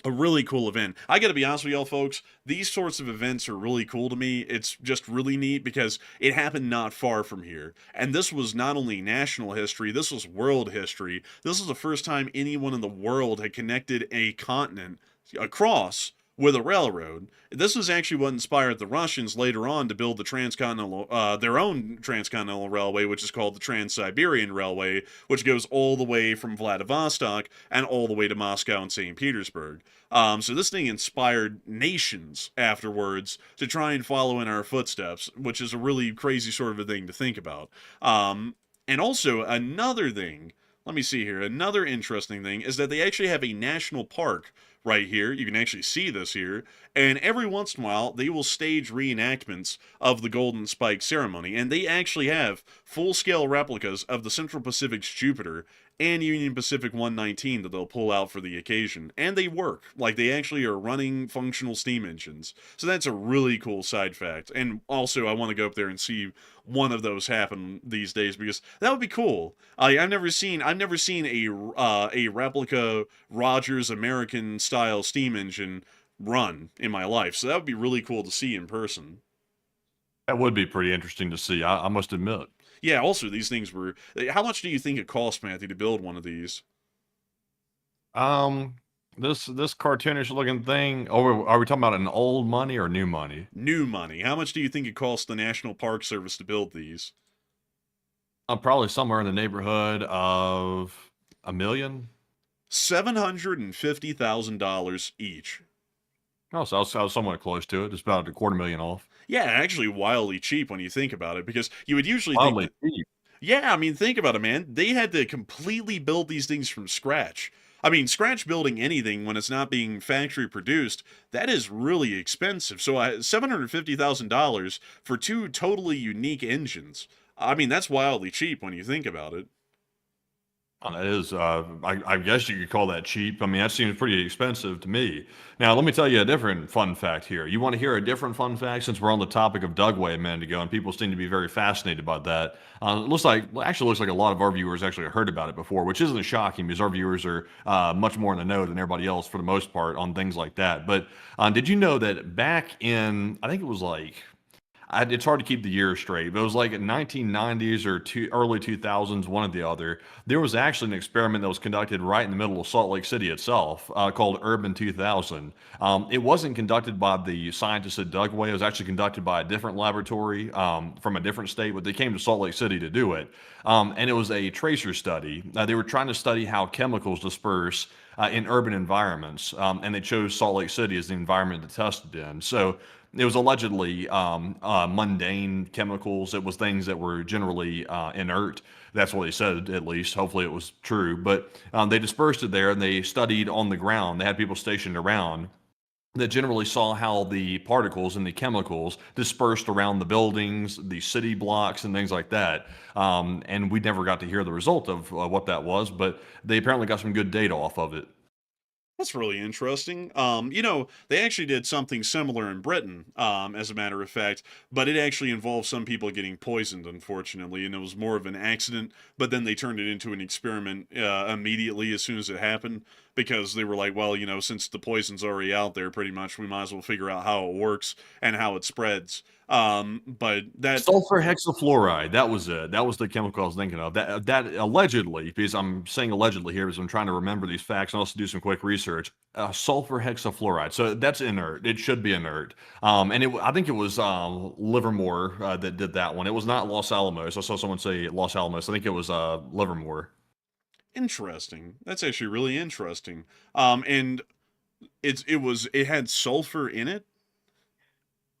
A really cool event. I gotta be honest with y'all, folks. These sorts of events are really cool to me. It's just really neat because it happened not far from here. And this was not only national history, this was world history. This was the first time anyone in the world had connected a continent across with a railroad. This was actually what inspired the Russians later on to build the their own transcontinental railway, which is called the Trans-Siberian Railway, which goes all the way from Vladivostok and all the way to Moscow and St. Petersburg. So this thing inspired nations afterwards to try and follow in our footsteps, which is a really crazy sort of a thing to think about. And also another thing, let me see here, another interesting thing is that they actually have a national park right here. You can actually see this here. And every once in a while, they will stage reenactments of the Golden Spike ceremony. And they actually have full-scale replicas of the Central Pacific's Jupiter and Union Pacific 119 that they'll pull out for the occasion. And they work. Like, they actually are running functional steam engines. So that's a really cool side fact. And also, I want to go up there and see one of those happen these days because that would be cool. I've never seen a replica Rogers American style steam engine run in my life. So that would be really cool to see in person. That would be pretty interesting to see, I must admit. Yeah, also these things were, how much do you think it cost, Matthew, to build one of these? This cartoonish looking thing. Oh, are we talking about an old money or new money? New money. How much do you think it cost the National Park Service to build these? Probably somewhere in the neighborhood of $1 million. $750,000 each. Oh, so I was somewhat close to it. Just about $250,000 off. Yeah, actually wildly cheap when you think about it, because you would usually Wildly think cheap. yeah, I mean, think about it, man. They had to completely build these things from scratch. I mean, scratch building anything when it's not being factory produced, that is really expensive. So $750,000 for two totally unique engines. I mean, that's wildly cheap when you think about it. It is, I guess you could call that cheap. I mean, that seems pretty expensive to me. Now, let me tell you a different fun fact here. You want to hear a different fun fact since we're on the topic of Dugway a minute ago, and people seem to be very fascinated by that. It looks like a lot of our viewers actually heard about it before, which isn't shocking because our viewers are much more in the know than everybody else for the most part on things like that. But did you know that back in, I think it was like, it's hard to keep the year straight, but it was like in 1990s or early 2000s, one or the other. There was actually an experiment that was conducted right in the middle of Salt Lake City itself, called Urban 2000. It wasn't conducted by the scientists at Dugway. It was actually conducted by a different laboratory from a different state, but they came to Salt Lake City to do it. And it was a tracer study. They were trying to study how chemicals disperse in urban environments, and they chose Salt Lake City as the environment to test it in. So it was allegedly mundane chemicals. It was things that were generally inert. That's what they said, at least. Hopefully it was true. But they dispersed it there, and they studied on the ground. They had people stationed around that generally saw how the particles and the chemicals dispersed around the buildings, the city blocks, and things like that. And we never got to hear the result of what that was, but they apparently got some good data off of it. That's really interesting. They actually did something similar in Britain, as a matter of fact, but it actually involved some people getting poisoned, unfortunately, and it was more of an accident, but then they turned it into an experiment immediately as soon as it happened, because they were like, well, since the poison's already out there, pretty much, we might as well figure out how it works and how it spreads. But that Sulfur hexafluoride, that was it. That was the chemical I was thinking of. That allegedly, because I'm saying allegedly here because I'm trying to remember these facts and also do some quick research. Sulfur hexafluoride. So that's inert. It should be inert. I think it was Livermore that did that one. It was not Los Alamos. I saw someone say Los Alamos. I think it was Livermore. interesting. That's actually really interesting. And it had sulfur in it.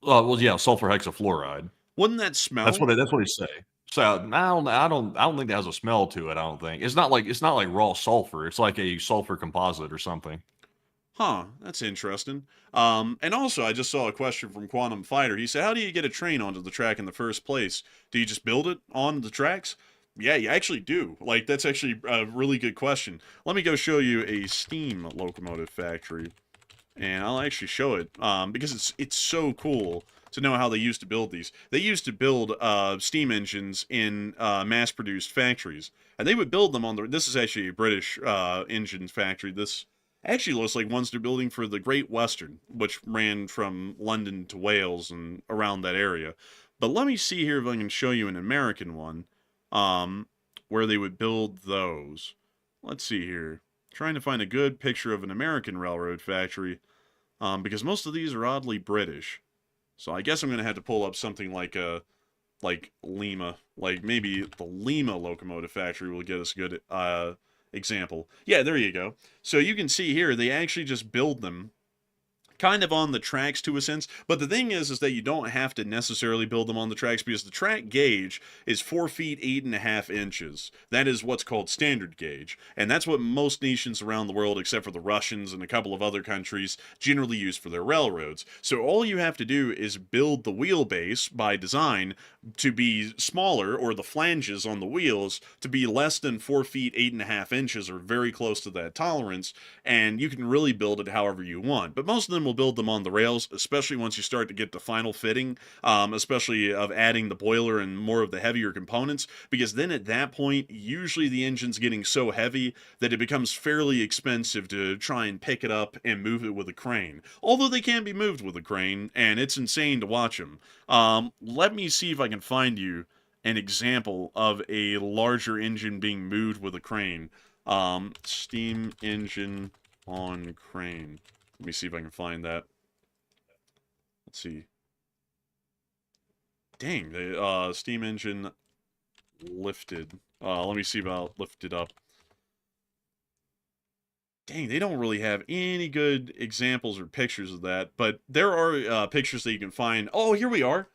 Well, yeah, sulfur hexafluoride. Wouldn't that smell? That's what he say. So I don't think that has a smell to it. I don't think it's not like raw sulfur. It's like a sulfur composite or something. Huh, that's interesting. And also, I just saw a question from Quantum Fighter. He said, how do you get a train onto the track in the first place? Do you just build it on the tracks? Yeah, you actually do. Like, that's actually a really good question. Let me go show you a steam locomotive factory. And I'll actually show it, because it's so cool to know how they used to build these. They used to build steam engines in mass-produced factories. And they would build them on this is actually a British engine factory. This Actually looks like ones they're building for the Great Western, which ran from London to Wales and around that area. But let me see here if I can show you an American one, where they would build those. Let's see here. Trying to find a good picture of an American railroad factory, because most of these are oddly British. So I guess I'm going to have to pull up something like Lima. Like maybe the Lima locomotive factory will get us a good example. Yeah, there you go. So you can see here, they actually just build them kind of on the tracks to a sense, but the thing is that you don't have to necessarily build them on the tracks because the track gauge is 4 feet 8.5 inches. That is what's called standard gauge, and that's what most nations around the world, except for the Russians and a couple of other countries, generally use for their railroads. So all you have to do is build the wheelbase by design to be smaller, or the flanges on the wheels to be less than 4 feet 8.5 inches, or very close to that tolerance, and you can really build it however you want. But most of them will build them on the rails, especially once you start to get the final fitting, especially of adding the boiler and more of the heavier components, because then at that point, usually the engine's getting so heavy that it becomes fairly expensive to try and pick it up and move it with a crane. Although they can be moved with a crane, and it's insane to watch them. Let me see if I can find you an example of a larger engine being moved with a crane. Steam engine on crane. Let me see if I can find that. Let's see. Dang, the steam engine lifted. Let me see if I'll lift it up. Dang, they don't really have any good examples or pictures of that, but there are pictures that you can find. Oh, here we are.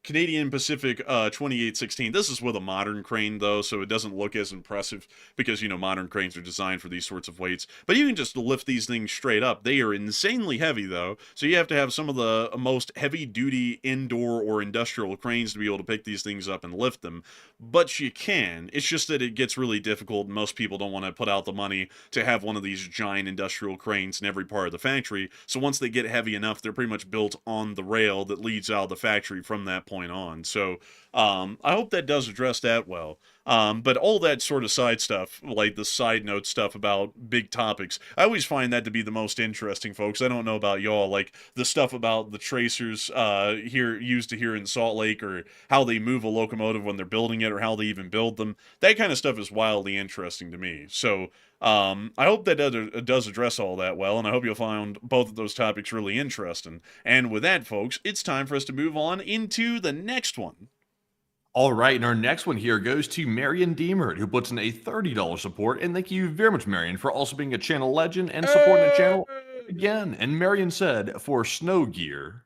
Canadian Pacific 2816. This is with a modern crane, though, so it doesn't look as impressive because, you know, modern cranes are designed for these sorts of weights. But you can just lift these things straight up. They are insanely heavy, though, so you have to have some of the most heavy-duty indoor or industrial cranes to be able to pick these things up and lift them. But you can. It's just that it gets really difficult. Most people don't want to put out the money to have one of these giant industrial cranes in every part of the factory. So once they get heavy enough, they're pretty much built on the rail that leads out of the factory from that point on. So I hope that does address that well. But all that sort of side stuff, like the side note stuff about big topics, I always find that to be the most interesting, folks. I don't know about y'all, like the stuff about the tracers used here in Salt Lake, or how they move a locomotive when they're building it, or how they even build them. That kind of stuff is wildly interesting to me. So I hope that does address all that well, and I hope you'll find both of those topics really interesting. And with that, folks, it's time for us to move on into the next one. All right, and our next one here goes to Marion Deemert, who puts in a $30 support. And thank you very much, Marion, for also being a channel legend and supporting the channel again. And Marion said, for snow gear.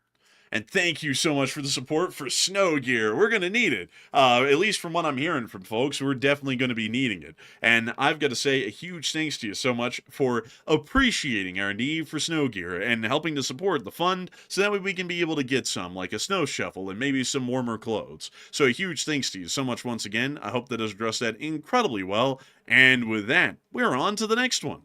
And thank you so much for the support for snow gear. We're going to need it. At least from what I'm hearing from folks, we're definitely going to be needing it. And I've got to say a huge thanks to you so much for appreciating our need for snow gear and helping to support the fund so that way we can be able to get some, like a snow shovel and maybe some warmer clothes. So a huge thanks to you so much once again. I hope that does address that incredibly well. And with that, we're on to the next one.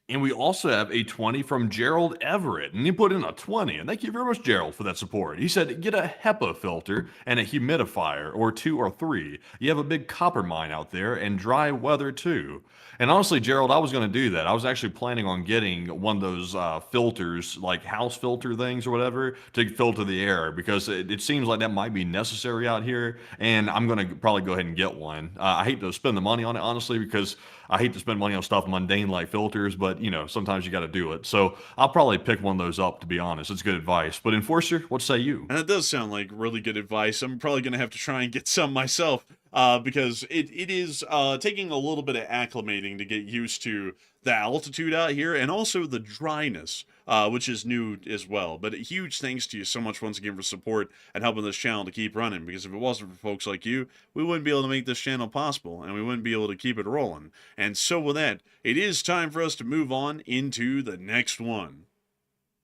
And we also have a 20 from Gerald Everett, and he put in a 20. And thank you very much, Gerald, for that support. He said, get a HEPA filter and a humidifier, or 2 or 3. You have a big copper mine out there, and dry weather too. And honestly, Gerald, I was going to do that. I was actually planning on getting one of those filters, like house filter things or whatever, to filter the air, because it seems like that might be necessary out here. And I'm going to probably go ahead and get one. I hate to spend the money on it, honestly, because I hate to spend money on stuff mundane like filters, but you know, sometimes you got to do it. So I'll probably pick one of those up, to be honest. It's good advice. But Enforcer, what say you? And it does sound like really good advice. I'm probably going to have to try and get some myself, because it is taking a little bit of acclimating to get used to the altitude out here, and also the dryness, which is new as well. But a huge thanks to you so much once again for support and helping this channel to keep running, because if it wasn't for folks like you, we wouldn't be able to make this channel possible, and we wouldn't be able to keep it rolling. And so with that, it is time for us to move on into the next one.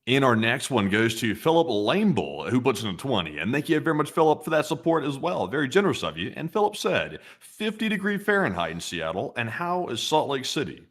And our next one goes to Philip Lanebull, who puts in a 20. And thank you very much, Philip, for that support as well. Very generous of you. And Philip said, 50-degree Fahrenheit in Seattle, and how is Salt Lake City?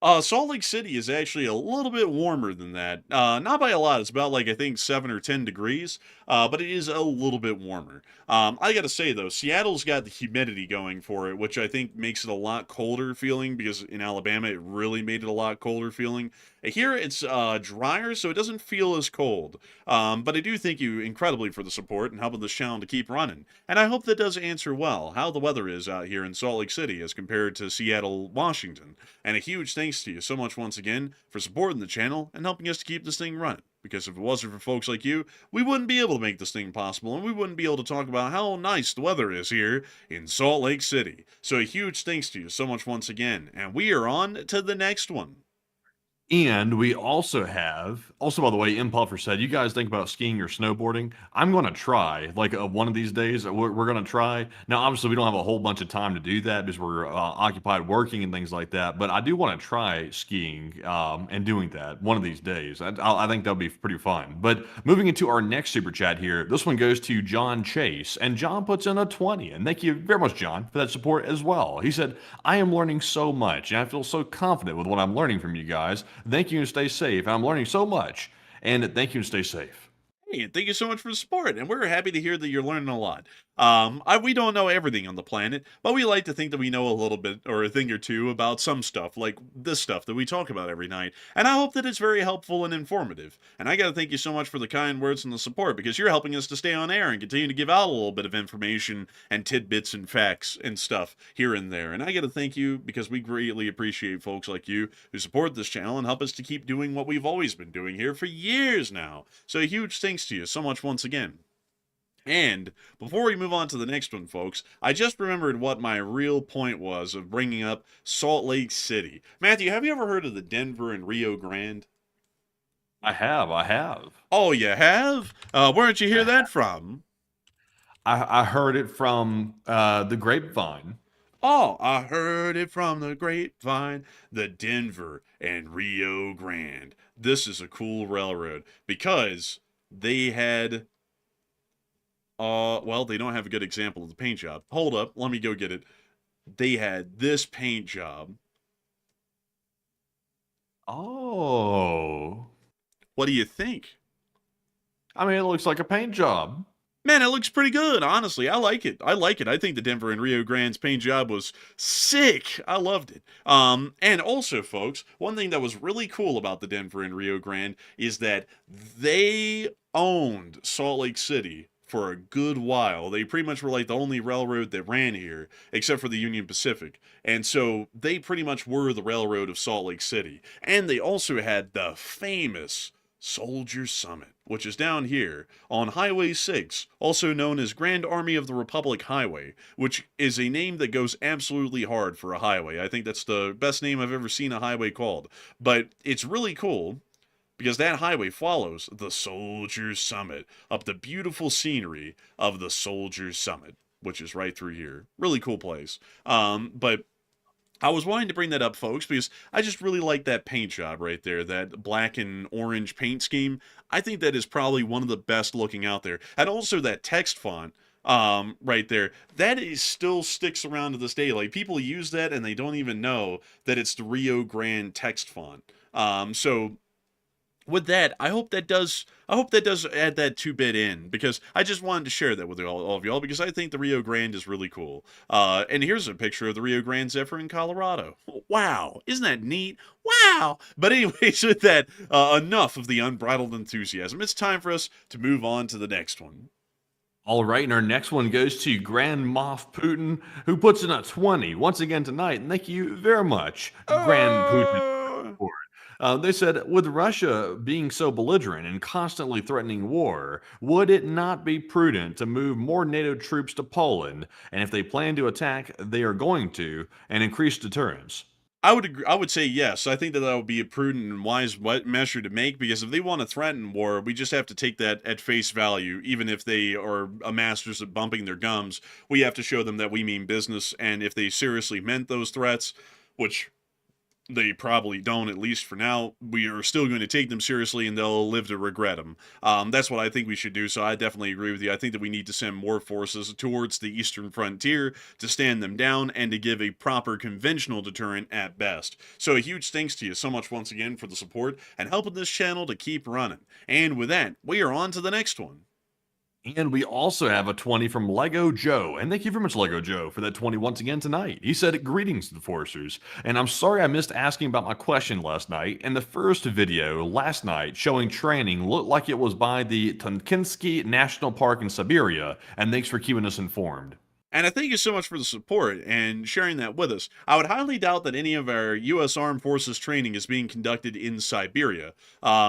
Salt Lake City is actually a little bit warmer than that. Not by a lot. It's about like I think 7 or 10 degrees. But it is a little bit warmer. I gotta say though, Seattle's got the humidity going for it, which I think makes it a lot colder feeling because in Alabama it really made it a lot colder feeling. Here it's drier, so it doesn't feel as cold. But I do thank you incredibly for the support and helping this channel to keep running. And I hope that does answer well how the weather is out here in Salt Lake City as compared to Seattle, Washington. And a huge thanks to you so much once again for supporting the channel and helping us to keep this thing running. Because if it wasn't for folks like you, we wouldn't be able to make this thing possible, and we wouldn't be able to talk about how nice the weather is here in Salt Lake City. So a huge thanks to you so much once again, and we are on to the next one. And we also have, also by the way, Impuffer said, you guys think about skiing or snowboarding? I'm going to try, like one of these days, we're going to try. Now, obviously, we don't have a whole bunch of time to do that because we're occupied working and things like that. But I do want to try skiing and doing that one of these days. I think that'll be pretty fun. But moving into our next super chat here, this one goes to John Chase. And John puts in a 20. And thank you very much, John, for that support as well. He said, I am learning so much, and I feel so confident with what I'm learning from you guys. Thank you and stay safe. I'm learning so much. And thank you and stay safe. Hey, and thank you so much for the support, and we're happy to hear that you're learning a lot. We don't know everything on the planet, but we like to think that we know a little bit or a thing or two about some stuff, like this stuff that we talk about every night. And I hope that it's very helpful and informative. And I gotta thank you so much for the kind words and the support, because you're helping us to stay on air and continue to give out a little bit of information and tidbits and facts and stuff here and there. And I gotta thank you because we greatly appreciate folks like you who support this channel and help us to keep doing what we've always been doing here for years now. So a huge thanks to you so much once again. And before we move on to the next one, folks, I just remembered what my real point was of bringing up Salt Lake City. Matthew, have you ever heard of the Denver and Rio Grande? I have. Oh, you have? Where'd you hear that from? I heard it from the grapevine. Oh, I heard it from the grapevine, the Denver and Rio Grande. This is a cool railroad because they had, well, they don't have a good example of the paint job. Hold up, let me go get it. They had this paint job. Oh. What do you think? I mean, it looks like a paint job. Man, it looks pretty good, honestly. I like it. I think the Denver and Rio Grande's paint job was sick. I loved it. And also, folks, one thing that was really cool about the Denver and Rio Grande is that they owned Salt Lake City for a good while. They pretty much were like the only railroad that ran here, except for the Union Pacific. And so they pretty much were the railroad of Salt Lake City. And they also had the famous Soldier Summit, which is down here on Highway 6, also known as Grand Army of the Republic Highway, which is a name that goes absolutely hard for a highway. I think that's the best name I've ever seen a highway called. But it's really cool because that highway follows the Soldier Summit up the beautiful scenery of the Soldier Summit, which is right through here. Really cool place. But I was wanting to bring that up, folks, because I just really like that paint job right there, that black and orange paint scheme. I think that is probably one of the best looking out there. And also that text font right there, that is still sticks around to this day. Like, people use that and they don't even know that it's the Rio Grande text font. So with that, I hope that does add that 2-bit in, because I just wanted to share that with all of y'all, because I think the Rio Grande is really cool. And here's a picture of the Rio Grande Zephyr in Colorado. Wow, isn't that neat? Wow! But anyways, with that, enough of the unbridled enthusiasm. It's time for us to move on to the next one. All right, and our next one goes to Grand Moff Putin, who puts in a 20 once again tonight. And thank you very much, Grand Putin. They said, with Russia being so belligerent and constantly threatening war, would it not be prudent to move more NATO troops to Poland? And if they plan to attack, they are going to, and increase deterrence? I would agree. I would say yes. I think that would be a prudent and wise measure to make, because if they want to threaten war, we just have to take that at face value. Even if they are masters of bumping their gums, we have to show them that we mean business. And if they seriously meant those threats, which they probably don't, at least for now. We are still going to take them seriously, and they'll live to regret them. That's what I think we should do, so I definitely agree with you. I think that we need to send more forces towards the eastern frontier to stand them down and to give a proper conventional deterrent at best. So a huge thanks to you so much once again for the support and helping this channel to keep running. And with that, we are on to the next one. And we also have a 20 from Lego Joe. And thank you very much, Lego Joe, for that 20 once again tonight. He said, greetings to the Forcers. And I'm sorry I missed asking about my question last night. In the first video last night showing training looked like it was by the Tunkinsky National Park in Siberia. And thanks for keeping us informed. And I thank you so much for the support and sharing that with us. I would highly doubt that any of our U.S. Armed Forces training is being conducted in Siberia,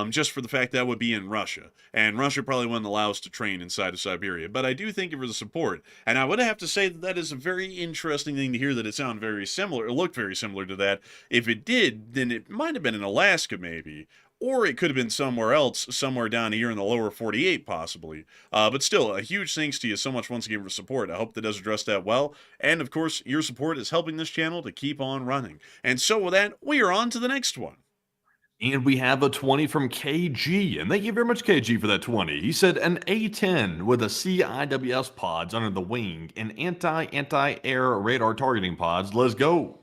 just for the fact that would be in Russia. And Russia probably wouldn't allow us to train inside of Siberia. But I do thank you for the support. And I would have to say that that is a very interesting thing to hear, that it sounded very similar, or looked very similar to that. If it did, then it might have been in Alaska, maybe. Or it could have been somewhere else, somewhere down here in the lower 48, possibly. But still, a huge thanks to you so much once again for support. I hope that does address that well. And, of course, your support is helping this channel to keep on running. And so with that, we are on to the next one. And we have a 20 from KG, and thank you very much, KG, for that 20. He said, an A-10 with a CIWS pods under the wing and anti-air radar targeting pods. Let's go.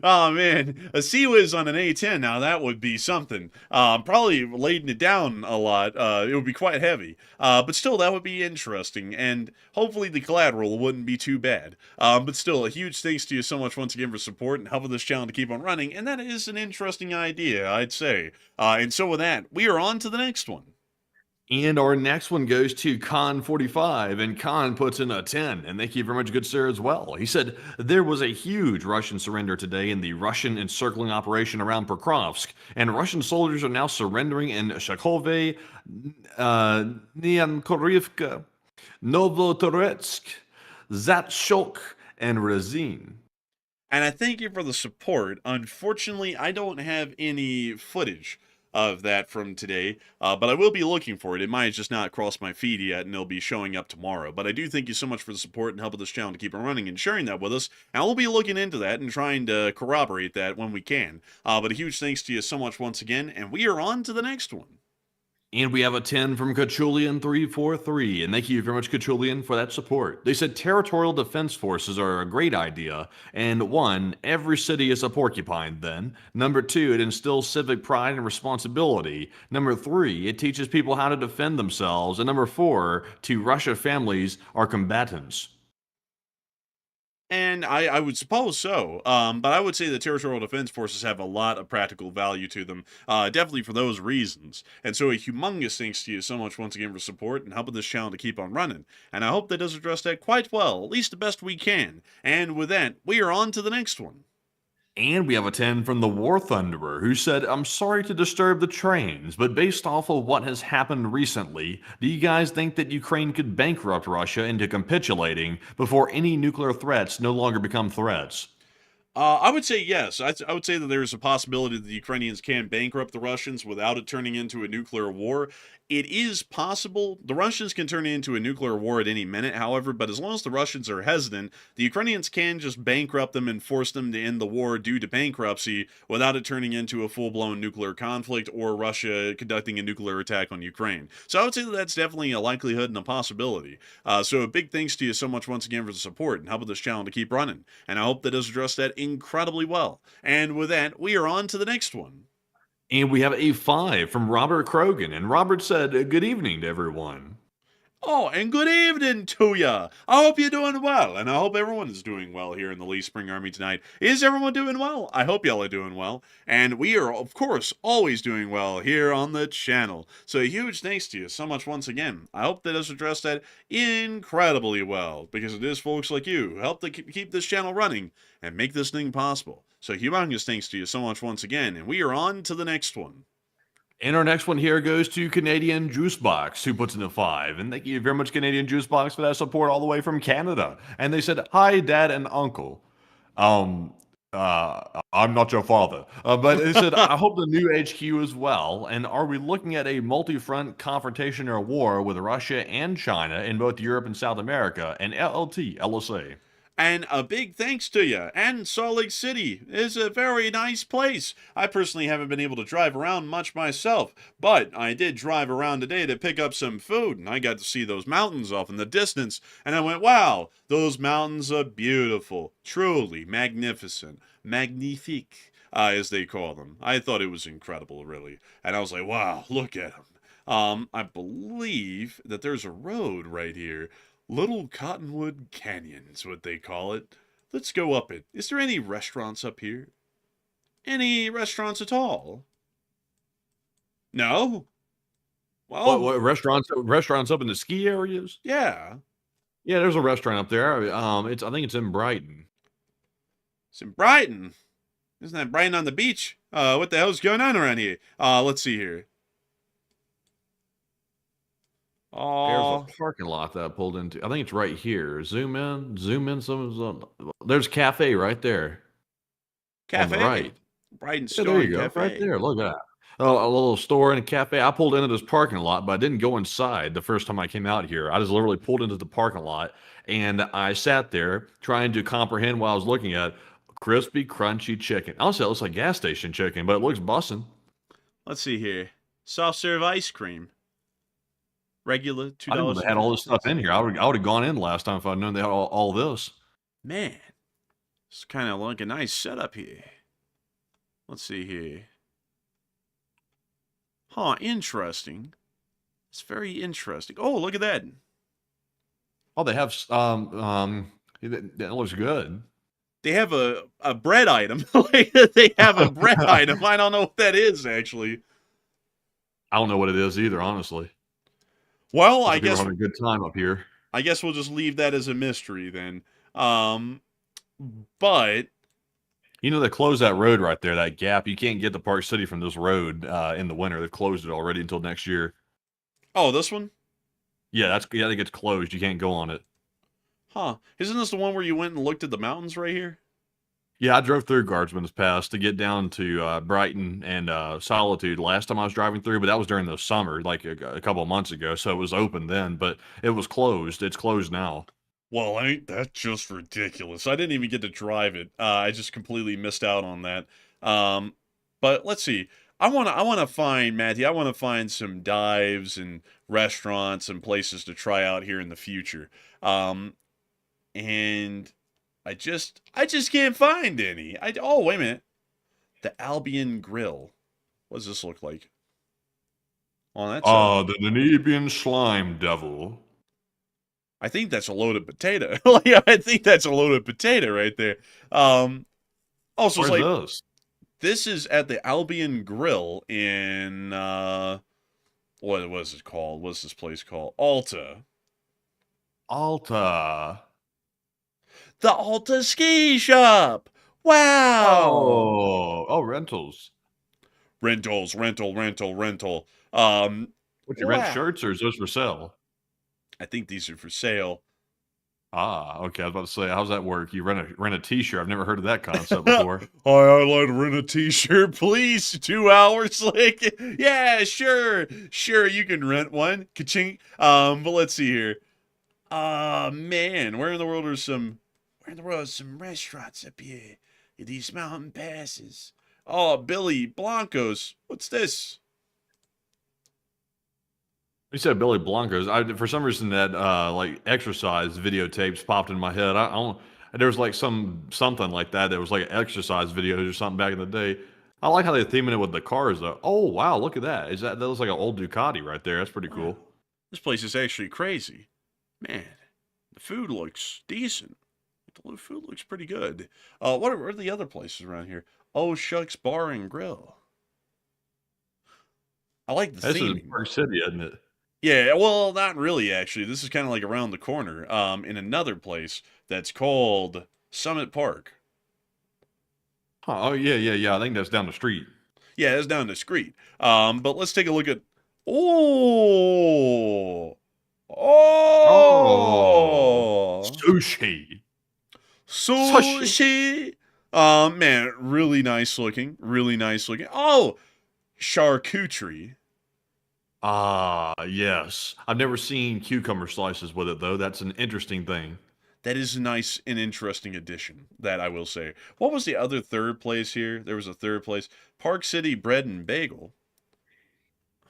Oh man, a Sea Whiz on an A-10, now that would be something. Probably laying it down a lot. It would be quite heavy, but still that would be interesting, and hopefully the collateral wouldn't be too bad. But still, a huge thanks to you so much once again for support and helping this channel to keep on running, and that is an interesting idea, I'd say. And so with that, we are on to the next one. And our next one goes to Con45, and Con puts in a 10, and thank you very much, good sir, as well. He said, there was a huge Russian surrender today in the Russian encircling operation around Pokrovsk, and Russian soldiers are now surrendering in Shakove, Nyankorivka, Novotoretsk, Zatshok, and Razin. And I thank you for the support. Unfortunately, I don't have any footage of that from today, but I will be looking for it. It might just not cross my feed yet, and it'll be showing up tomorrow. But I do thank you so much for the support and helping this channel to keep on running and sharing that with us. And we'll be looking into that and trying to corroborate that when we can. But a huge thanks to you so much once again, and we are on to the next one. And we have a 10 from Cachulian343, and thank you very much, Cachulian, for that support. They said territorial defense forces are a great idea, and 1, every city is a porcupine then. Number 2, it instills civic pride and responsibility. Number 3, it teaches people how to defend themselves. And number 4, to Russia families are combatants. And I would suppose so, but I would say the territorial defense forces have a lot of practical value to them, definitely for those reasons. And so a humongous thanks to you so much once again for support and helping this channel to keep on running. And I hope that does address that quite well, at least the best we can. And with that, we are on to the next one. And we have a 10 from the War Thunderer, who said, I'm sorry to disturb the trains, but based off of what has happened recently, do you guys think that Ukraine could bankrupt Russia into capitulating before any nuclear threats no longer become threats? I would say yes. I would say that there's a possibility that the Ukrainians can bankrupt the Russians without it turning into a nuclear war. It is possible. The Russians can turn it into a nuclear war at any minute, however, but as long as the Russians are hesitant, the Ukrainians can just bankrupt them and force them to end the war due to bankruptcy without it turning into a full-blown nuclear conflict or Russia conducting a nuclear attack on Ukraine. So I would say that that's definitely a likelihood and a possibility. So a big thanks to you so much once again for the support and helping this channel to keep running. And I hope that does address that incredibly well. And with that, we are on to the next one. And we have a 5 from Robert Krogan, and Robert said, good evening to everyone. Oh, and good evening to ya. I hope you're doing well, and I hope everyone is doing well here in the Lee Spring Army tonight. Is everyone doing well? I hope y'all are doing well, and we are, of course, always doing well here on the channel. So a huge thanks to you so much once again. I hope that does address that incredibly well, because it is folks like you who help to keep this channel running and make this thing possible. So humongous thanks to you so much once again, and we are on to the next one. And our next one here goes to Canadian Juicebox, who puts in a 5. And thank you very much, Canadian Juicebox, for that support all the way from Canada. And they said, hi, Dad and Uncle. I'm not your father. But they said, I hope the new HQ is well. And are we looking at a multi-front confrontation or war with Russia and China in both Europe and South America, and LLT, LSA? And a big thanks to you. And Salt Lake City is a very nice place. I personally haven't been able to drive around much myself, but I did drive around today to pick up some food, and I got to see those mountains off in the distance, and I went, wow, those mountains are beautiful. Truly magnificent. Magnifique, as they call them. I thought it was incredible, really. And I was like, wow, look at them. I believe that there's a road right here. Little Cottonwood Canyon's what they call it. Let's go up it. Is there any restaurants up here? Any restaurants at all? No? Well, What restaurants up in the ski areas? yeah. Yeah, there's a restaurant up there. I think it's in Brighton. It's in Brighton. Isn't that Brighton on the beach? What the hell's going on around here? Let's see here. There's a parking lot that I pulled into. I think it's right here. Zoom in. There's a cafe right there. Cafe? On the right. Brighton Yeah, Store there you go. Cafe. Right there. Look at that. Oh, a little store and a cafe. I pulled into this parking lot, but I didn't go inside the first time I came out here. I just literally pulled into the parking lot and I sat there trying to comprehend what I was looking at. Crispy, crunchy chicken. Honestly, it looks like gas station chicken, but it looks bussin'. Let's see here. Soft serve ice cream. Regular $2. I didn't know they had all this stuff in here. I would have gone in last time if I'd known they had all this. Man, it's kind of like a nice setup here. Let's see here. Huh, interesting. It's very interesting. Oh, look at that. Oh, they have that looks good. They have a bread item. They have a bread item. I don't know what that is, actually. I don't know what it is either, honestly. Well, I People are guess having a good time up here. I guess we'll just leave that as a mystery then. But You know, they closed that road right there, that gap. You can't get to Park City from this road in the winter. They've closed it already until next year. oh, this one? Yeah, I think it's closed. You can't go on it. Huh. Isn't this the one where you went and looked at the mountains right here? Yeah, I drove through Guardsman's Pass to get down to Brighton and Solitude last time I was driving through, but that was during the summer, like a couple of months ago, so it was open then, but it was closed. It's closed now. Well, ain't that just ridiculous? I didn't even get to drive it. I just completely missed out on that. But let's see. I wanna find, Matthew, I wanna find some dives and restaurants and places to try out here in the future. And I just can't find any. Oh, wait a minute. The Albion Grill. What does this look like? Oh, that's The Danubian Slime Devil. I think that's a loaded potato. I think that's a loaded potato right there. Also, it's Where's like this? this is at the Albion Grill in what was it called? What's this place called? Alta. Alta. The Alta Ski Shop. Wow. Oh, rentals. Rental. Would you rent Wow. shirts or is this for sale? I think these are for sale. Ah, okay. I was about to say, how's that work? You rent a T-shirt. I've never heard of that concept before. Hi, I'd like to rent a t-shirt, please. 2 hours, like, yeah, sure, you can rent one. Ka-ching. But let's see here. Man, where in the world are some restaurants up here? These mountain passes. Oh, Billy Blanco's. What's this? You said Billy Blanco's. For some reason that like exercise videotapes popped in my head. I don't. There was like something like that. There was like exercise videos or something back in the day. I like how they theming it with the cars though. Oh wow, look at that. That looks like an old Ducati right there. That's pretty cool. This place is actually crazy. Man, the food looks decent. The food looks pretty good. What are the other places around here? Oh Shucks Bar and Grill. I like the This is theming. Park City, isn't it? Yeah, well, not really, actually. This is kind of like around the corner, in another place that's called Summit Park. Oh yeah. I think that's down the street. Yeah, it's down the street. But let's take a look at. Oh, Sushi. sushi. Man, really nice looking. Oh, charcuterie. Ah, yes. I've never seen cucumber slices with it though. That's an interesting thing. That is a nice and interesting addition, that I will say. What was the other third place here? There was a third place. Park City Bread and Bagel.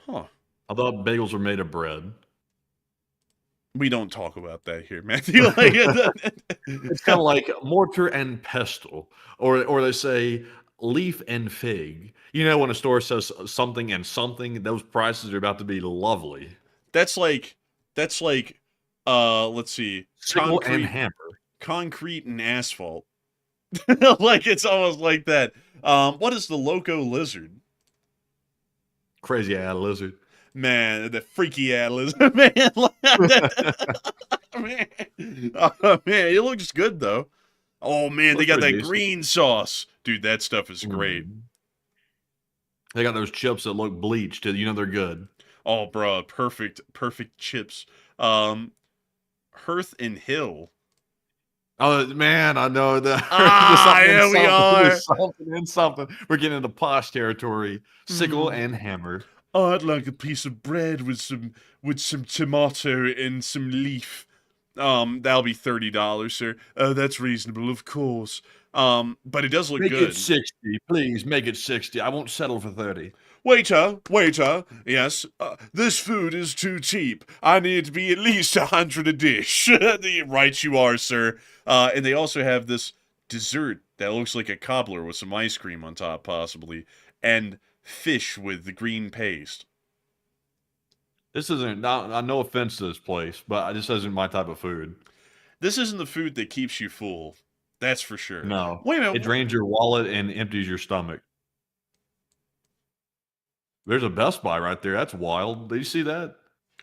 Huh. I thought bagels were made of bread. We don't talk about that here, Matthew. It's kind of like mortar and pestle, or they say leaf and fig. You know, when a store says something and something, those prices are about to be lovely. That's like, let's see, Sickle and hammer. concrete and asphalt. Like it's almost like that. What is the Loco Lizard? Crazy ass lizard. Man, the freaky ass lizard, man. Man. Oh, man, it looks good though. Oh man, they got that green sauce, dude. That stuff is great. They got those chips that look bleached. You know they're good. Oh, bro, perfect chips. Hearth and Hill. Oh man, I know that. Here we are. Something. We're getting into posh territory. Sickle and hammer. Oh, I'd like a piece of bread with some tomato and some leaf. That'll be $30, sir. Oh, that's reasonable, of course. But it does look good. Make it 60, please. Make it 60. I won't settle for 30. Waiter. Yes, this food is too cheap. I need to be at least 100 a dish. Right you are, sir. And they also have this dessert that looks like a cobbler with some ice cream on top, possibly, and fish with the green paste. This isn't, no offense to this place, but this isn't my type of food. This isn't the food that keeps you full. That's for sure. No. Wait a minute. It drains your wallet and empties your stomach. There's a Best Buy right there. That's wild. Did you see that?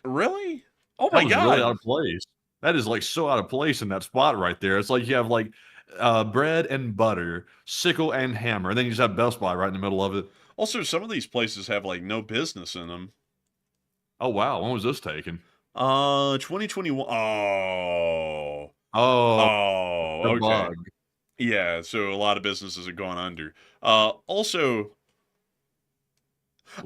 Really? Oh my God. God. Really out of place. That is like so out of place in that spot right there. It's like you have like bread and butter, sickle and hammer, and then you just have Best Buy right in the middle of it. Also, some of these places have like no business in them. Oh wow, when was this taken? 2021. Okay. Bug. Yeah, so a lot of businesses are going under. Also,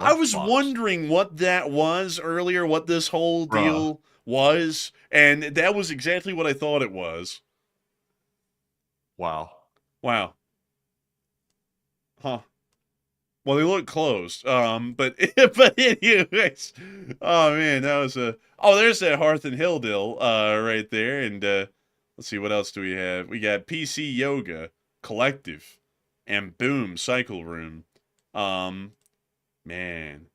I was wondering what that was earlier, what this whole deal was, and that was exactly what I thought it was. Wow. Huh. Well, they look closed. But anyways, oh man, that was there's that Hearth and Hill deal, right there. And let's see, what else do we have? We got PC Yoga Collective and Boom Cycle Room. Man,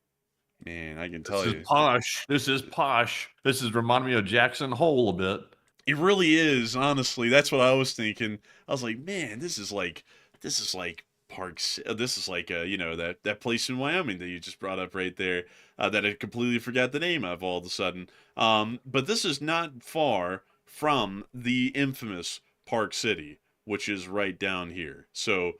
I can tell you, This is posh. This is reminding me of Jackson Hole a bit. It really is. Honestly, that's what I was thinking. I was like, man, this is like Parks. This is like that place in Wyoming that you just brought up right there, that I completely forgot the name of all of a sudden. But this is not far from the infamous Park City, which is right down here. So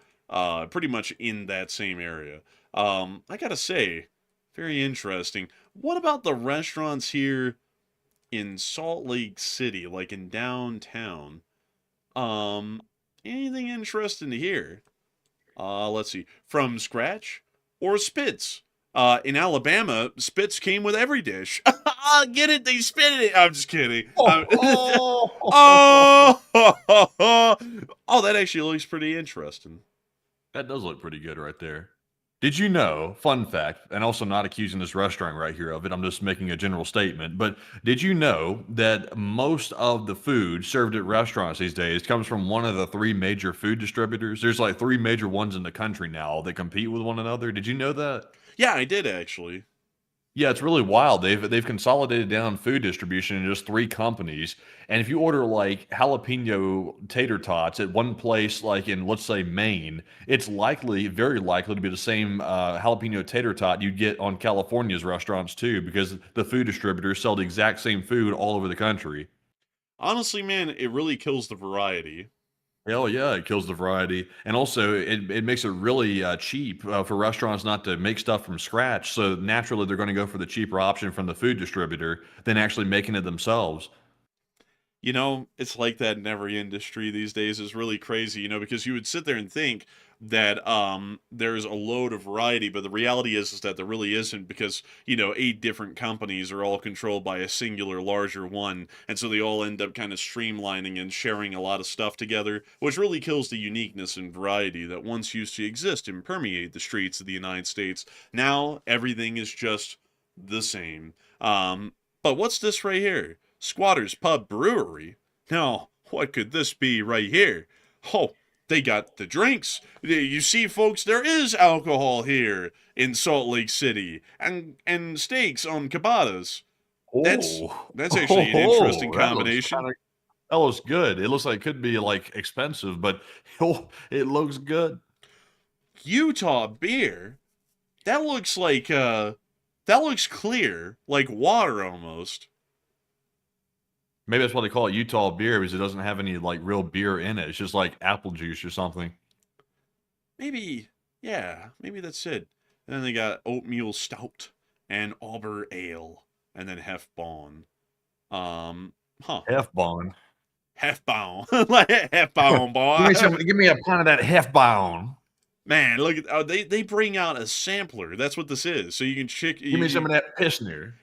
pretty much in that same area. I gotta say, very interesting. What about the restaurants here in Salt Lake City, like in downtown? Anything interesting to hear? Let's see. From scratch or Spitz? In Alabama, Spitz came with every dish. Get it? They spit it. I'm just kidding. Oh, that actually looks pretty interesting. That does look pretty good right there. Did you know, fun fact, and also not accusing this restaurant right here of it, I'm just making a general statement, but did you know that most of the food served at restaurants these days comes from one of the 3 major food distributors? There's like 3 major ones in the country now that compete with one another. Did you know that? Yeah, I did actually. Yeah, it's really wild. They've consolidated down food distribution in just 3 companies. And if you order like jalapeno tater tots at one place, like in, let's say, Maine, it's very likely to be the same jalapeno tater tot you'd get on California's restaurants too, because the food distributors sell the exact same food all over the country. Honestly, man, it really kills the variety. Hell yeah, it kills the variety. And also, it makes it really cheap for restaurants not to make stuff from scratch. So naturally, they're going to go for the cheaper option from the food distributor than actually making it themselves. You know, it's like that in every industry these days. Is really crazy, you know, because you would sit there and think that there's a load of variety, but the reality is that there really isn't because, you know, 8 different companies are all controlled by a singular larger one, and so they all end up kind of streamlining and sharing a lot of stuff together, which really kills the uniqueness and variety that once used to exist and permeate the streets of the United States. Now everything is just the same. But what's this right here? Squatters Pub Brewery? Now, what could this be right here? Oh, they got the drinks. You see, folks, there is alcohol here in Salt Lake City, and steaks on ciabattas. That's actually an interesting combination. That looks good. It looks like it could be like expensive, but it looks good. Utah beer? That looks like that looks clear, like water almost. Maybe that's why they call it Utah beer because it doesn't have any like real beer in it. It's just like apple juice or something. Maybe, yeah, maybe that's it. And then they got oatmeal stout and Auber ale, and then Hefbon. Hefbon. Hefbon, like Hefbon, boy. Give me a pint of that Hefbon. Man, look at they bring out a sampler. That's what this is. So you can Give me some of that Pissner.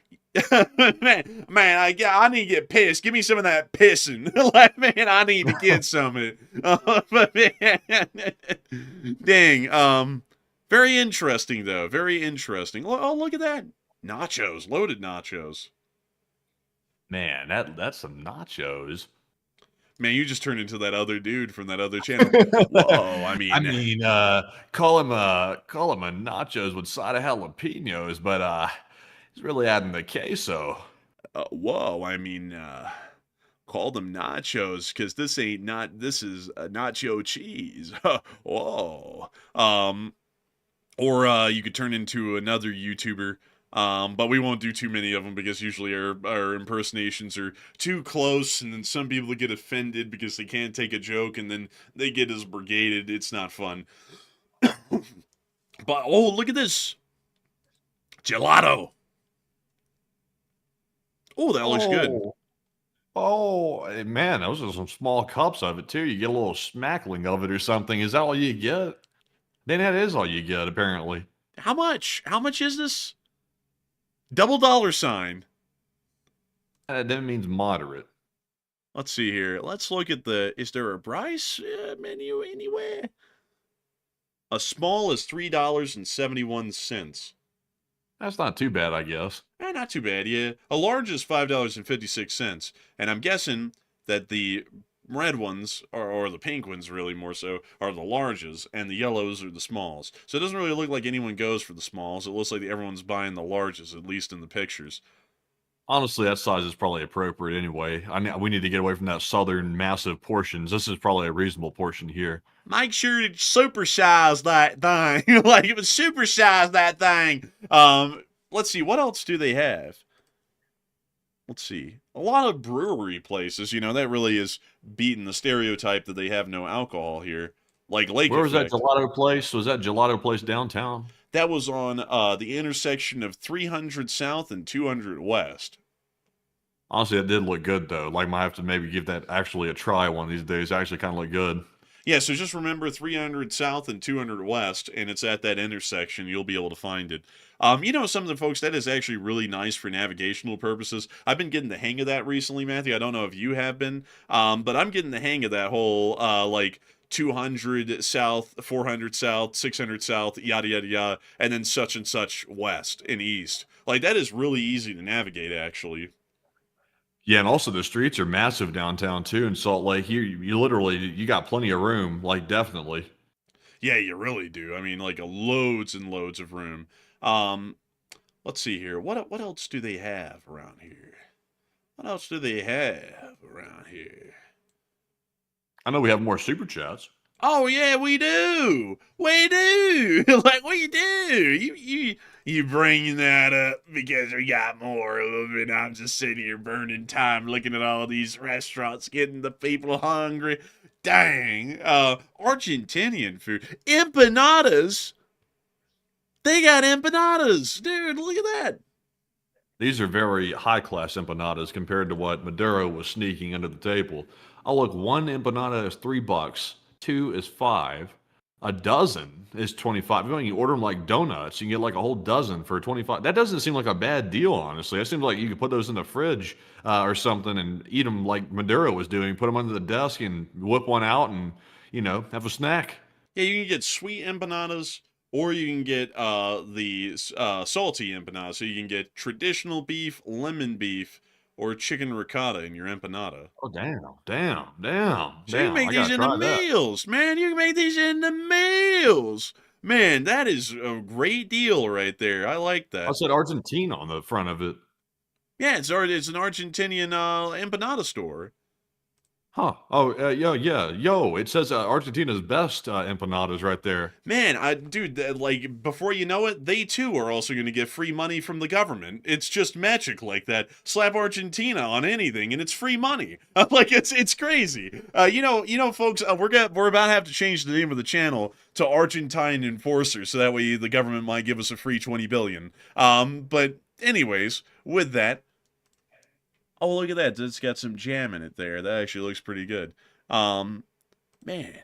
man, I need to get pissed. Give me some of that pissing. Like, man, I need to get some of it. Dang. Very interesting though. Very interesting. Oh, look at that. Nachos, loaded nachos. Man, that's some nachos. Man, you just turned into that other dude from that other channel. Whoa, I mean, call him a nachos with side of jalapenos, but he's really adding the queso. Whoa, I mean, call them nachos because this is nacho cheese. Whoa. Or you could turn into another YouTuber. But we won't do too many of them because usually our impersonations are too close, and then some people get offended because they can't take a joke, and then they get as brigaded. It's not fun. But oh, look at this gelato. Oh, that looks good. Oh, man, those are some small cups of it too. You get a little smackling of it or something. Is that all you get? Then that is all you get, apparently. How much? How much is this? $$. That means moderate. Let's see here. Let's look at is there a price menu anywhere? A small is $3.71. That's not too bad, I guess. Not too bad, yeah. A large is $5.56. And I'm guessing that the red ones, or the pink ones really more so, are the larges, and the yellows are the smalls. So it doesn't really look like anyone goes for the smalls. It looks like everyone's buying the larges, at least in the pictures. Honestly, that size is probably appropriate anyway. I mean, we need to get away from that southern massive portions. This is probably a reasonable portion here. Make sure to supersize that thing. Like, it was supersize that thing. Let's see, what else do they have? Let's see. A lot of brewery places, you know, that really is beating the stereotype that they have no alcohol here. Like Lake Where was that Effect. gelato place? Was that gelato place downtown? That was on the intersection of 300 South and 200 West. Honestly, it did look good, though. Like, might have to maybe give that actually a try one of these days. It actually kind of looked good. Yeah, so just remember 300 South and 200 West, and it's at that intersection. You'll be able to find it. You know, some of the folks, that is actually really nice for navigational purposes. I've been getting the hang of that recently, Matthew. I don't know if you have been, but I'm getting the hang of that whole, like, 200 South, 400 South, 600 South, yada, yada, yada, and then such and such West and East. Like, that is really easy to navigate, actually. Yeah, and also the streets are massive downtown, too, in Salt Lake. You literally, you got plenty of room, like, definitely. Yeah, you really do. I mean, like, loads and loads of room. Let's see here. What else do they have around here? What else do they have around here? I know we have more super chats. Oh yeah, we do. We do. Like we do. You bringing that up because we got more of them, and I'm just sitting here burning time looking at all these restaurants getting the people hungry. Dang. Argentinian food. Empanadas. They got empanadas. Dude, look at that. These are very high-class empanadas compared to what Maduro was sneaking under the table. Oh, look, one empanada is $3, two is 5, a dozen is 25. When you order them like donuts, you can get like a whole dozen for 25. That doesn't seem like a bad deal, honestly. That seems like you could put those in the fridge or something and eat them like Maduro was doing. Put them under the desk and whip one out and, have a snack. Yeah, you can get sweet empanadas, or you can get the salty empanadas. So you can get traditional beef, lemon beef, or chicken ricotta in your empanada. Oh, damn. So you can make I these gotta in the try that. meals, man. You can make these in the meals. Man, that is a great deal right there. I like I that. said Argentina on the front of it. Yeah, it's an Argentinian empanada store. Huh. Oh, Yo, it says Argentina's best empanadas right there. Man, dude, like before you know it, they too are also going to get free money from the government. It's just magic like that. Slap Argentina on anything, and it's free money. Like it's crazy. Folks, we're about to have to change the name of the channel to Argentine Enforcer, so that way the government might give us a free 20 billion. But anyways, with that. Oh, look at that. It's got some jam in it there. That actually looks pretty good. Man,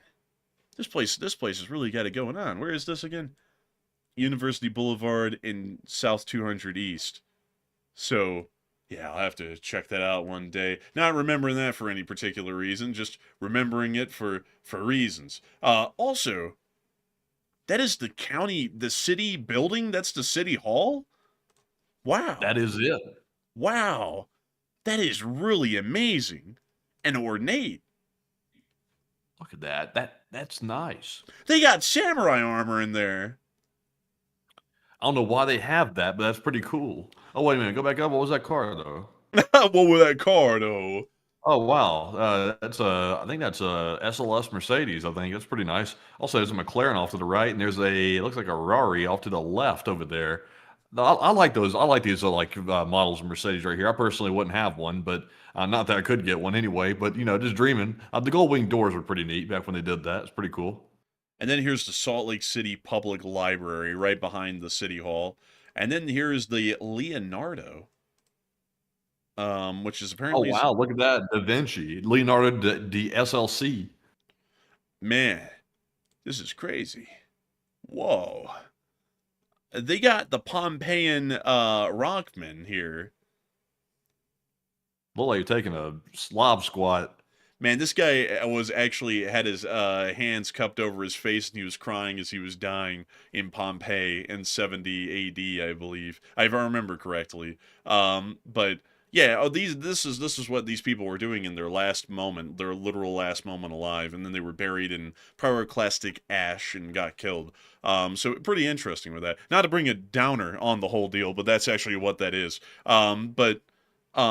this place has really got it going on. Where is this again? University Boulevard in South 200 East. So, yeah, I'll have to check that out one day. Not remembering that for any particular reason, just remembering it for reasons. Also, that is the city building? That's the city hall? Wow. That is it. Wow. That is really amazing and ornate. Look at that. That's nice. They got samurai armor in there. I don't know why they have that, but that's pretty cool. Oh, wait a minute. Go back up. What was that car, though? What was that car, though? Oh, wow. I think that's a SLS Mercedes, I think. That's pretty nice. Also, there's a McLaren off to the right, and it looks like a Rari off to the left over there. I like those. I like these models of Mercedes right here. I personally wouldn't have one, but not that I could get one anyway. But just dreaming. The gold wing doors were pretty neat back when they did that. It's pretty cool. And then here's the Salt Lake City Public Library right behind the City Hall. And then here's the Leonardo, which is Oh apparently wow! Look at that, Da Vinci, Leonardo da SLC. man, this is crazy. Whoa. They got the Pompeian Rockman here. Look like you're taking a slob squat. Man, this guy had his hands cupped over his face, and he was crying as he was dying in Pompeii in 70 A.D., I believe, if I remember correctly. But yeah, this is what these people were doing in their last moment, their literal last moment alive, and then they were buried in pyroclastic ash and got killed. So pretty interesting with that. Not to bring a downer on the whole deal, but that's actually what that is.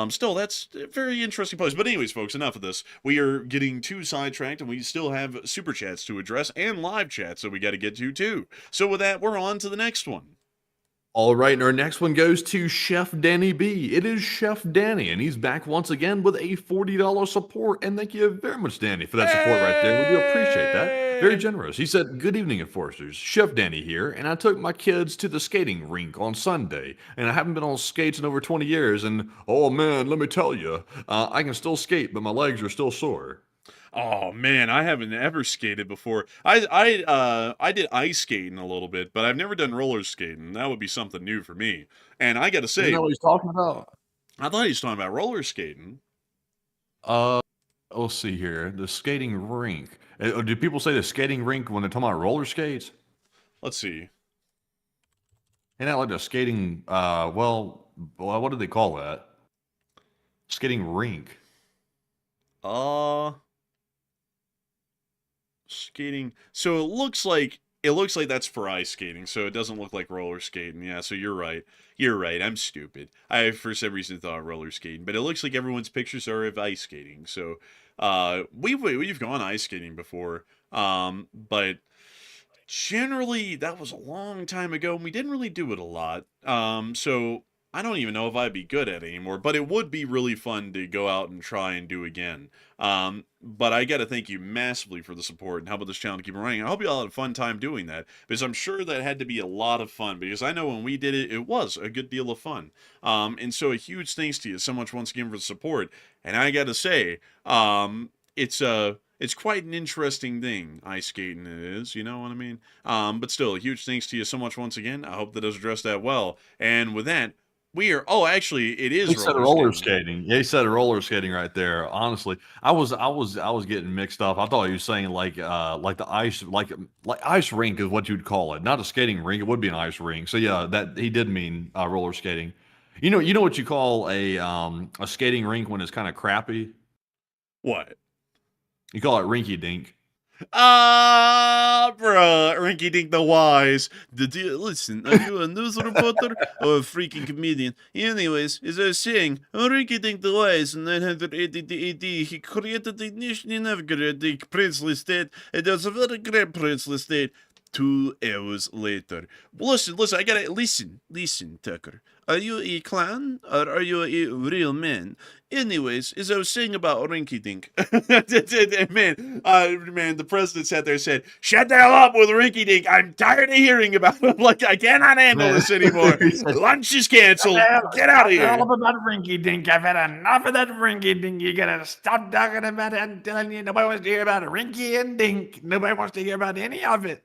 Still, that's a very interesting place. But anyways, folks, enough of this. We are getting too sidetracked, and we still have super chats to address and live chats that we got to get to, too. So with that, we're on to the next one. All right, and our next one goes to Chef Danny B. It is Chef Danny, and he's back once again with a $40 support. And thank you very much, Danny, for that support right there. We do appreciate that. Very generous. He said, "Good evening, enforcers. Chef Danny here, and I took my kids to the skating rink on Sunday, and I haven't been on skates in over 20 years, and oh man, let me tell you, I can still skate, but my legs are still sore." Oh man, I haven't ever skated before. I did ice skating a little bit, but I've never done roller skating. That would be something new for me. And I got to say, You know what he's talking about? I thought he was talking about roller skating. Let's see here. The skating rink. Do people say the skating rink when they're talking about roller skates? Let's see. Ain't that like the skating, what do they call that? Skating rink. Skating. So it looks like that's for ice skating. So it doesn't look like roller skating. Yeah. So you're right. You're right. I'm stupid. I for some reason thought roller skating, but it looks like everyone's pictures are of ice skating. So we've gone ice skating before. But generally that was a long time ago, and we didn't really do it a lot. So I don't even know if I'd be good at it anymore, but it would be really fun to go out and try and do again. But I got to thank you massively for the support and helping this channel to keep running. I hope you all had a fun time doing that, because I'm sure that had to be a lot of fun, because I know when we did it, it was a good deal of fun. And so a huge thanks to you so much once again for the support. And I got to say, it's quite an interesting thing, ice skating it is, you know what I mean? But still, a huge thanks to you so much once again. I hope that does address that well. And with that, we are, oh, actually, it is He said roller skating. Yeah, he said roller skating right there. Honestly, I was getting mixed up. I thought he was saying like the ice, like ice rink is what you'd call it, not a skating rink. It would be an ice rink. So yeah, that he did mean roller skating. You know what you call a skating rink when it's kind of crappy? What? You call it rinky dink. Bruh, Rinky Dink the Wise. Listen, are you a news reporter or a freaking comedian? Anyways, as I was saying, Rinky Dink the Wise in 980 AD, he created the nation in Novgorod, the princely state, and there was a very great princely state. 2 hours later. Listen, I gotta listen, Tucker. Are you a clown or are you a real man? Anyways, as I was saying about Rinky Dink, man, the president sat there and said, "Shut the hell up with Rinky Dink. I'm tired of hearing about him. Like, I cannot handle this anymore. Lunch is canceled. Get out of here." All about Rinky Dink. I've had enough of that Rinky Dink. You gotta stop talking about it. I'm telling you, nobody wants to hear about Rinky and Dink. Nobody wants to hear about any of it.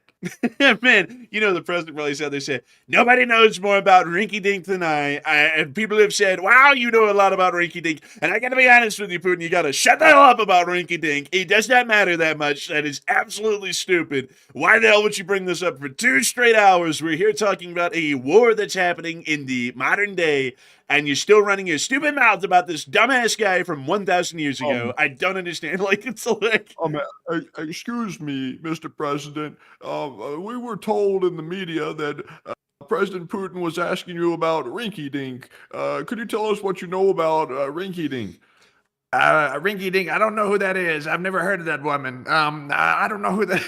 Man, you know, the president really said, they said, nobody knows more about Rinky Dink than I. And people have said, wow, you know a lot about Rinky Dink. And I gotta be honest with you, Putin, you gotta shut the hell up about Rinky Dink. It does not matter that much. That is absolutely stupid. Why the hell would you bring this up for 2 straight hours? We're here talking about a war that's happening in the modern day, and you're still running your stupid mouth about this dumbass guy from 1,000 years ago. I don't understand. Like, it's like... Excuse me, Mr. President. We were told in the media that President Putin was asking you about Rinky Dink. Could you tell us what you know about Rinky Dink? Rinky Dink, I don't know who that is. I've never heard of that woman. I don't know who that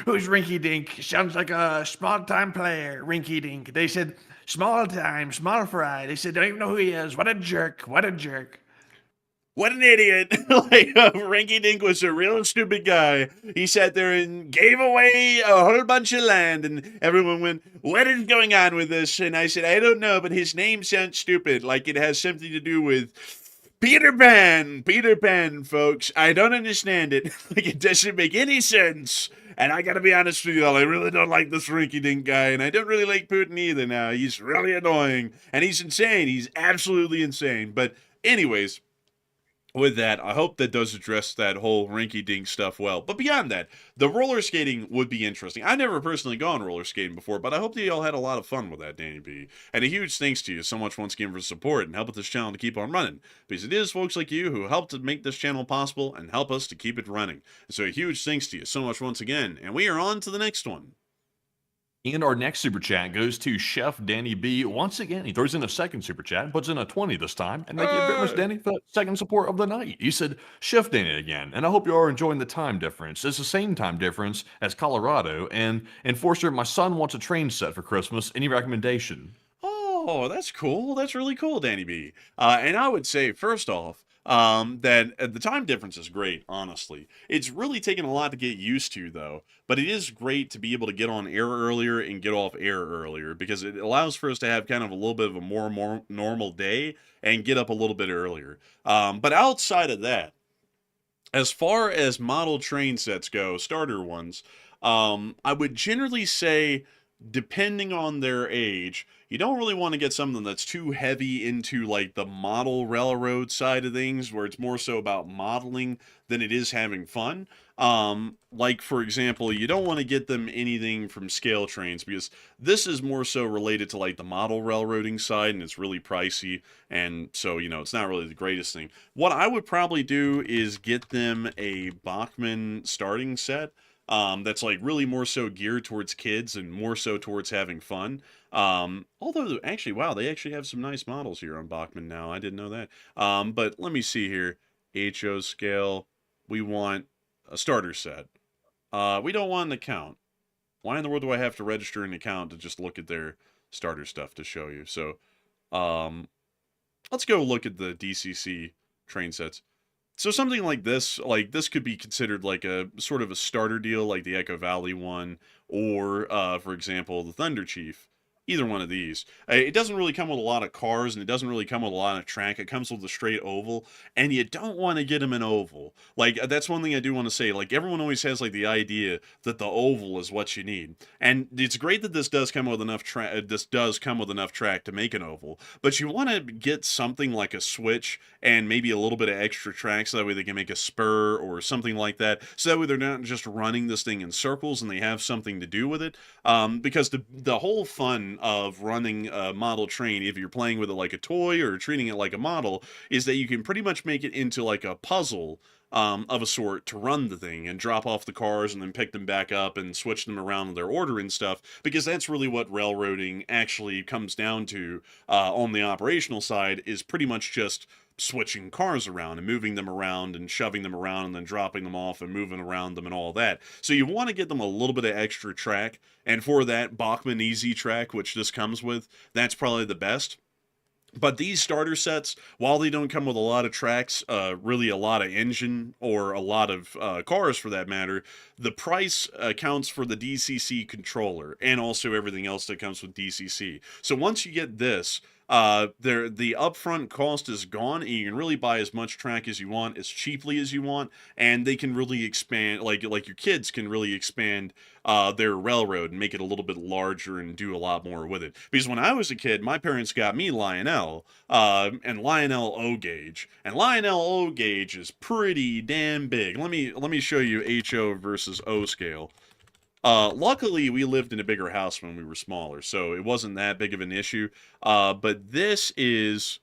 who's Rinky Dink. Sounds like a small-time player, Rinky Dink. They said, small time, small fry. They said, don't even know who he is. What a jerk. What a jerk. What an idiot. Like, Rinky Dink was a real stupid guy. He sat there and gave away a whole bunch of land, and everyone went, what is going on with this? And I said, I don't know, but his name sounds stupid. Like it has something to do with Peter Pan. Peter Pan, folks. I don't understand it. Like, it doesn't make any sense. And I gotta be honest with you all, I really don't like this Rinky Dink guy, and I don't really like Putin either now. He's really annoying, and he's insane. He's absolutely insane. But anyways, with that, I hope that does address that whole rinky-dink stuff well. But beyond that, the roller skating would be interesting. I've never personally gone roller skating before, but I hope that you all had a lot of fun with that, Danny B. And a huge thanks to you so much once again for support and helping this channel to keep on running. Because it is folks like you who help to make this channel possible and help us to keep it running. So a huge thanks to you so much once again. And we are on to the next one. And our next super chat goes to Chef Danny B. Once again, he throws in a second super chat, puts in a 20 this time. And thank you very much, Danny, for the second support of the night. He said, Chef Danny again. And I hope you are enjoying the time difference. It's the same time difference as Colorado. And Enforcer, my son wants a train set for Christmas. Any recommendation? Oh, that's cool. That's really cool, Danny B. And I would say, first off, that the time difference is great, honestly. It's really taken a lot to get used to, though. But it is great to be able to get on air earlier and get off air earlier, because it allows for us to have kind of a little bit of a more normal day and get up a little bit earlier. But outside of that, as far as model train sets go, starter ones, I would generally say, depending on their age, you don't really want to get something that's too heavy into like the model railroad side of things, where it's more so about modeling than it is having fun. Like, for example, you don't want to get them anything from scale trains, because this is more so related to like the model railroading side, and it's really pricey, and so, you know, it's not really the greatest thing. What I would probably do is get them a Bachmann starting set. That's like really more so geared towards kids and more so towards having fun. Although actually, wow, they actually have some nice models here on Bachmann now. I didn't know that. But let me see here. HO scale. We want a starter set. We don't want an account. Why in the world do I have to register an account to just look at their starter stuff to show you. So, let's go look at the DCC train sets. So something like this could be considered like a sort of a starter deal, like the Echo Valley one, or for example, the Thunder Chief. Either one of these. It doesn't really come with a lot of cars, and it doesn't really come with a lot of track. It comes with a straight oval, and you don't want to get them in oval. Like, that's one thing I do want to say. Like, everyone always has, like, the idea that the oval is what you need. And it's great that this does come with enough track. This does come with enough track to make an oval. But you want to get something like a switch and maybe a little bit of extra track, so that way they can make a spur or something like that. So that way they're not just running this thing in circles, and they have something to do with it. Because the whole fun of running a model train, if you're playing with it like a toy or treating it like a model, is that you can pretty much make it into like a puzzle of a sort to run the thing and drop off the cars and then pick them back up and switch them around in their order and stuff, because that's really what railroading actually comes down to on the operational side, is pretty much just switching cars around and moving them around and shoving them around and then dropping them off and moving around them and all that. So you want to get them a little bit of extra track, and for that, Bachmann Easy Track, which this comes with, that's probably the best. But these starter sets, while they don't come with a lot of tracks, really a lot of engine, or a lot of cars for that matter, the price accounts for the DCC controller and also everything else that comes with DCC. So once you get this, the upfront cost is gone, and you can really buy as much track as you want, as cheaply as you want, and they can really expand, like your kids can really expand their railroad and make it a little bit larger and do a lot more with it. Because when I was a kid, my parents got me Lionel, and Lionel O gauge, and Lionel O gauge is pretty damn big. Let me show you HO versus O scale. Luckily, we lived in a bigger house when we were smaller, so it wasn't that big of an issue. But this is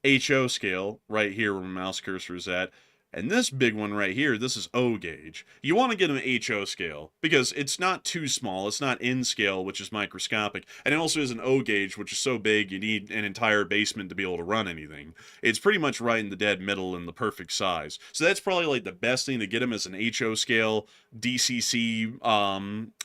HO scale right here where my mouse cursor is at. And this big one right here, this is O gauge. You want to get an HO scale because it's not too small. It's not N scale, which is microscopic. And it also is an O gauge, which is so big you need an entire basement to be able to run anything. It's pretty much right in the dead middle and the perfect size. So that's probably like the best thing to get them, as an HO scale DCC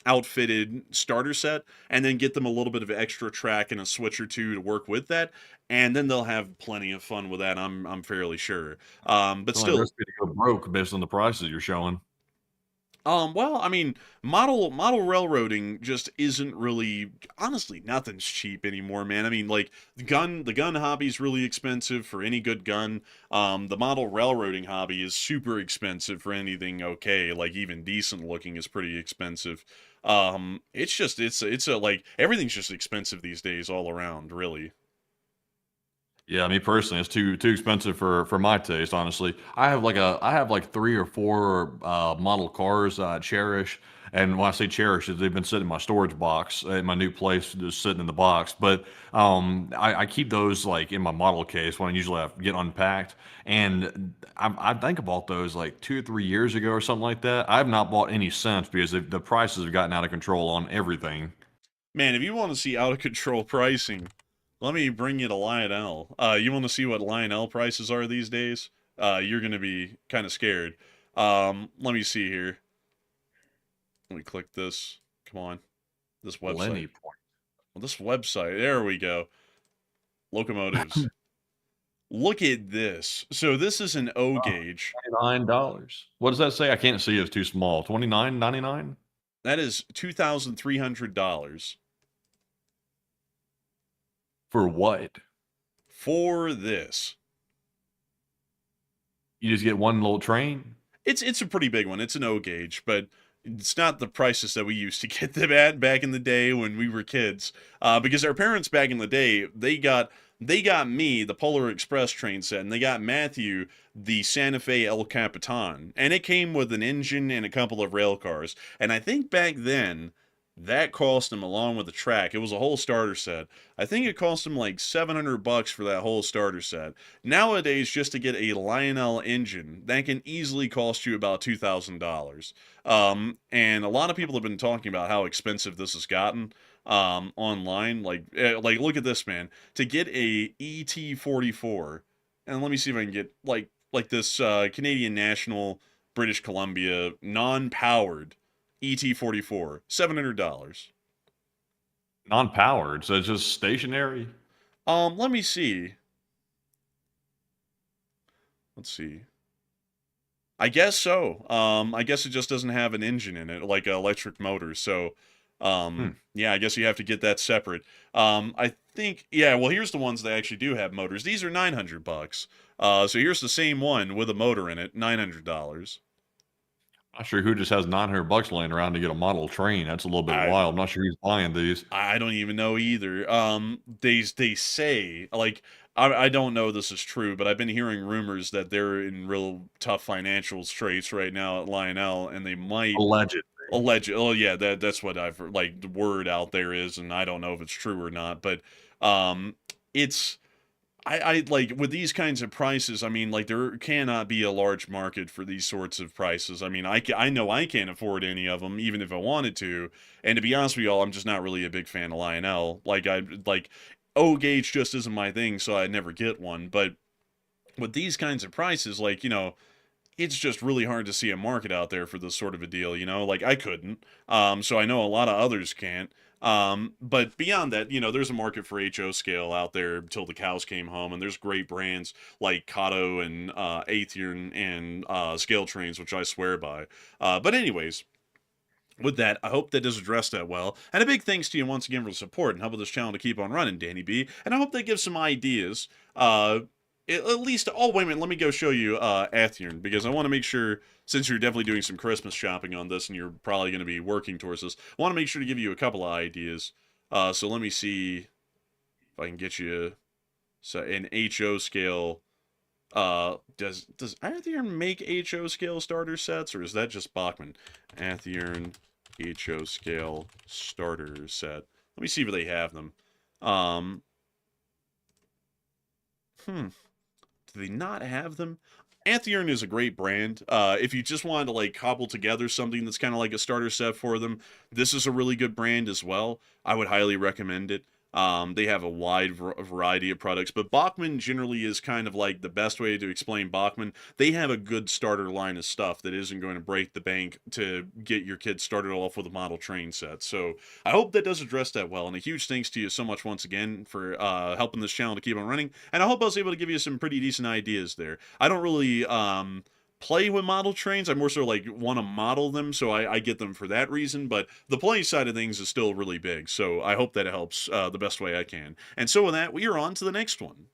outfitted starter set, and then get them a little bit of extra track and a switch or two to work with that. And then they'll have plenty of fun with that, I'm fairly sure. But still, recipe to go broke based on the prices you're showing. well, I mean, model railroading just isn't really, honestly, nothing's cheap anymore, man. I mean, like the gun hobby is really expensive for any good gun. The model railroading hobby is super expensive for anything okay, like even decent looking is pretty expensive. It's a like everything's just expensive these days all around, really. Yeah, me personally, it's too expensive for my taste. Honestly, I have like 3 or 4 model cars I cherish, and when I say cherish, is they've been sitting in my storage box in my new place, just sitting in the box. But I keep those like in my model case when I usually have get unpacked. And I think I bought those like 2 or 3 years ago or something like that. I have not bought any since because the prices have gotten out of control on everything. Man, if you want to see out of control pricing, let me bring you to Lionel. You want to see what Lionel prices are these days? You're going to be kind of scared. Let me see here. Let me click this. Come on. This website. Well, this website. There we go. Locomotives. Look at this. So this is an O gauge. $29. What does that say? I can't see. It's too small. $29.99. That is $2,300. For what? For this. You just get one little train? It's a pretty big one. It's an O gauge, but it's not the prices that we used to get them at back in the day when we were kids. Because our parents back in the day, they got me the Polar Express train set, and they got Matthew the Santa Fe El Capitan, and it came with an engine and a couple of rail cars. And I think back then, that cost him, along with the track, it was a whole starter set. I think it cost him like $700 for that whole starter set. Nowadays, just to get a Lionel engine, that can easily cost you about $2,000. And a lot of people have been talking about how expensive this has gotten online. Like look at this, man. To get a ET-44, and let me see if I can get like this Canadian National British Columbia non-powered ET-44, $700. Non-powered, so it's just stationary. Let me see. Let's see. I guess so. I guess it just doesn't have an engine in it, like an electric motor. So, Hmm. yeah, I guess you have to get that separate. I think, yeah. Well, here's the ones that actually do have motors. These are $900. So here's the same one with a motor in it, $900. Not sure who just has $900 laying around to get a model train. That's a little bit I wild. I'm not sure who's buying these. I don't even know either. They say like I don't know this is true, but I've been hearing rumors that they're in real tough financial straits right now at Lionel, and they might Alleged. Oh yeah, that's what I've heard, like the word out there is, and I don't know if it's true or not, but it's I like with these kinds of prices. I mean, like there cannot be a large market for these sorts of prices. I mean, I know I can't afford any of them, even if I wanted to. And to be honest with y'all, I'm just not really a big fan of Lionel. Like I like O gauge just isn't my thing, so I never get one. But with these kinds of prices, like it's just really hard to see a market out there for this sort of a deal, like I couldn't. So I know a lot of others can't. But beyond that, there's a market for HO scale out there till the cows came home, and there's great brands like Kato and Athearn and Scale Trains, which I swear by. But anyways, with that, I hope that does address that well. And a big thanks to you once again for the support and helping this channel to keep on running, Danny B. And I hope that gives some ideas. At least, oh, wait a minute, let me go show you Athearn, because I want to make sure, since you're definitely doing some Christmas shopping on this and you're probably going to be working towards this, I want to make sure to give you a couple of ideas. So let me see if I can get you an HO scale. Does Athearn make HO scale starter sets, or is that just Bachmann? Athearn HO scale starter set. Let me see if they have them. Do they not have them? Athearn is a great brand. If you just wanted to like cobble together something that's kind of like a starter set for them, this is a really good brand as well. I would highly recommend it. They have a wide variety of products, but Bachmann generally is kind of like the best way to explain Bachmann. They have a good starter line of stuff that isn't going to break the bank to get your kids started off with a model train set. So I hope that does address that well. And a huge thanks to you so much once again for helping this channel to keep on running. And I hope I was able to give you some pretty decent ideas there. I don't really play with model trains. I more so like want to model them, so I get them for that reason, but the play side of things is still really big, so I hope that helps the best way I can. And so with that, we are on to the next one.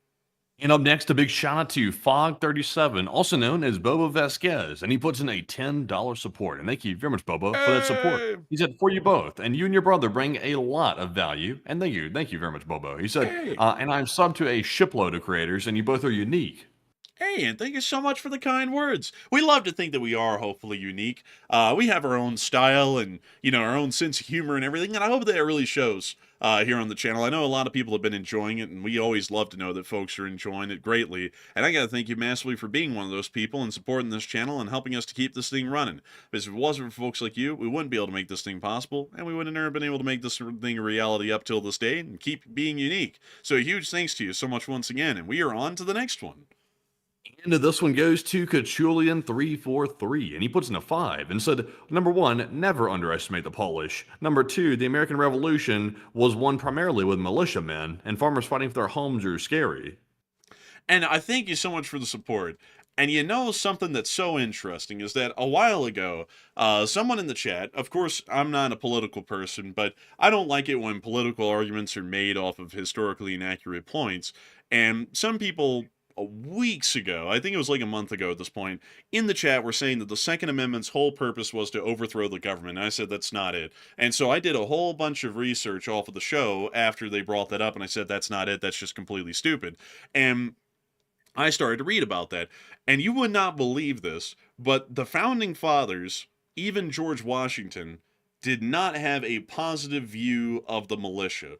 And up next, a big shout out to Fog37, also known as Bobo Vasquez, and he puts in a $10 support. And thank you very much, Bobo, for that support. Hey! He said, for you both, and you and your brother bring a lot of value. And thank you very much, Bobo. He said, Hey! and I'm sub to a shipload of creators, and you both are unique. Hey, and thank you so much for the kind words. We love to think that we are hopefully unique. We have our own style and, our own sense of humor and everything, and I hope that it really shows here on the channel. I know a lot of people have been enjoying it, and we always love to know that folks are enjoying it greatly. And I got to thank you massively for being one of those people and supporting this channel and helping us to keep this thing running. Because if it wasn't for folks like you, we wouldn't be able to make this thing possible, and we wouldn't have been able to make this thing a reality up till this day and keep being unique. So a huge thanks to you so much once again, and we are on to the next one. And this one goes to Kachulian343, and he puts in a 5 and said, number 1, never underestimate the Polish. Number 2, the American Revolution was won primarily with militiamen, and farmers fighting for their homes are scary. And I thank you so much for the support. And something that's so interesting is that a while ago, someone in the chat, of course, I'm not a political person, but I don't like it when political arguments are made off of historically inaccurate points. And some people weeks ago, I think it was like a month ago at this point, in the chat were saying that the Second Amendment's whole purpose was to overthrow the government. And I said that's not it. And so I did a whole bunch of research off of the show after they brought that up, and I said that's not it. That's just completely stupid. And I started to read about that. And you would not believe this, but the founding fathers, even George Washington, did not have a positive view of the militia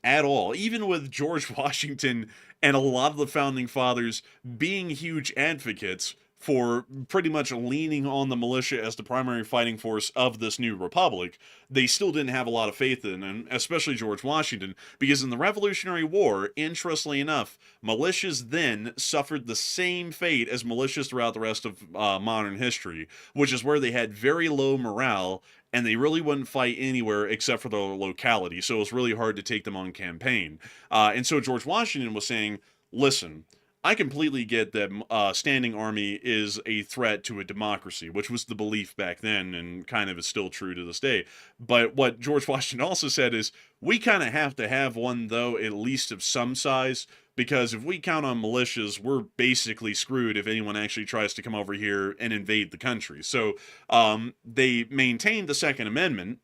at all. Even with George Washington and a lot of the founding fathers being huge advocates for pretty much leaning on the militia as the primary fighting force of this new republic, they still didn't have a lot of faith in, and especially George Washington, because in the Revolutionary War, interestingly enough, militias then suffered the same fate as militias throughout the rest of modern history, which is where they had very low morale, and they really wouldn't fight anywhere except for the locality, so it was really hard to take them on campaign. And so George Washington was saying, listen, I completely get that standing army is a threat to a democracy, which was the belief back then and kind of is still true to this day. But what George Washington also said is, we kind of have to have one, though, at least of some size, because if we count on militias, we're basically screwed if anyone actually tries to come over here and invade the country. So they maintained the Second Amendment,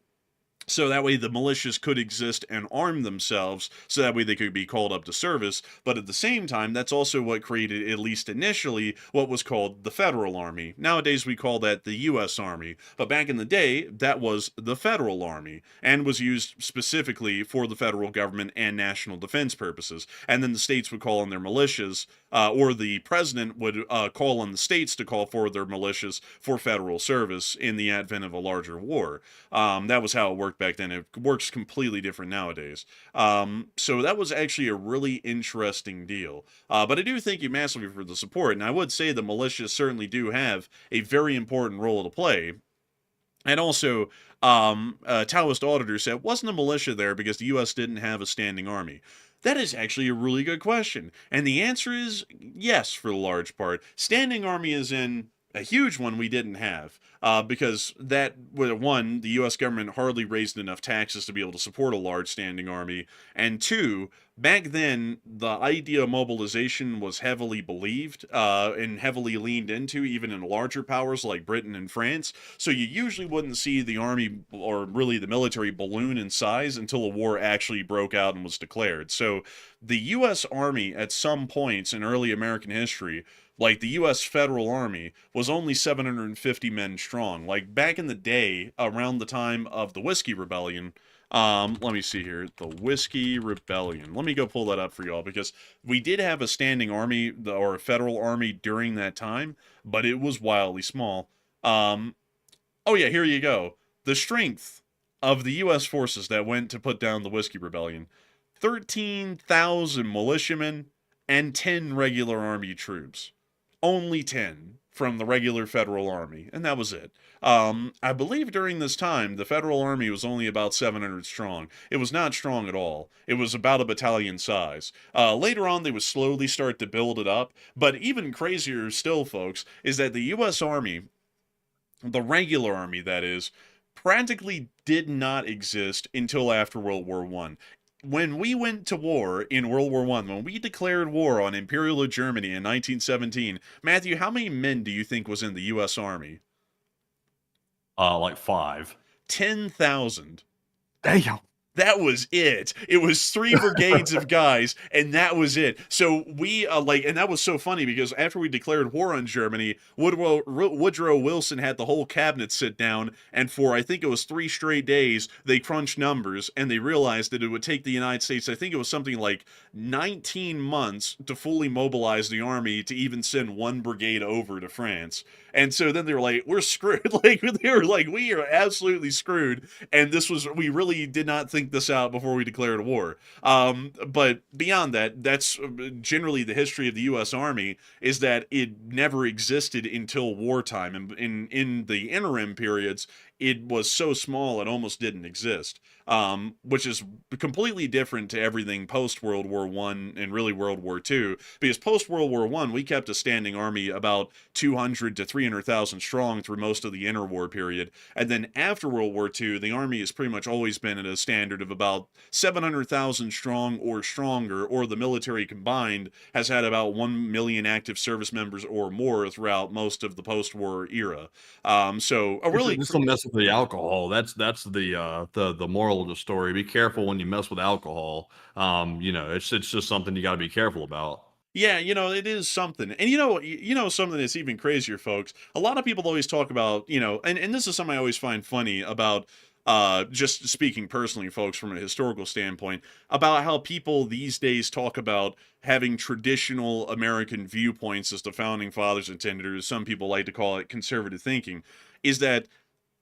so that way the militias could exist and arm themselves, so that way they could be called up to service. But at the same time, that's also what created, at least initially, what was called the Federal Army. Nowadays we call that the US Army, but back in the day, that was the Federal Army, and was used specifically for the federal government and national defense purposes. And then the states would call on their militias, or the president would call on the states to call for their militias for federal service in the advent of a larger war. That was how it worked back then. It works completely different nowadays. So that was actually a really interesting deal. But I do thank you massively for the support, and I would say the militias certainly do have a very important role to play. And also, Taoist auditor said, wasn't a militia there because the U.S. didn't have a standing army? That is actually a really good question. And the answer is yes, for the large part. Standing army is in a huge one we didn't have, because that, one, the U.S. government hardly raised enough taxes to be able to support a large standing army, and two, back then, the idea of mobilization was heavily believed and heavily leaned into, even in larger powers like Britain and France, so you usually wouldn't see the army, or really the military, balloon in size until a war actually broke out and was declared. So the U.S. Army, at some points in early American history, like the U.S. Federal Army, was only 750 men strong. Like back in the day, around the time of the Whiskey Rebellion, let me see here, the Whiskey Rebellion. Let me go pull that up for y'all, because we did have a standing army, or a federal army during that time, but it was wildly small. Oh yeah, here you go. The strength of the U.S. forces that went to put down the Whiskey Rebellion: 13,000 militiamen and 10 regular army troops. Only 10 from the regular federal army, and that was it. I believe during this time, the federal army was only about 700 strong. It was not strong at all. It was about a battalion size. Later on, they would slowly start to build it up, but even crazier still, folks, is that the U.S. Army, the regular army that is, practically did not exist until after World War I. When we went to war in World War I, when we declared war on Imperial Germany in 1917, Matthew, how many men do you think was in the U.S. Army? Like 5. 10,000. Damn. That was it. It was 3 brigades of guys, and that was it. So we, and that was so funny, because after we declared war on Germany, Woodrow Wilson had the whole cabinet sit down, and for, I think it was 3 straight days, they crunched numbers, and they realized that it would take the United States, I think it was something like 19 months to fully mobilize the army to even send 1 brigade over to France. And so then they were like, we're screwed. Like, they were like, we are absolutely screwed. And we really did not think this out before we declared war. But beyond that, that's generally the history of the U.S. Army, is that it never existed until wartime. And in the interim periods, it was so small it almost didn't exist, which is completely different to everything post-World War I and really World War II, because post-World War I, we kept a standing army about 200 to 300,000 strong through most of the interwar period, and then after World War II, the army has pretty much always been at a standard of about 700,000 strong or stronger, or the military combined has had about 1 million active service members or more throughout most of the post-war era. So a really... Just don't mess with the alcohol. That's the moral of the story. Be careful when you mess with alcohol. It's just something you got to be careful about. Yeah, it is something. And something that's even crazier, folks. A lot of people always talk about, and this is something I always find funny about just speaking personally, folks, from a historical standpoint, about how people these days talk about having traditional American viewpoints as the founding fathers intended, or as some people like to call it, conservative thinking, is that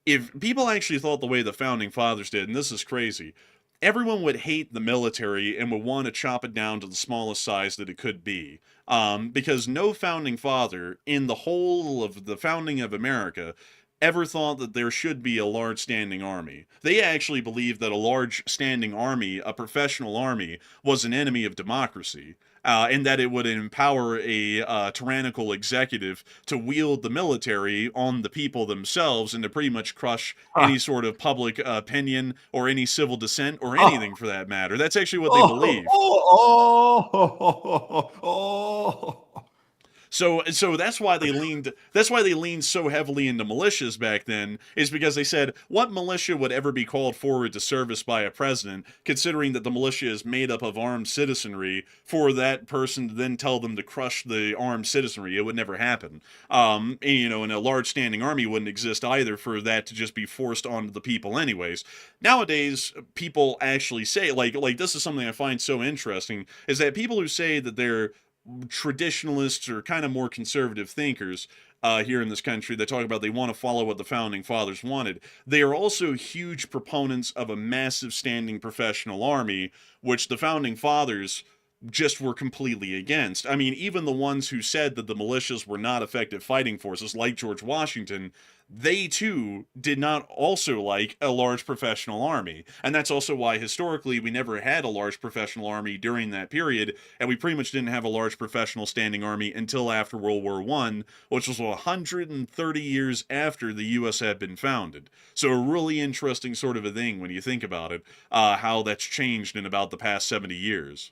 if people actually thought the way the founding fathers did, and this is crazy, everyone would hate the military and would want to chop it down to the smallest size that it could be. Because no founding father in the whole of the founding of America ever thought that there should be a large standing army. They actually believed that a large standing army, a professional army, was an enemy of democracy. And that it would empower a tyrannical executive to wield the military on the people themselves and to pretty much crush any sort of public opinion or any civil dissent or anything for that matter. That's actually what they believe. So that's why they leaned so heavily into militias back then, is because they said, what militia would ever be called forward to service by a president, considering that the militia is made up of armed citizenry, for that person to then tell them to crush the armed citizenry? It would never happen. And, and a large standing army wouldn't exist either for that to just be forced onto the people anyways. Nowadays, people actually say, like this is something I find so interesting, is that people who say that they're traditionalists or kind of more conservative thinkers here in this country that talk about they want to follow what the founding fathers wanted, they are also huge proponents of a massive standing professional army, which the founding fathers just were completely against. I mean, even the ones who said that the militias were not effective fighting forces, like George Washington, they too did not also like a large professional army. And that's also why historically we never had a large professional army during that period, and we pretty much didn't have a large professional standing army until after World War I, which was 130 years after the U.S. had been founded. So a really interesting sort of a thing when you think about it, how that's changed in about the past 70 years.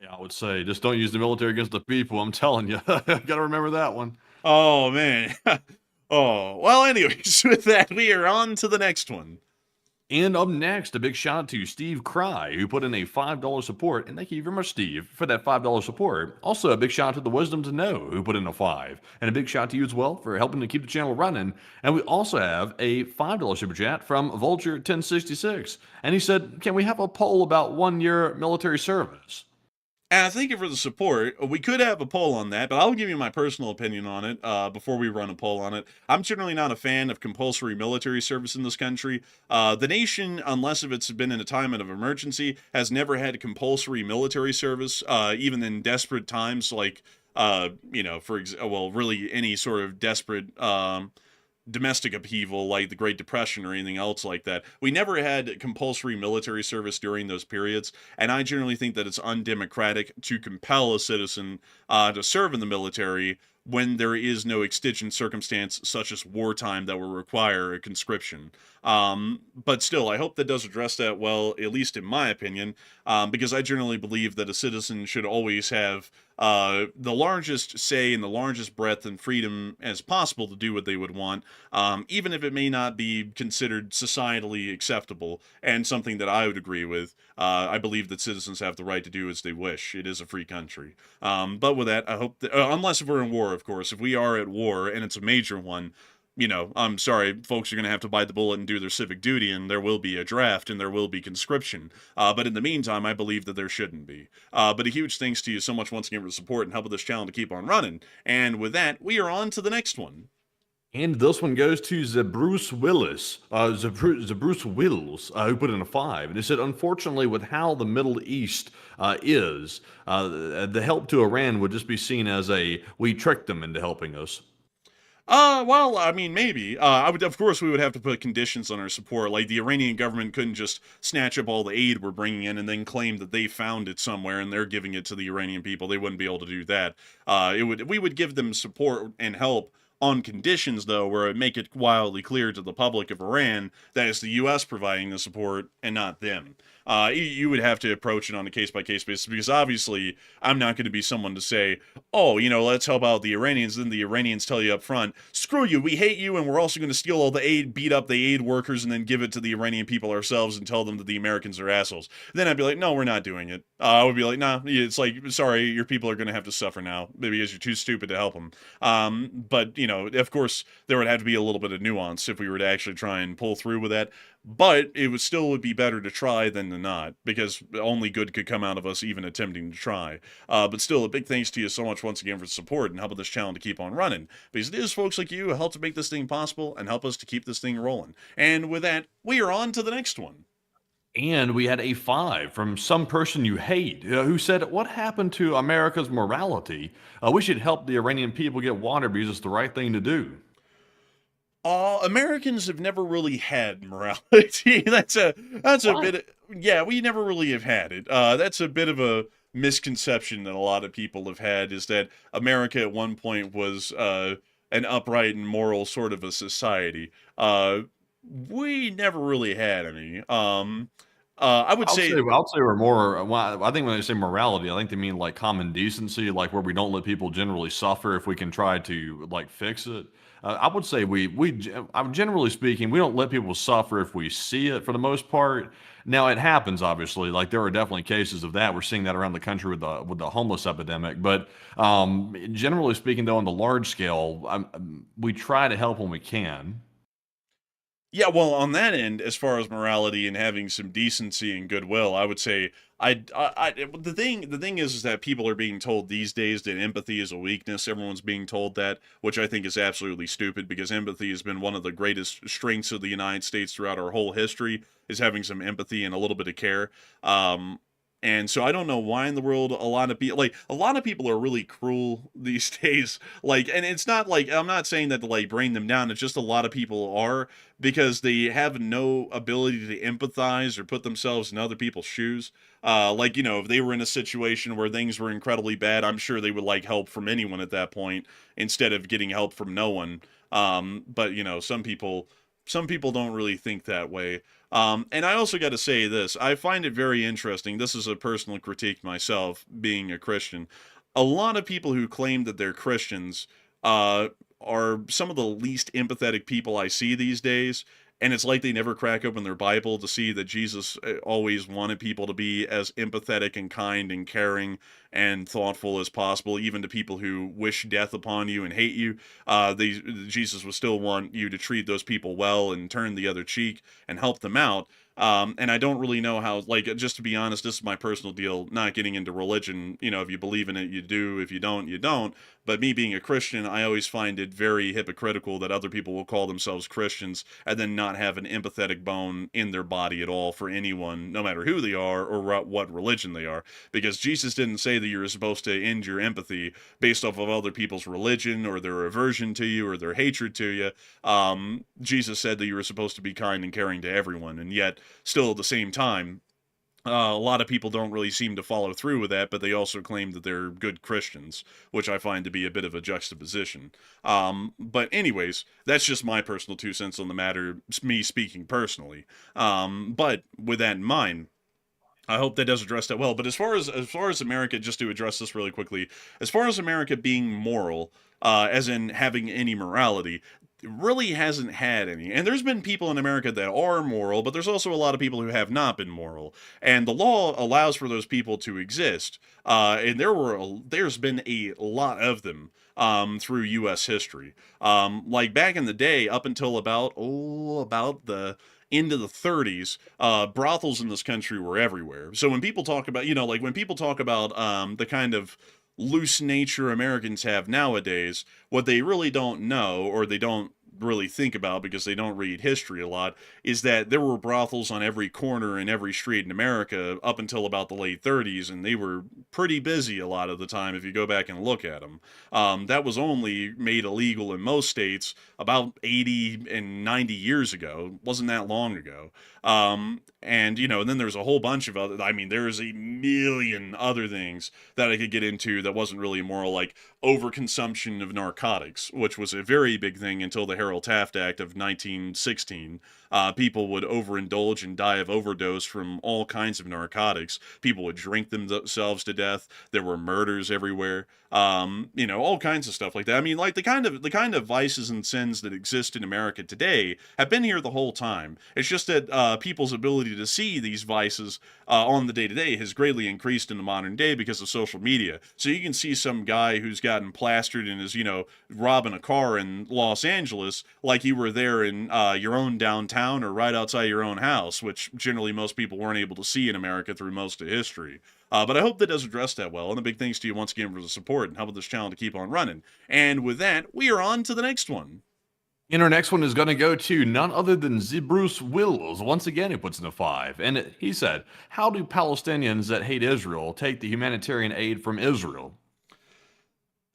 Yeah, I would say just don't use the military against the people. I'm telling you. Gotta remember that one. Oh, man. Oh, well, anyways, with that, we are on to the next one. And up next, a big shout out to Steve Cry, who put in a $5 support. And thank you very much, Steve, for that $5 support. Also, a big shout out to the Wisdom to Know, who put in a 5. And a big shout out to you as well for helping to keep the channel running. And we also have a $5 super chat from Vulture 1066. And he said, can we have a poll about 1 year military service? And thank you for the support. We could have a poll on that, but I'll give you my personal opinion on it before we run a poll on it. I'm generally not a fan of compulsory military service in this country. The nation, unless if it's been in a time of emergency, has never had compulsory military service, even in desperate times, like, really any sort of desperate domestic upheaval like the Great Depression or anything else like that. We never had compulsory military service during those periods, and I generally think that it's undemocratic to compel a citizen to serve in the military when there is no exigent circumstance such as wartime that will require a conscription. But still, I hope that does address that well, at least in my opinion, because I generally believe that a citizen should always have the largest say and the largest breadth and freedom as possible to do what they would want, even if it may not be considered societally acceptable and something that I would agree with. I believe that citizens have the right to do as they wish. It is a free country. But with that, I hope that, unless if we're in war, of course, if we are at war and it's a major one, I'm sorry, folks are going to have to bite the bullet and do their civic duty, and there will be a draft, and there will be conscription. But in the meantime, I believe that there shouldn't be. But a huge thanks to you so much once again for the support and helping this channel to keep on running. And with that, we are on to the next one. And this one goes to the Bruce Willis, the Bruce Wills, who put in a 5. And he said, unfortunately, with how the Middle East is, the help to Iran would just be seen as we tricked them into helping us. Well, I mean, maybe. Of course, we would have to put conditions on our support. Like, the Iranian government couldn't just snatch up all the aid we're bringing in and then claim that they found it somewhere and they're giving it to the Iranian people. They wouldn't be able to do that. We would give them support and help on conditions, though, where it would make it wildly clear to the public of Iran that it's the U.S. providing the support and not them. You would have to approach it on a case-by-case basis, because obviously I'm not going to be someone to say, oh, let's help out the Iranians. Then the Iranians tell you up front, screw you, we hate you, and we're also going to steal all the aid, beat up the aid workers, and then give it to the Iranian people ourselves and tell them that the Americans are assholes. Then I'd be like, no, we're not doing it. I would be like, nah, it's like, sorry, your people are going to have to suffer now because you're too stupid to help them. But, of course, there would have to be a little bit of nuance if we were to actually try and pull through with that. But it would be better to try than to not, because only good could come out of us even attempting to try. But still, a big thanks to you so much once again for the support and helping this channel to keep on running, because it is folks like you who help to make this thing possible and help us to keep this thing rolling. And with that, we are on to the next one. And we had a 5 from some person you hate, who said, what happened to America's morality? We should help the Iranian people get water because it's the right thing to do. Americans have never really had morality. that's a bit. Yeah, we never really have had it. That's a bit of a misconception that a lot of people have had, is that America at one point was an upright and moral sort of a society. We never really had any. I'll say we're more. Well, I think when they say morality, I think they mean like common decency, like where we don't let people generally suffer if we can try to like fix it. I would say generally speaking, we don't let people suffer if we see it for the most part. Now it happens, obviously. Like there are definitely cases of that. We're seeing that around the country with the homeless epidemic. But generally speaking, though, on the large scale, we try to help when we can. Yeah, well, on that end, as far as morality and having some decency and goodwill, I would say the thing is that people are being told these days that empathy is a weakness. Everyone's being told that, which I think is absolutely stupid, because empathy has been one of the greatest strengths of the United States throughout our whole history, is having some empathy and a little bit of care. And so I don't know why in the world a lot of people are really cruel these days. And it's not like, I'm not saying that to like bring them down. It's just a lot of people are, because they have no ability to empathize or put themselves in other people's shoes. If they were in a situation where things were incredibly bad, I'm sure they would like help from anyone at that point instead of getting help from no one. But some people don't really think that way. And I also got to say this, I find it very interesting. This is a personal critique myself, being a Christian. A lot of people who claim that they're Christians are some of the least empathetic people I see these days. And it's like they never crack open their Bible to see that Jesus always wanted people to be as empathetic and kind and caring and thoughtful as possible, even to people who wish death upon you and hate you. Jesus would still want you to treat those people well and turn the other cheek and help them out. And I don't really know how, just to be honest, this is my personal deal, not getting into religion. If you believe in it, you do. If you don't, you don't. But me being a Christian, I always find it very hypocritical that other people will call themselves Christians and then not have an empathetic bone in their body at all for anyone, no matter who they are or what religion they are. Because Jesus didn't say that you're supposed to end your empathy based off of other people's religion or their aversion to you or their hatred to you. Jesus said that you were supposed to be kind and caring to everyone, and yet still at the same time, a lot of people don't really seem to follow through with that, but they also claim that they're good Christians, which I find to be a bit of a juxtaposition. But anyways, that's just my personal 2 cents on the matter, me speaking personally. But with that in mind, I hope that does address that well. But as far as America, just to address this really quickly, as far as America being moral, as in having any morality, really hasn't had any. And there's been people in America that are moral, but there's also a lot of people who have not been moral. And the law allows for those people to exist. And there's been a lot of them through U.S. history. Like back in the day, up until about the into the 30s, brothels in this country were everywhere. So when people talk about, the kind of loose nature Americans have nowadays, what they really don't know, or they don't really think about because they don't read history a lot, is that there were brothels on every corner and every street in America up until about the late 30s, and they were pretty busy a lot of the time if you go back and look at them. That was only made illegal in most states about 80 and 90 years ago. It wasn't that long ago. And then there's a whole bunch of other, there's a million other things that I could get into that wasn't really immoral, like overconsumption of narcotics, which was a very big thing until the Harold-Taft Act of 1916. People would overindulge and die of overdose from all kinds of narcotics. People would drink themselves to death. There were murders everywhere. All kinds of stuff like that. I mean, like the kind of vices and sins that exist in America today have been here the whole time. It's just that people's ability to see these vices on the day-to-day has greatly increased in the modern day because of social media. So you can see some guy who's gotten plastered and is, robbing a car in Los Angeles like you were there in your own downtown or right outside your own house, which generally most people weren't able to see in America through most of history. But I hope that does address that well, and a big thanks to you once again for the support and helping this channel to keep on running. And with that, we are on to the next one. And our next one is going to go to none other than Bruce Wills. Once again, he puts in a 5. And he said, how do Palestinians that hate Israel take the humanitarian aid from Israel?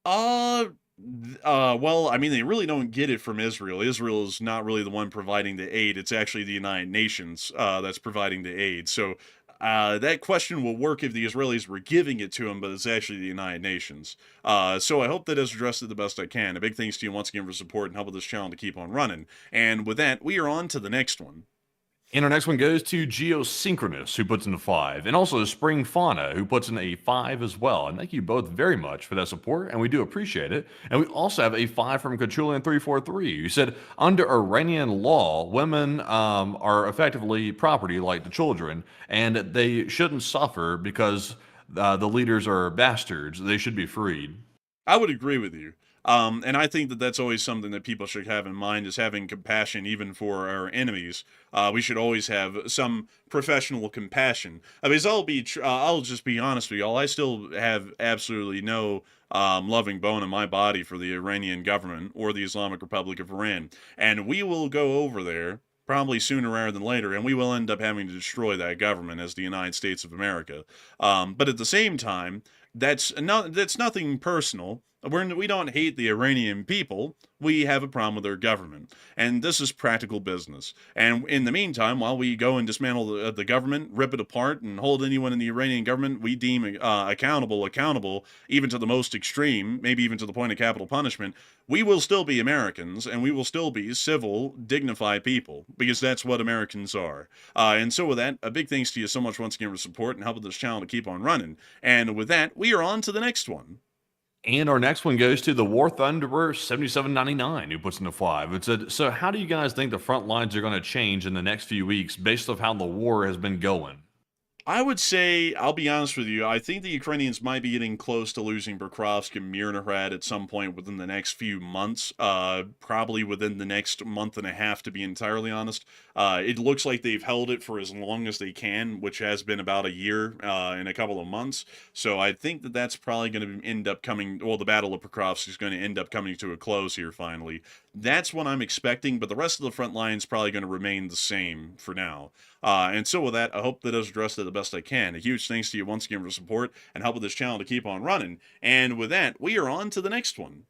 Well, I mean, they really don't get it from Israel. Israel is not really the one providing the aid. It's actually the United Nations that's providing the aid. So that question will work if the Israelis were giving it to them, but it's actually the United Nations. So I hope that has addressed it the best I can. A big thanks to you once again for support and helping this channel to keep on running. And with that, we are on to the next one. And our next one goes to Geosynchronous, who puts in a 5, and also Spring Fauna, who puts in a 5 as well. And thank you both very much for that support, and we do appreciate it. And we also have a 5 from Kachulian343, who said, under Iranian law, women are effectively property like the children, and they shouldn't suffer because the leaders are bastards. They should be freed. I would agree with you. And I think that that's always something that people should have in mind, is having compassion even for our enemies. We should always have some professional compassion. Because I'll just be honest with y'all, I still have absolutely no loving bone in my body for the Iranian government or the Islamic Republic of Iran. And we will go over there probably sooner rather than later, and we will end up having to destroy that government as the United States of America. But at the same time, that's nothing personal. We don't hate the Iranian people. We have a problem with their government. And this is practical business. And in the meantime, while we go and dismantle the government, rip it apart, and hold anyone in the Iranian government we deem accountable, even to the most extreme, maybe even to the point of capital punishment, we will still be Americans, and we will still be civil, dignified people, because that's what Americans are. And so with that, a big thanks to you so much once again for support and helping this channel to keep on running. And with that, we are on to the next one. And our next one goes to the War Thunderer 7799, who puts in a 5. It said, so how do you guys think the front lines are going to change in the next few weeks based off how the war has been going? I would say, I'll be honest with you, I think the Ukrainians might be getting close to losing Pokrovsk and Mirnohrad at some point within the next few months, probably within the next month and a half, to be entirely honest. It looks like they've held it for as long as they can, which has been about a year and a couple of months. So I think that that's probably going to end up coming, well, the Battle of Pokrovsk is going to end up coming to a close here finally. That's what I'm expecting, but the rest of the front line is probably going to remain the same for now. And so with that, I hope that does address it the best I can. A huge thanks to you once again for support and helping this channel to keep on running. And with that, we are on to the next one.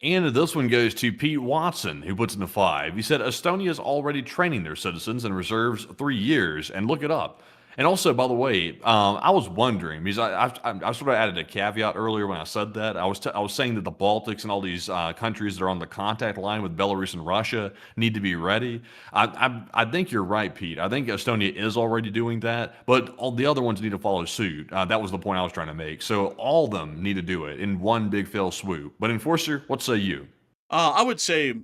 And this one goes to Pete Watson, who puts in a 5. He said, Estonia is already training their citizens and reserves 3 years, and look it up. And also, by the way, I was wondering, because I sort of added a caveat earlier when I said that. I was saying that the Baltics and all these countries that are on the contact line with Belarus and Russia need to be ready. I think you're right, Pete. I think Estonia is already doing that, but all the other ones need to follow suit. That was the point I was trying to make. So all of them need to do it in one big fell swoop. But Enforcer, what say you? I would say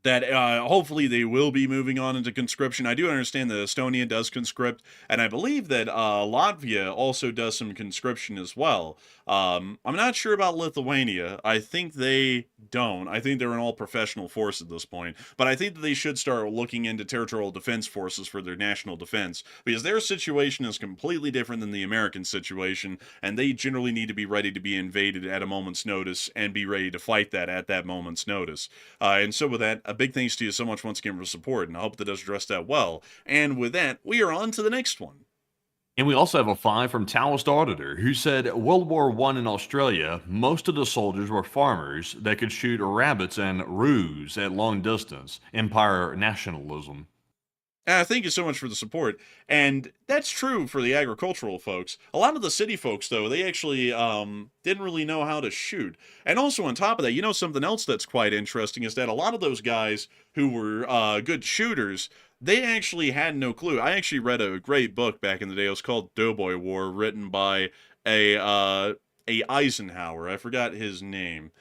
that hopefully they will be moving on into conscription. I do understand that Estonia does conscript, and I believe that Latvia also does some conscription as well. I'm not sure about Lithuania. I think they don't. I think they're an all-professional force at this point. But I think that they should start looking into territorial defense forces for their national defense, because their situation is completely different than the American situation, and they generally need to be ready to be invaded at a moment's notice and be ready to fight that at that moment's notice. And so with that, a big thanks to you so much once again for support, and I hope that does address that well. And with that, we are on to the next one. And we also have a 5 from Taoist Auditor, who said, World War I in Australia, most of the soldiers were farmers that could shoot rabbits and roos at long distance. Empire nationalism. Thank you so much for the support. And that's true for the agricultural folks. A lot of the city folks, though, they actually didn't really know how to shoot. And also, on top of that, something else that's quite interesting is that a lot of those guys who were good shooters, they actually had no clue. I actually read a great book back in the day. It was called Doughboy War, written by a Eisenhower. I forgot his name.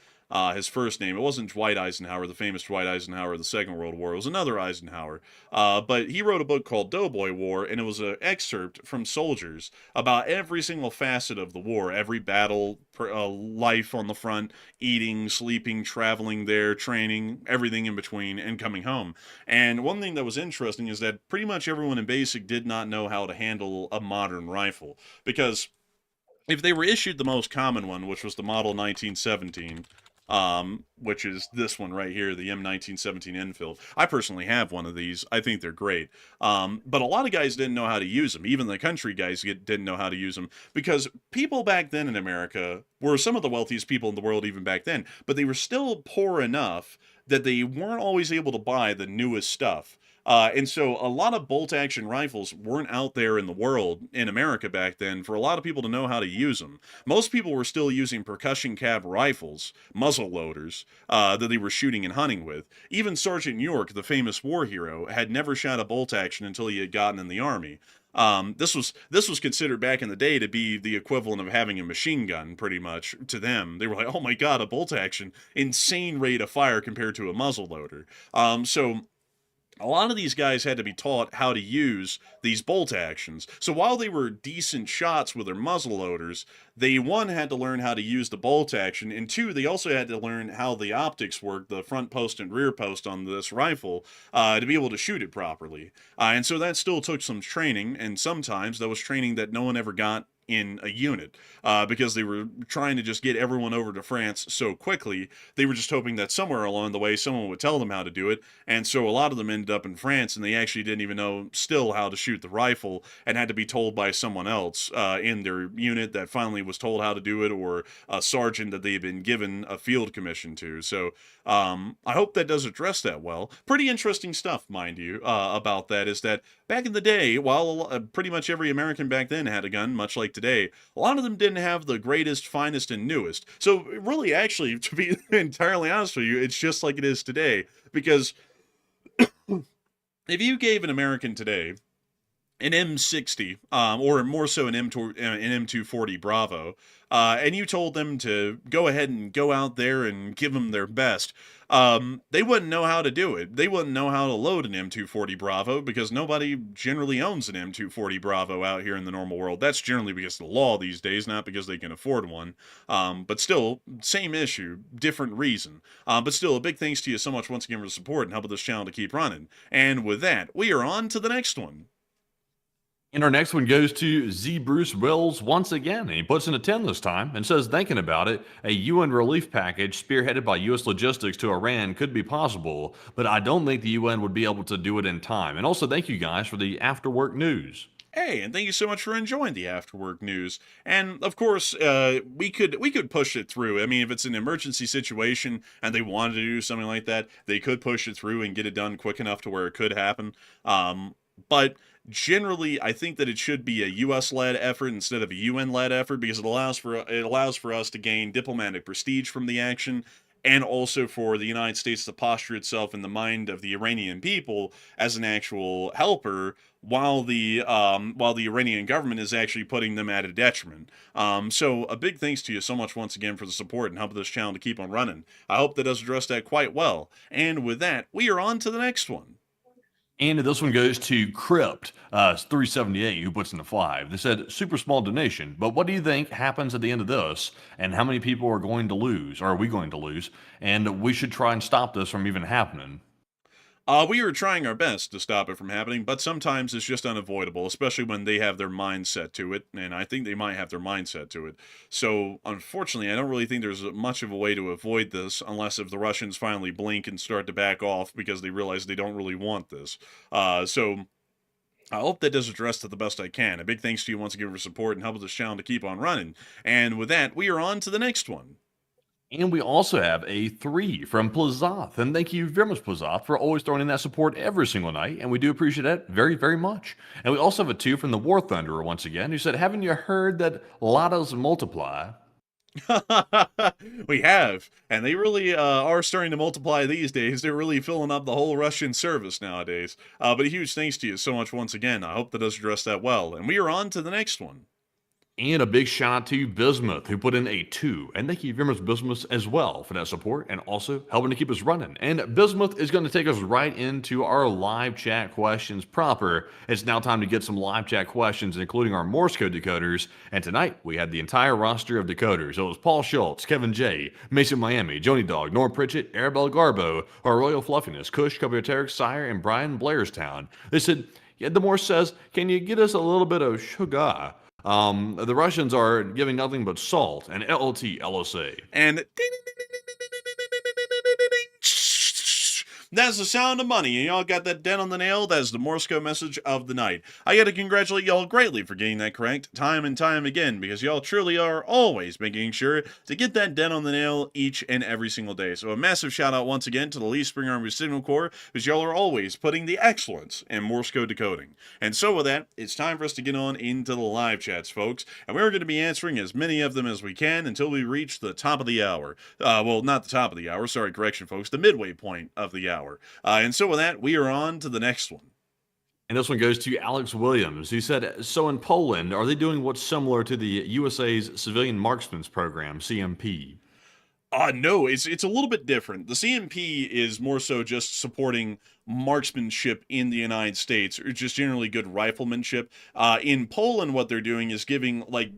His first name. It wasn't Dwight Eisenhower, the famous Dwight Eisenhower of the Second World War. It was another Eisenhower. But he wrote a book called Doughboy War, and it was an excerpt from soldiers about every single facet of the war, every battle, life on the front, eating, sleeping, traveling there, training, everything in between, and coming home. And one thing that was interesting is that pretty much everyone in basic did not know how to handle a modern rifle. Because if they were issued the most common one, which was the model 1917, which is this one right here, the M1917 Enfield. I personally have one of these. I think they're great. But a lot of guys didn't know how to use them. Even the country guys didn't know how to use them because people back then in America were some of the wealthiest people in the world even back then, but they were still poor enough that they weren't always able to buy the newest stuff. And so a lot of bolt action rifles weren't out there in the world in America back then for a lot of people to know how to use them. Most people were still using percussion cap rifles, muzzle loaders, that they were shooting and hunting with. Even Sergeant York, the famous war hero, had never shot a bolt action until he had gotten in the army. This was considered back in the day to be the equivalent of having a machine gun, pretty much, to them. They were like, oh my god, a bolt action. Insane rate of fire compared to a muzzle loader. So a lot of these guys had to be taught how to use these bolt actions. So while they were decent shots with their muzzle loaders, they, one, had to learn how to use the bolt action, and two, they also had to learn how the optics work, the front post and rear post on this rifle, to be able to shoot it properly. And so that still took some training, and sometimes that was training that no one ever got in a unit, because they were trying to just get everyone over to France so quickly. They were just hoping that somewhere along the way someone would tell them how to do it, and so a lot of them ended up in France, and they actually didn't even know still how to shoot the rifle, and had to be told by someone else in their unit that finally was told how to do it, or a sergeant that they had been given a field commission to. So I hope that does address that well. Pretty interesting stuff, mind you, about that, is that back in the day, while pretty much every American back then had a gun, much like today, a lot of them didn't have the greatest, finest, and newest. So really, actually, to be entirely honest with you, it's just like it is today. Because if you gave an American today an M60, or more so an M240 Bravo, and you told them to go ahead and go out there and give them their best, they wouldn't know how to do it. They wouldn't know how to load an M240 Bravo because nobody generally owns an M240 Bravo out here in the normal world. That's generally because of the law these days, not because they can afford one. But still, same issue, different reason. But still, a big thanks to you so much once again for the support and helping this channel to keep running. And with that, we are on to the next one. And our next one goes to Z. Bruce Wells once again. And he puts in a 10 this time and says, thinking about it, a UN relief package spearheaded by U.S. logistics to Iran could be possible, but I don't think the UN would be able to do it in time. And also, thank you guys for the after work news. Hey, and thank you so much for enjoying the afterwork news. And of course, we could push it through. I mean, if it's an emergency situation and they wanted to do something like that, they could push it through and get it done quick enough to where it could happen. But generally, I think that it should be a U.S.-led effort instead of a UN-led effort, because it allows for us to gain diplomatic prestige from the action, and also for the United States to posture itself in the mind of the Iranian people as an actual helper, while the Iranian government is actually putting them at a detriment. So a big thanks to you so much once again for the support and helping this channel to keep on running. I hope that does address that quite well. And with that, we are on to the next one. And this one goes to Crypt 378, who puts in a 5. They said, super small donation, but what do you think happens at the end of this? And how many people are going to lose? Or are we going to lose? And we should try and stop this from even happening. We are trying our best to stop it from happening, but sometimes it's just unavoidable, especially when they have their mindset to it, and I think they might have their mindset to it. So, unfortunately, I don't really think there's much of a way to avoid this, unless if the Russians finally blink and start to back off because they realize they don't really want this. So I hope that does address it the best I can. A big thanks to you once again for support and helping this channel to keep on running. And with that, we are on to the next one. And we also have a 3 from Plazoth. And thank you very much, Plazoth, for always throwing in that support every single night. And we do appreciate that very, very much. And we also have a 2 from the War Thunderer once again, who said, haven't you heard that lottos multiply? We have, and they really are starting to multiply these days. They're really filling up the whole Russian service nowadays. But a huge thanks to you so much once again. I hope that does address that well. And we are on to the next one. And a big shout out to Bismuth, who put in a 2. And thank you very much, Bismuth, as well, for that support and also helping to keep us running. And Bismuth is going to take us right into our live chat questions proper. It's now time to get some live chat questions, including our Morse code decoders. And tonight, we had the entire roster of decoders. It was Paul Schultz, Kevin J., Mason Miami, Joni Dog, Norm Pritchett, Arabelle Garbo, our Royal Fluffiness, Kush, Cubby Sire, and Brian Blairstown. They said, yeah, the Morse says, can you get us a little bit of sugar? The Russians are giving nothing but salt and LLT LSA. And that's the sound of money, and y'all got that dent on the nail. That is the Morse code message of the night. I gotta congratulate y'all greatly for getting that correct time and time again, because y'all truly are always making sure to get that dent on the nail each and every single day. So a massive shout out once again to the Lee Spring Army Signal Corps, because y'all are always putting the excellence in Morse code decoding. And so with that, it's time for us to get on into the live chats, folks, and we're going to be answering as many of them as we can until we reach the top of the hour. Well, not the top of the hour, sorry, correction, folks, the midway point of the hour. And so with that, we are on to the next one. And this one goes to Alex Williams, who said, so in Poland, are they doing what's similar to the USA's Civilian Marksman's Program, CMP? No, it's a little bit different. The CMP is more so just supporting marksmanship in the United States, or just generally good riflemanship. In Poland, what they're doing is giving like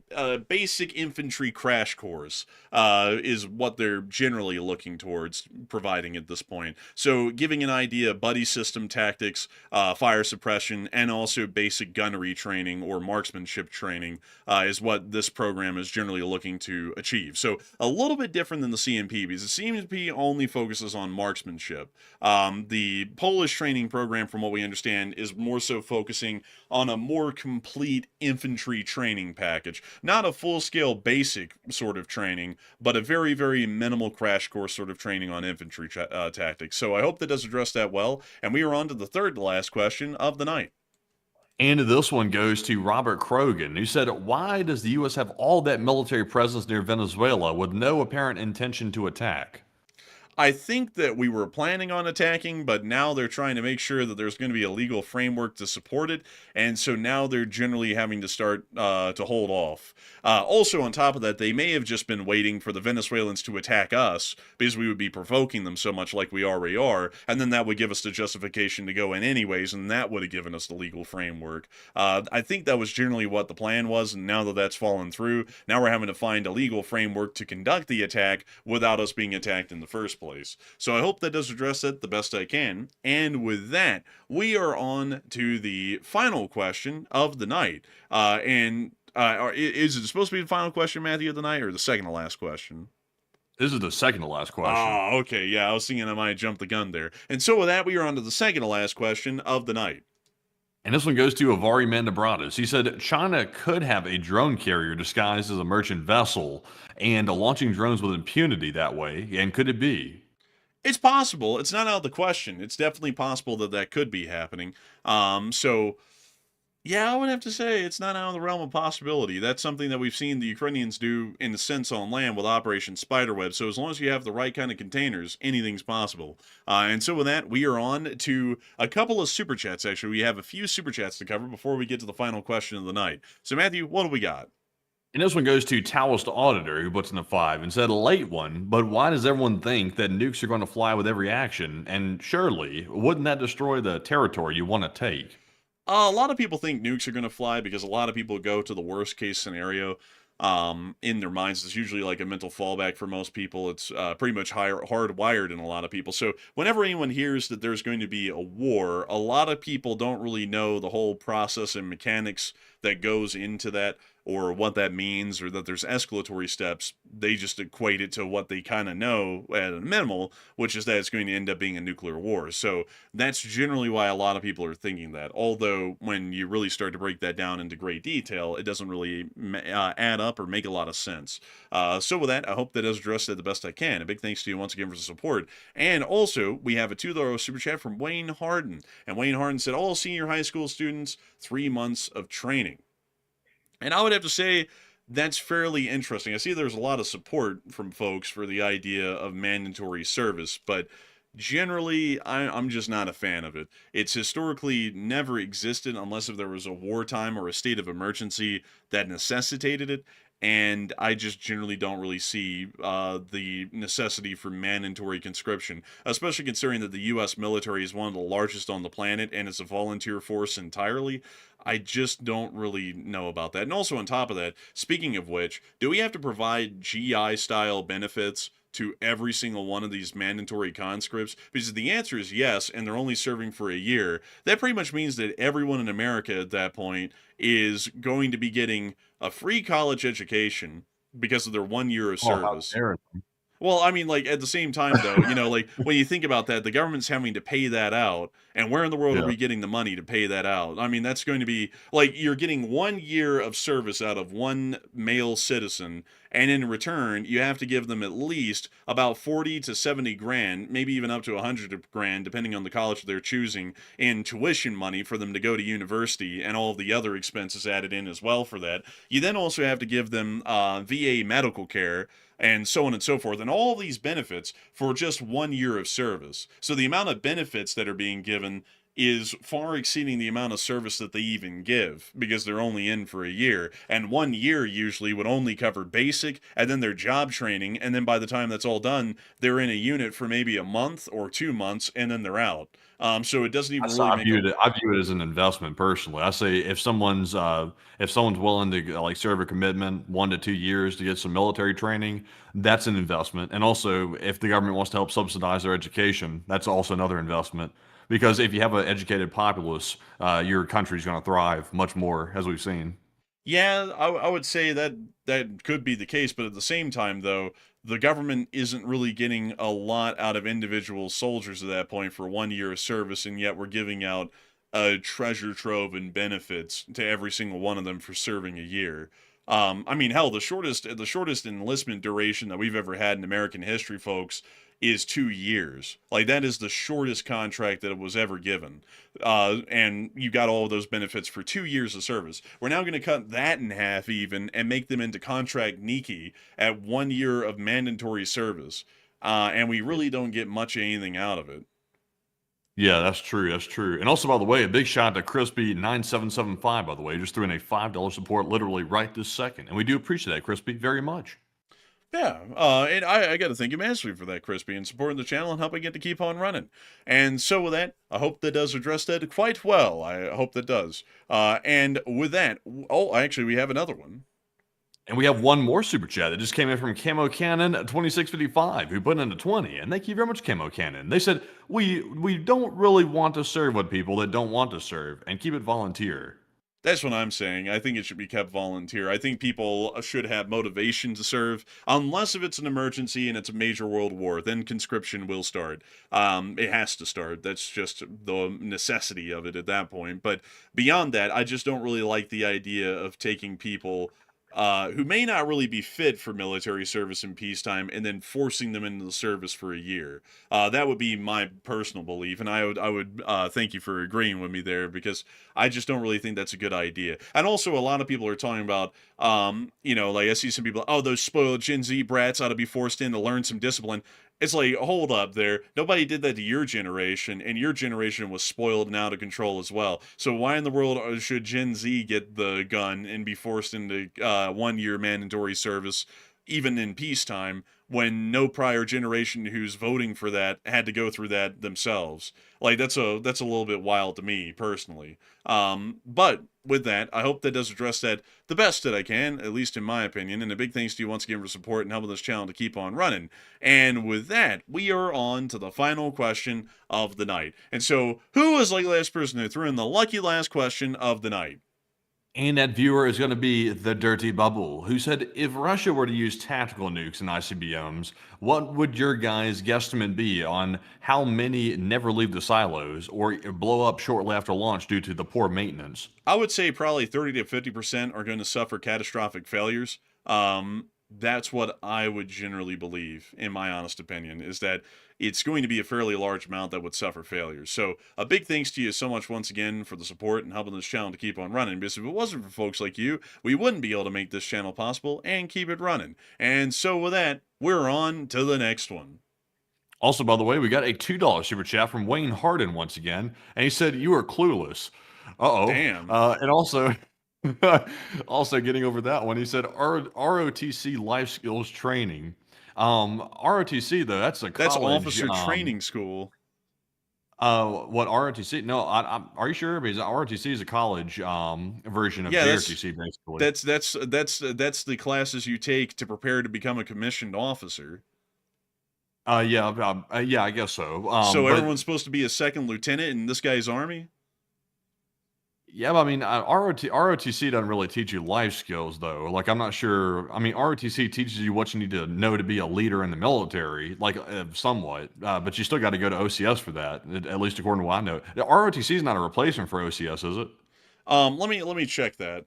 basic infantry crash course is what they're generally looking towards providing at this point. So giving an idea, buddy system tactics, fire suppression, and also basic gunnery training or marksmanship training is what this program is generally looking to achieve. So a little bit different than the CMP, because the CMP only focuses on marksmanship. The Polish training program, from what we understand, is more so focusing on a more complete infantry training package. Not a full-scale basic sort of training, but a very, very minimal crash course sort of training on infantry tactics. So I hope that does address that well. And we are on to the third to last question of the night. And this one goes to Robert Krogan, who said, why does the U.S. have all that military presence near Venezuela with no apparent intention to attack? I think that we were planning on attacking, but now they're trying to make sure that there's going to be a legal framework to support it, and so now they're generally having to start to hold off. Also, on top of that, they may have just been waiting for the Venezuelans to attack us, because we would be provoking them so much like we already are, and then that would give us the justification to go in anyways, and that would have given us the legal framework. I think that was generally what the plan was, and now that that's fallen through, now we're having to find a legal framework to conduct the attack without us being attacked in the first place. So I hope that does address it the best I can. And with that, we are on to the final question of the night. Is it supposed to be the final question, Matthew, of the night, or the second to last question? This is the second to last question. Oh, okay. Yeah, I was thinking I might jump the gun there. And so with that, we are on to the second to last question of the night. And this one goes to Avari Mandabratas. He said China could have a drone carrier disguised as a merchant vessel and launching drones with impunity that way. And could it be? It's possible. It's not out of the question. It's definitely possible that that could be happening. Yeah, I would have to say it's not out of the realm of possibility. That's something that we've seen the Ukrainians do in a sense on land with Operation Spiderweb. So as long as you have the right kind of containers, anything's possible. And so with that, we are on to a couple of super chats. Actually, we have a few super chats to cover before we get to the final question of the night. So Matthew, what do we got? And this one goes to Taoist Auditor, who puts in a 5 and said, a late one, but why does everyone think that nukes are going to fly with every action? And surely, wouldn't that destroy the territory you want to take? A lot of people think nukes are going to fly because a lot of people go to the worst case scenario in their minds. It's usually like a mental fallback for most people. It's pretty much hardwired in a lot of people. So whenever anyone hears that there's going to be a war, a lot of people don't really know the whole process and mechanics that goes into that, or what that means, or that there's escalatory steps. They just equate it to what they kind of know at a minimal, which is that it's going to end up being a nuclear war. So that's generally why a lot of people are thinking that. Although when you really start to break that down into great detail, it doesn't really add up or make a lot of sense. So with that, I hope that does address it the best I can. A big thanks to you once again for the support. And also, we have a $2 super chat from Wayne Harden. And Wayne Harden said, all senior high school students, 3 months of training. And I would have to say that's fairly interesting. I see there's a lot of support from folks for the idea of mandatory service, but generally, I'm just not a fan of it. It's historically never existed unless if there was a wartime or a state of emergency that necessitated it, and I just generally don't really see the necessity for mandatory conscription, especially considering that the U.S. military is one of the largest on the planet and it's a volunteer force entirely. I just don't really know about that. And also on top of that, speaking of which, do we have to provide GI-style benefits to every single one of these mandatory conscripts? Because the answer is yes, and they're only serving for a year. That pretty much means that everyone in America at that point is going to be getting a free college education because of their 1 year of service. Well, I mean, like, at the same time, though, like, when you think about that, the government's having to pay that out, and where in the world are we getting the money to pay that out? I mean, that's going to be, like, you're getting 1 year of service out of one male citizen, and in return, you have to give them at least about 40 to 70 grand, maybe even up to 100 grand, depending on the college they're choosing, in tuition money for them to go to university, and all of the other expenses added in as well for that. You then also have to give them VA medical care, and so on and so forth, and all these benefits for just 1 year of service. So the amount of benefits that are being given is far exceeding the amount of service that they even give, because they're only in for a year. And 1 year usually would only cover basic, and then their job training, and then by the time that's all done, they're in a unit for maybe a month or 2 months, and then they're out. So it doesn't even really make I view it as an investment personally. I say if someone's willing to like serve a commitment 1 to 2 years to get some military training, that's an investment. And also, if the government wants to help subsidize their education, that's also another investment. Because if you have an educated populace, your country's going to thrive much more, as we've seen. Yeah, I would say that that could be the case, but at the same time, though, the government isn't really getting a lot out of individual soldiers at that point for 1 year of service, and yet we're giving out a treasure trove in benefits to every single one of them for serving a year. I mean, hell, the shortest enlistment duration that we've ever had in American history, folks, is 2 years. Like, that is the shortest contract that was ever given. And you got all of those benefits for 2 years of service. We're now going to cut that in half even and make them into contract Nike at 1 year of mandatory service. And we really don't get much of anything out of it. Yeah, that's true. That's true. And also, by the way, a big shout out to Crispy9775, by the way, just threw in a $5 support literally right this second. And we do appreciate that, Crispy, very much. Yeah, and I got to thank you massively for that, Crispy, and supporting the channel and helping it to keep on running. And so with that, I hope that does address that quite well. I hope that does. And with that, actually, we have another one. And we have one more super chat that just came in from Camo Cannon 2655, who put in a 20. And thank you very much, Camo Cannon. They said, we don't really want to serve with people that don't want to serve, and keep it volunteer. That's what I'm saying. I think it should be kept volunteer. I think people should have motivation to serve, unless if it's an emergency and it's a major world war, then conscription will start. It has to start. That's just the necessity of it at that point. But beyond that, I just don't really like the idea of taking people who may not really be fit for military service in peacetime and then forcing them into the service for a year. That would be my personal belief, and I would thank you for agreeing with me there, because I just don't really think that's a good idea. And also, a lot of people are talking about, like I see some people, those spoiled Gen Z brats ought to be forced in to learn some discipline. It's like, hold up there. Nobody did that to your generation, and your generation was spoiled and out of control as well. So why in the world should Gen Z get the gun and be forced into 1 year mandatory service, even in peacetime, when no prior generation who's voting for that had to go through that themselves? Like, that's a little bit wild to me, personally. But with that, I hope that does address that the best that I can, at least in my opinion. And a big thanks to you once again for support and helping this channel to keep on running. And with that, we are on to the final question of the night. And so, who was like the last person who threw in the lucky last question of the night? And that viewer is going to be the Dirty Bubble, who said, if Russia were to use tactical nukes and ICBMs, what would your guys' guesstimate be on how many never leave the silos or blow up shortly after launch due to the poor maintenance? I would say probably 30 to 50% are going to suffer catastrophic failures. That's what I would generally believe, in my honest opinion, is that it's going to be a fairly large amount that would suffer failures. So a big thanks to you so much once again for the support and helping this channel to keep on running, because if it wasn't for folks like you, we wouldn't be able to make this channel possible and keep it running. And so with that, we're on to the next one. Also, by the way, we got a $2 super chat from Wayne Harden once again, and he said, you are clueless. Uh-oh. Damn. And also... also getting over that one, he said ROTC life skills training. ROTC though, that's a college. That's officer training school. What ROTC? No, are you sure? Because ROTC is a college version of JROTC, basically. That's the classes you take to prepare to become a commissioned officer. Yeah, I guess so. So everyone's supposed to be a second lieutenant in this guy's army? Yeah, but I mean, ROTC doesn't really teach you life skills, though. Like, I'm not sure. I mean, ROTC teaches you what you need to know to be a leader in the military, like somewhat. But you still got to go to OCS for that, at least according to what I know. ROTC is not a replacement for OCS, is it? Let me check that.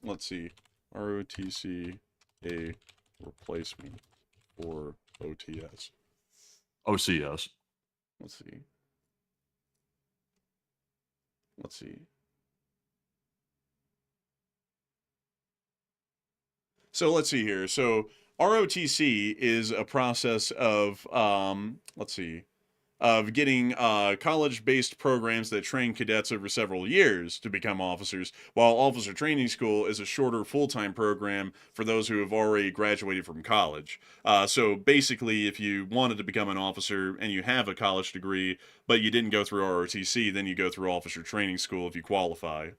Let's see. ROTC a replacement for OTS. OCS. Let's see. Let's see. So let's see here. So ROTC is a process of, let's see, of getting college-based programs that train cadets over several years to become officers, while Officer Training School is a shorter full-time program for those who have already graduated from college. So basically, if you wanted to become an officer and you have a college degree, but you didn't go through ROTC, then you go through Officer Training School if you qualify.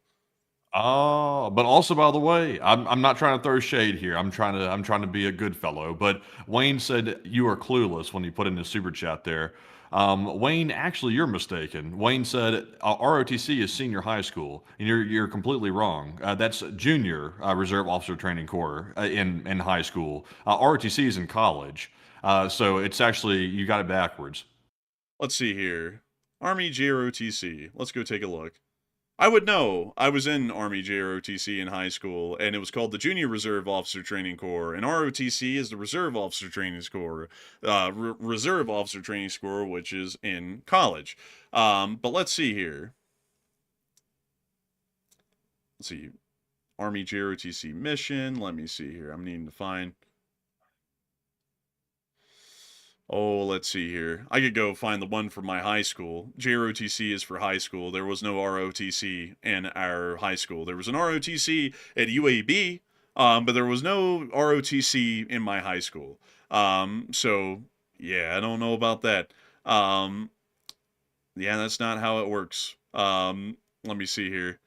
Oh, but also, by the way, I'm not trying to throw shade here. I'm trying to be a good fellow. But Wayne said you are clueless when he put in his super chat there. Wayne, actually, you're mistaken. Wayne said ROTC is senior high school, and you're completely wrong. That's junior Reserve Officer Training Corps in high school. ROTC is in college, so it's actually you got it backwards. Let's see here. Army JROTC. Let's go take a look. I would know. I was in Army JROTC in high school, and it was called the Junior Reserve Officer Training Corps, and ROTC is the Reserve Officer Training Corps, Reserve Officer Training Corps, which is in college. But let's see here. Let's see. Army JROTC mission. Let me see here. I'm needing to find... Oh, let's see here. I could go find the one from my high school. JROTC is for high school. There was no ROTC in our high school. There was an ROTC at UAB, but there was no ROTC in my high school. So, yeah, I don't know about that. Yeah, that's not how it works. Let me see here.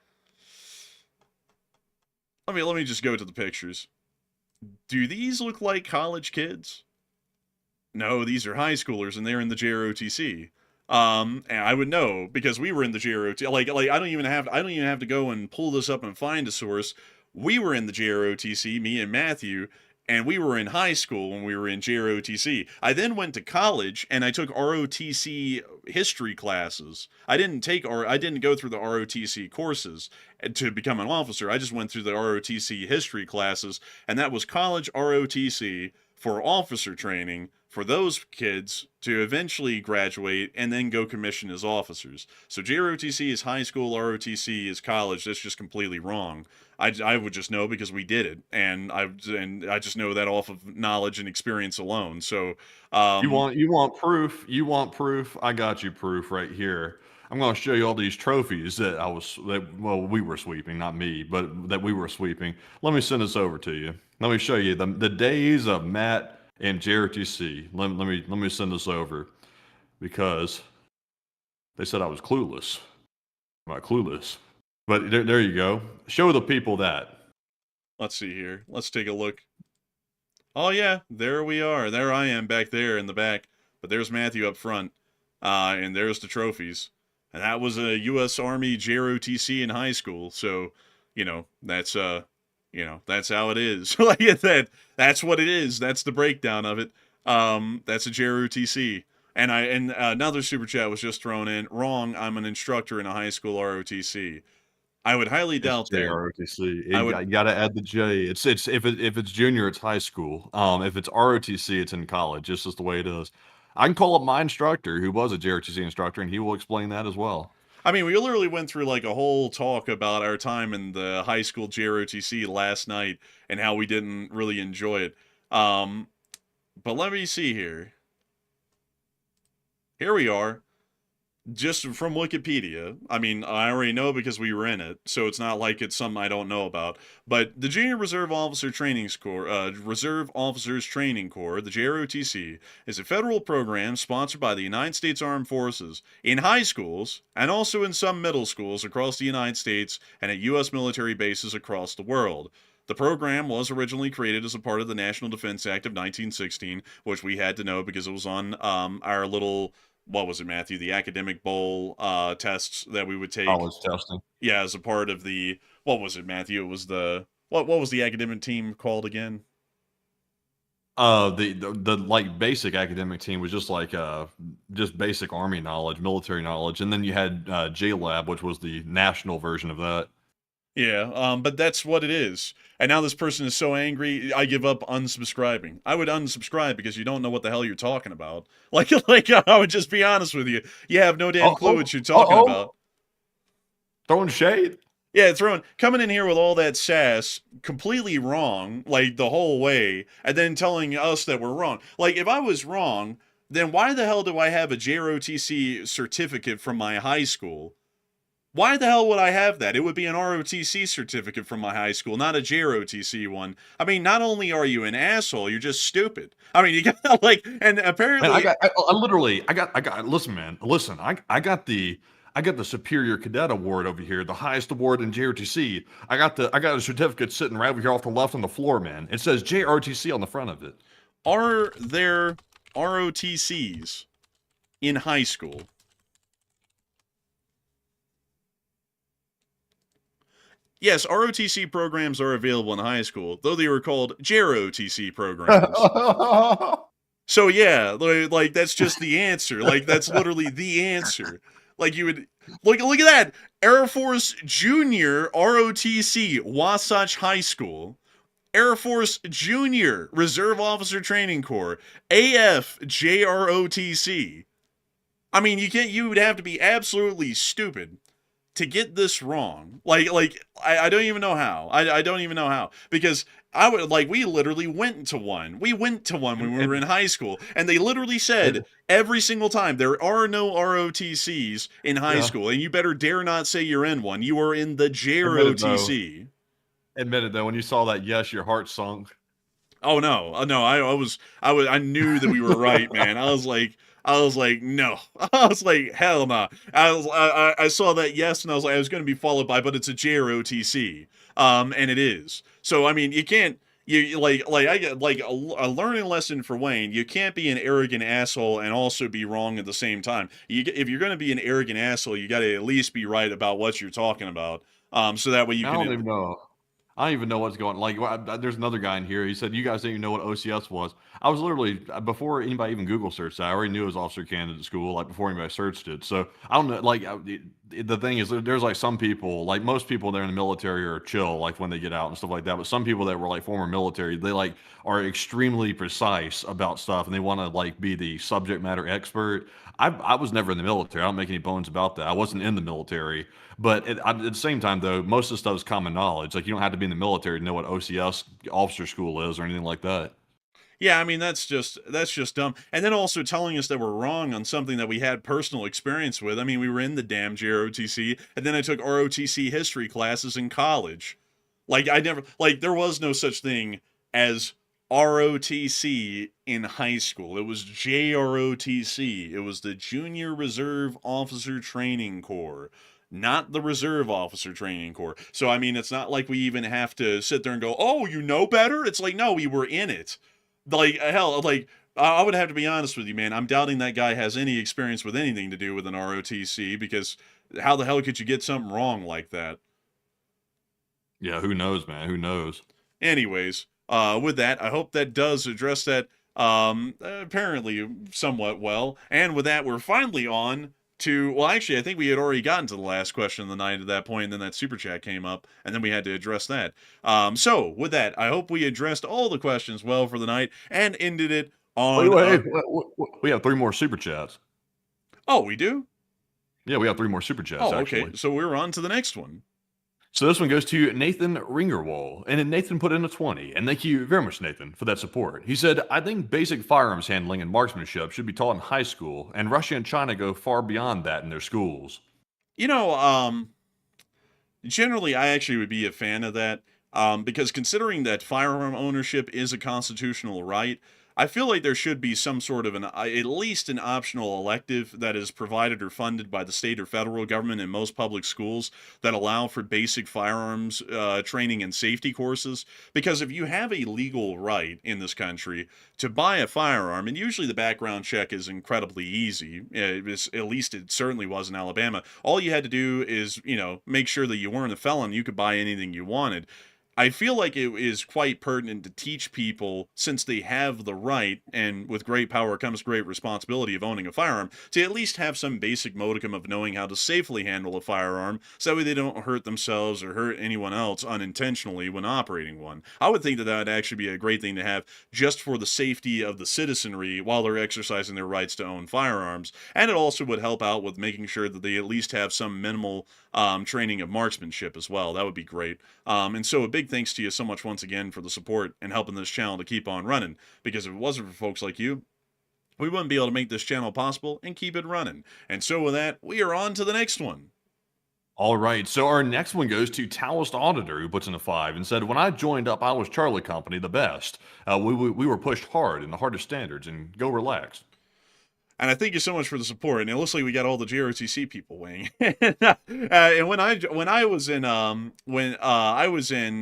Let me just go to the pictures. Do these look like college kids? No, these are high schoolers, and they're in the JROTC. And I would know because we were in the JROTC. Like I don't even have to go and pull this up and find a source. We were in the JROTC, me and Matthew, and we were in high school when we were in JROTC. I then went to college and I took ROTC history classes. I didn't go through the ROTC courses to become an officer. I just went through the ROTC history classes, and that was college ROTC for officer training for those kids to eventually graduate and then go commission as officers. So JROTC is high school, ROTC is college. That's just completely wrong. I would just know because we did it, and I just know that off of knowledge and experience alone. So you want proof? You want proof? I got you proof right here. I'm going to show you all these trophies that we were sweeping, not me, but that we were sweeping. Let me send this over to you. Let me show you the days of Matt and JRTC. Let me send this over because they said I was clueless. I'm not clueless. But there you go. Show the people that. Let's see here. Let's take a look. Oh yeah, there we are. There I am back there in the back. But there's Matthew up front. And there's the trophies. and that was a U.S. Army JROTC in high school. So, that's that's how it is. Like that's what it is. That's the breakdown of it. That's a JROTC. And another super chat was just thrown in. Wrong. I'm an instructor in a high school ROTC. I would highly doubt that. ROTC. You got to add the J. It's if it's junior, it's high school. If it's ROTC, it's in college. It's just the way it is. I can call up my instructor, who was a JROTC instructor, and he will explain that as well. I mean, we literally went through like a whole talk about our time in the high school JROTC last night and how we didn't really enjoy it. But let me see here. Here we are. Just from Wikipedia. I mean, I already know because we were in it, so it's not like it's something I don't know about. But the Junior Reserve Officer Training Corps, Reserve Officers Training Corps, the JROTC, is a federal program sponsored by the United States Armed Forces in high schools and also in some middle schools across the United States and at U.S. military bases across the world. The program was originally created as a part of the National Defense Act of 1916, which we had to know because it was on our little... What was it, Matthew? The academic bowl tests that we would take. College testing. Yeah, as a part of the... What was it, Matthew? It was the... What was the academic team called again? The like basic academic team was just like just basic Army knowledge, military knowledge, and then you had JLab, which was the national version of that. Yeah, but that's what it is. And now this person is so angry, I give up unsubscribing. I would unsubscribe because you don't know what the hell you're talking about. Like I would just be honest with you. You have no damn clue what you're talking about. Throwing shade? Yeah, coming in here with all that sass, completely wrong, like the whole way, and then telling us that we're wrong. Like, if I was wrong, then why the hell do I have a JROTC certificate from my high school? Why the hell would I have that? It would be an ROTC certificate from my high school, not a JROTC one. I mean, not only are you an asshole, you're just stupid. I mean, you got like, and apparently, man, listen, man, listen, I got the Superior Cadet Award over here, the highest award in JROTC. I got a certificate sitting right over here off the left on the floor, man. It says JROTC on the front of it. Are there ROTCs in high school? Yes, ROTC programs are available in high school, though they were called JROTC programs. So yeah, like that's just the answer. Like that's literally the answer. Like you would look at that. Air Force Junior ROTC, Wasatch High School. Air Force Junior Reserve Officer Training Corps, AF JROTC. I mean, you would have to be absolutely stupid to get this wrong. I don't even know how. I don't even know how. Because we literally went to one. We went to one when we were in high school. And they literally said every single time, there are no ROTCs in high school. And you better dare not say you're in one. You are in the JROTC. Admit it though, when you saw that, yes, your heart sunk. Oh no. I knew that we were right, man. I was like, no. I was like, hell no. I saw that yes, and I was like, I was going to be followed by, but it's a JROTC. And it is. So, I mean, you can't, I get a learning lesson for Wayne. You can't be an arrogant asshole and also be wrong at the same time. If you're going to be an arrogant asshole, you got to at least be right about what you're talking about. So that way you can. I don't even know what's going on. There's another guy in here. He said, you guys didn't even know what OCS was. I was literally, before anybody even Google searched that, I already knew it was officer candidate school, before anybody searched it. So I don't know, the thing is, there's some people, most people there in the military are chill, when they get out and stuff like that. But some people that were former military, they are extremely precise about stuff and they want to be the subject matter expert. I was never in the military. I don't make any bones about that. I wasn't in the military. But at the same time, though, most of the stuff is common knowledge. You don't have to be in the military to know what OCS officer school is or anything like that. Yeah, I mean, that's just dumb. And then also telling us that we're wrong on something that we had personal experience with. I mean, we were in the damn JROTC, and then I took ROTC history classes in college. There was no such thing as ROTC in high school. It was JROTC. It was the Junior Reserve Officer Training Corps, not the Reserve Officer Training Corps. So, I mean, it's not like we even have to sit there and go, oh, you know better? It's like, no, we were in it. Hell, I would have to be honest with you, man. I'm doubting that guy has any experience with anything to do with an ROTC, because how the hell could you get something wrong like that? Yeah, who knows, man? Who knows? Anyways, with that, I hope that does address that apparently somewhat well. And with that, we're finally on to, well, actually, I think we had already gotten to the last question of the night at that point, and then that super chat came up, and then we had to address that. So with that, I hope we addressed all the questions well for the night and ended it on. Wait, we have 3 more super chats. Oh, we do? Yeah, we have 3 more super chats. Oh, actually. okay. So we're on to the next one. So this one goes to Nathan Ringerwall, and then Nathan put in a 20. And thank you very much, Nathan, for that support. He said, I think basic firearms handling and marksmanship should be taught in high school, and Russia and China go far beyond that in their schools. You know, generally, I actually would be a fan of that, because considering that firearm ownership is a constitutional right, I feel like there should be some sort of at least an optional elective that is provided or funded by the state or federal government in most public schools that allow for basic firearms training and safety courses. Because if you have a legal right in this country to buy a firearm, and usually the background check is incredibly easy, at least it certainly was in Alabama, all you had to do is, make sure that you weren't a felon, you could buy anything you wanted. I feel like it is quite pertinent to teach people, since they have the right, and with great power comes great responsibility of owning a firearm, to at least have some basic modicum of knowing how to safely handle a firearm, so that way they don't hurt themselves or hurt anyone else unintentionally when operating one. I would think that that would actually be a great thing to have just for the safety of the citizenry while they're exercising their rights to own firearms, and it also would help out with making sure that they at least have some minimal training of marksmanship as well. That would be great. And so a big thanks to you so much once again for the support and helping this channel to keep on running, because if it wasn't for folks like you, we wouldn't be able to make this channel possible and keep it running. And so with that, we are on to the next one. All right, so our next one goes to Taoist Auditor, who puts in a 5 and said, when I joined up, I was Charlie Company, the best. We were pushed hard in the hardest standards, and go relax. And I thank you so much for the support. And it looks like we got all the JROTC people weighing. And when I was in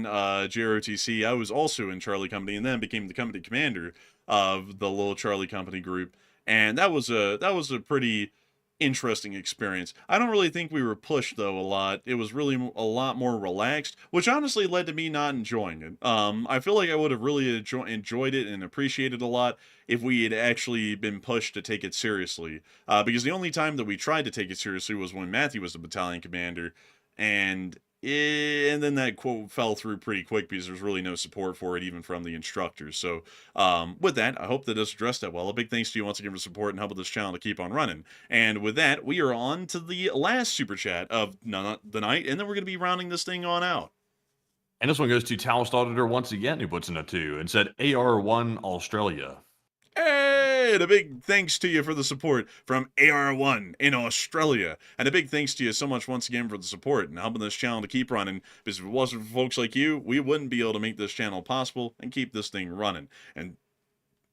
JROTC, I was also in Charlie Company, and then became the company commander of the little Charlie Company group. And that was a pretty interesting experience. I don't really think we were pushed though a lot. It was really a lot more relaxed, which honestly led to me not enjoying it. I feel like I would have really enjoyed it and appreciated it a lot if we had actually been pushed to take it seriously. Because the only time that we tried to take it seriously was when Matthew was the battalion commander, and then that quote fell through pretty quick because there's really no support for it, even from the instructors. So with that, I hope that does address that well. A big thanks to you once again for support and helping this channel to keep on running. And with that, we are on to the last super chat of the night, and then we're going to be rounding this thing on out. And this one goes to Taoist Auditor once again, who puts in a 2 and said, AR1 Australia. Hey, and a big thanks to you for the support from AR1 in Australia. And a big thanks to you so much once again for the support and helping this channel to keep running. Because if it wasn't for folks like you, we wouldn't be able to make this channel possible and keep this thing running. And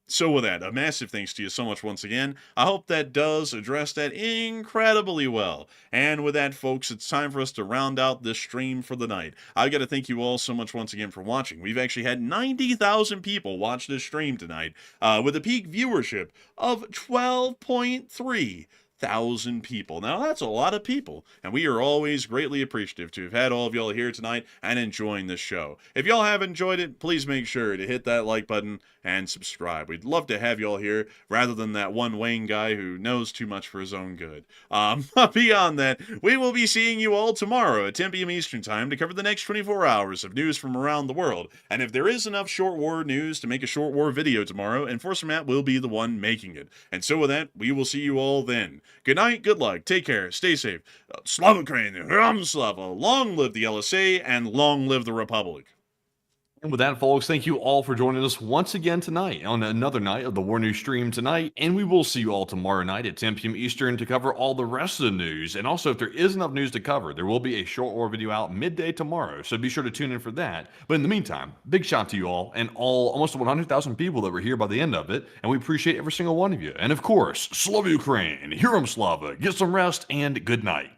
so with that, a massive thanks to you so much once again. I hope that does address that incredibly well. And with that, folks, it's time for us to round out this stream for the night. I've got to thank you all so much once again for watching. We've actually had 90,000 people watch this stream tonight, with a peak viewership of 12.3 1,000 people. Now, that's a lot of people, and we are always greatly appreciative to have had all of y'all here tonight and enjoying this show. If y'all have enjoyed it, please make sure to hit that like button and subscribe. We'd love to have y'all here rather than that one Wayne guy who knows too much for his own good. Beyond that, we will be seeing you all tomorrow at 10 p.m. Eastern Time to cover the next 24 hours of news from around the world. And if there is enough short war news to make a short war video tomorrow, Enforcer Matt will be the one making it. And so with that, we will see you all then. Good night, good luck, take care, stay safe. Slava Ukraine, Ram Slava, long live the LSA, and long live the Republic. And with that, folks, thank you all for joining us once again tonight on another night of the War News stream tonight. And we will see you all tomorrow night at 10 p.m. Eastern to cover all the rest of the news. And also, if there is enough news to cover, there will be a short war video out midday tomorrow. So be sure to tune in for that. But in the meantime, big shout out to you all and almost 100,000 people that were here by the end of it. And we appreciate every single one of you. And of course, Slava Ukraine, Hiram Slava, get some rest, and good night.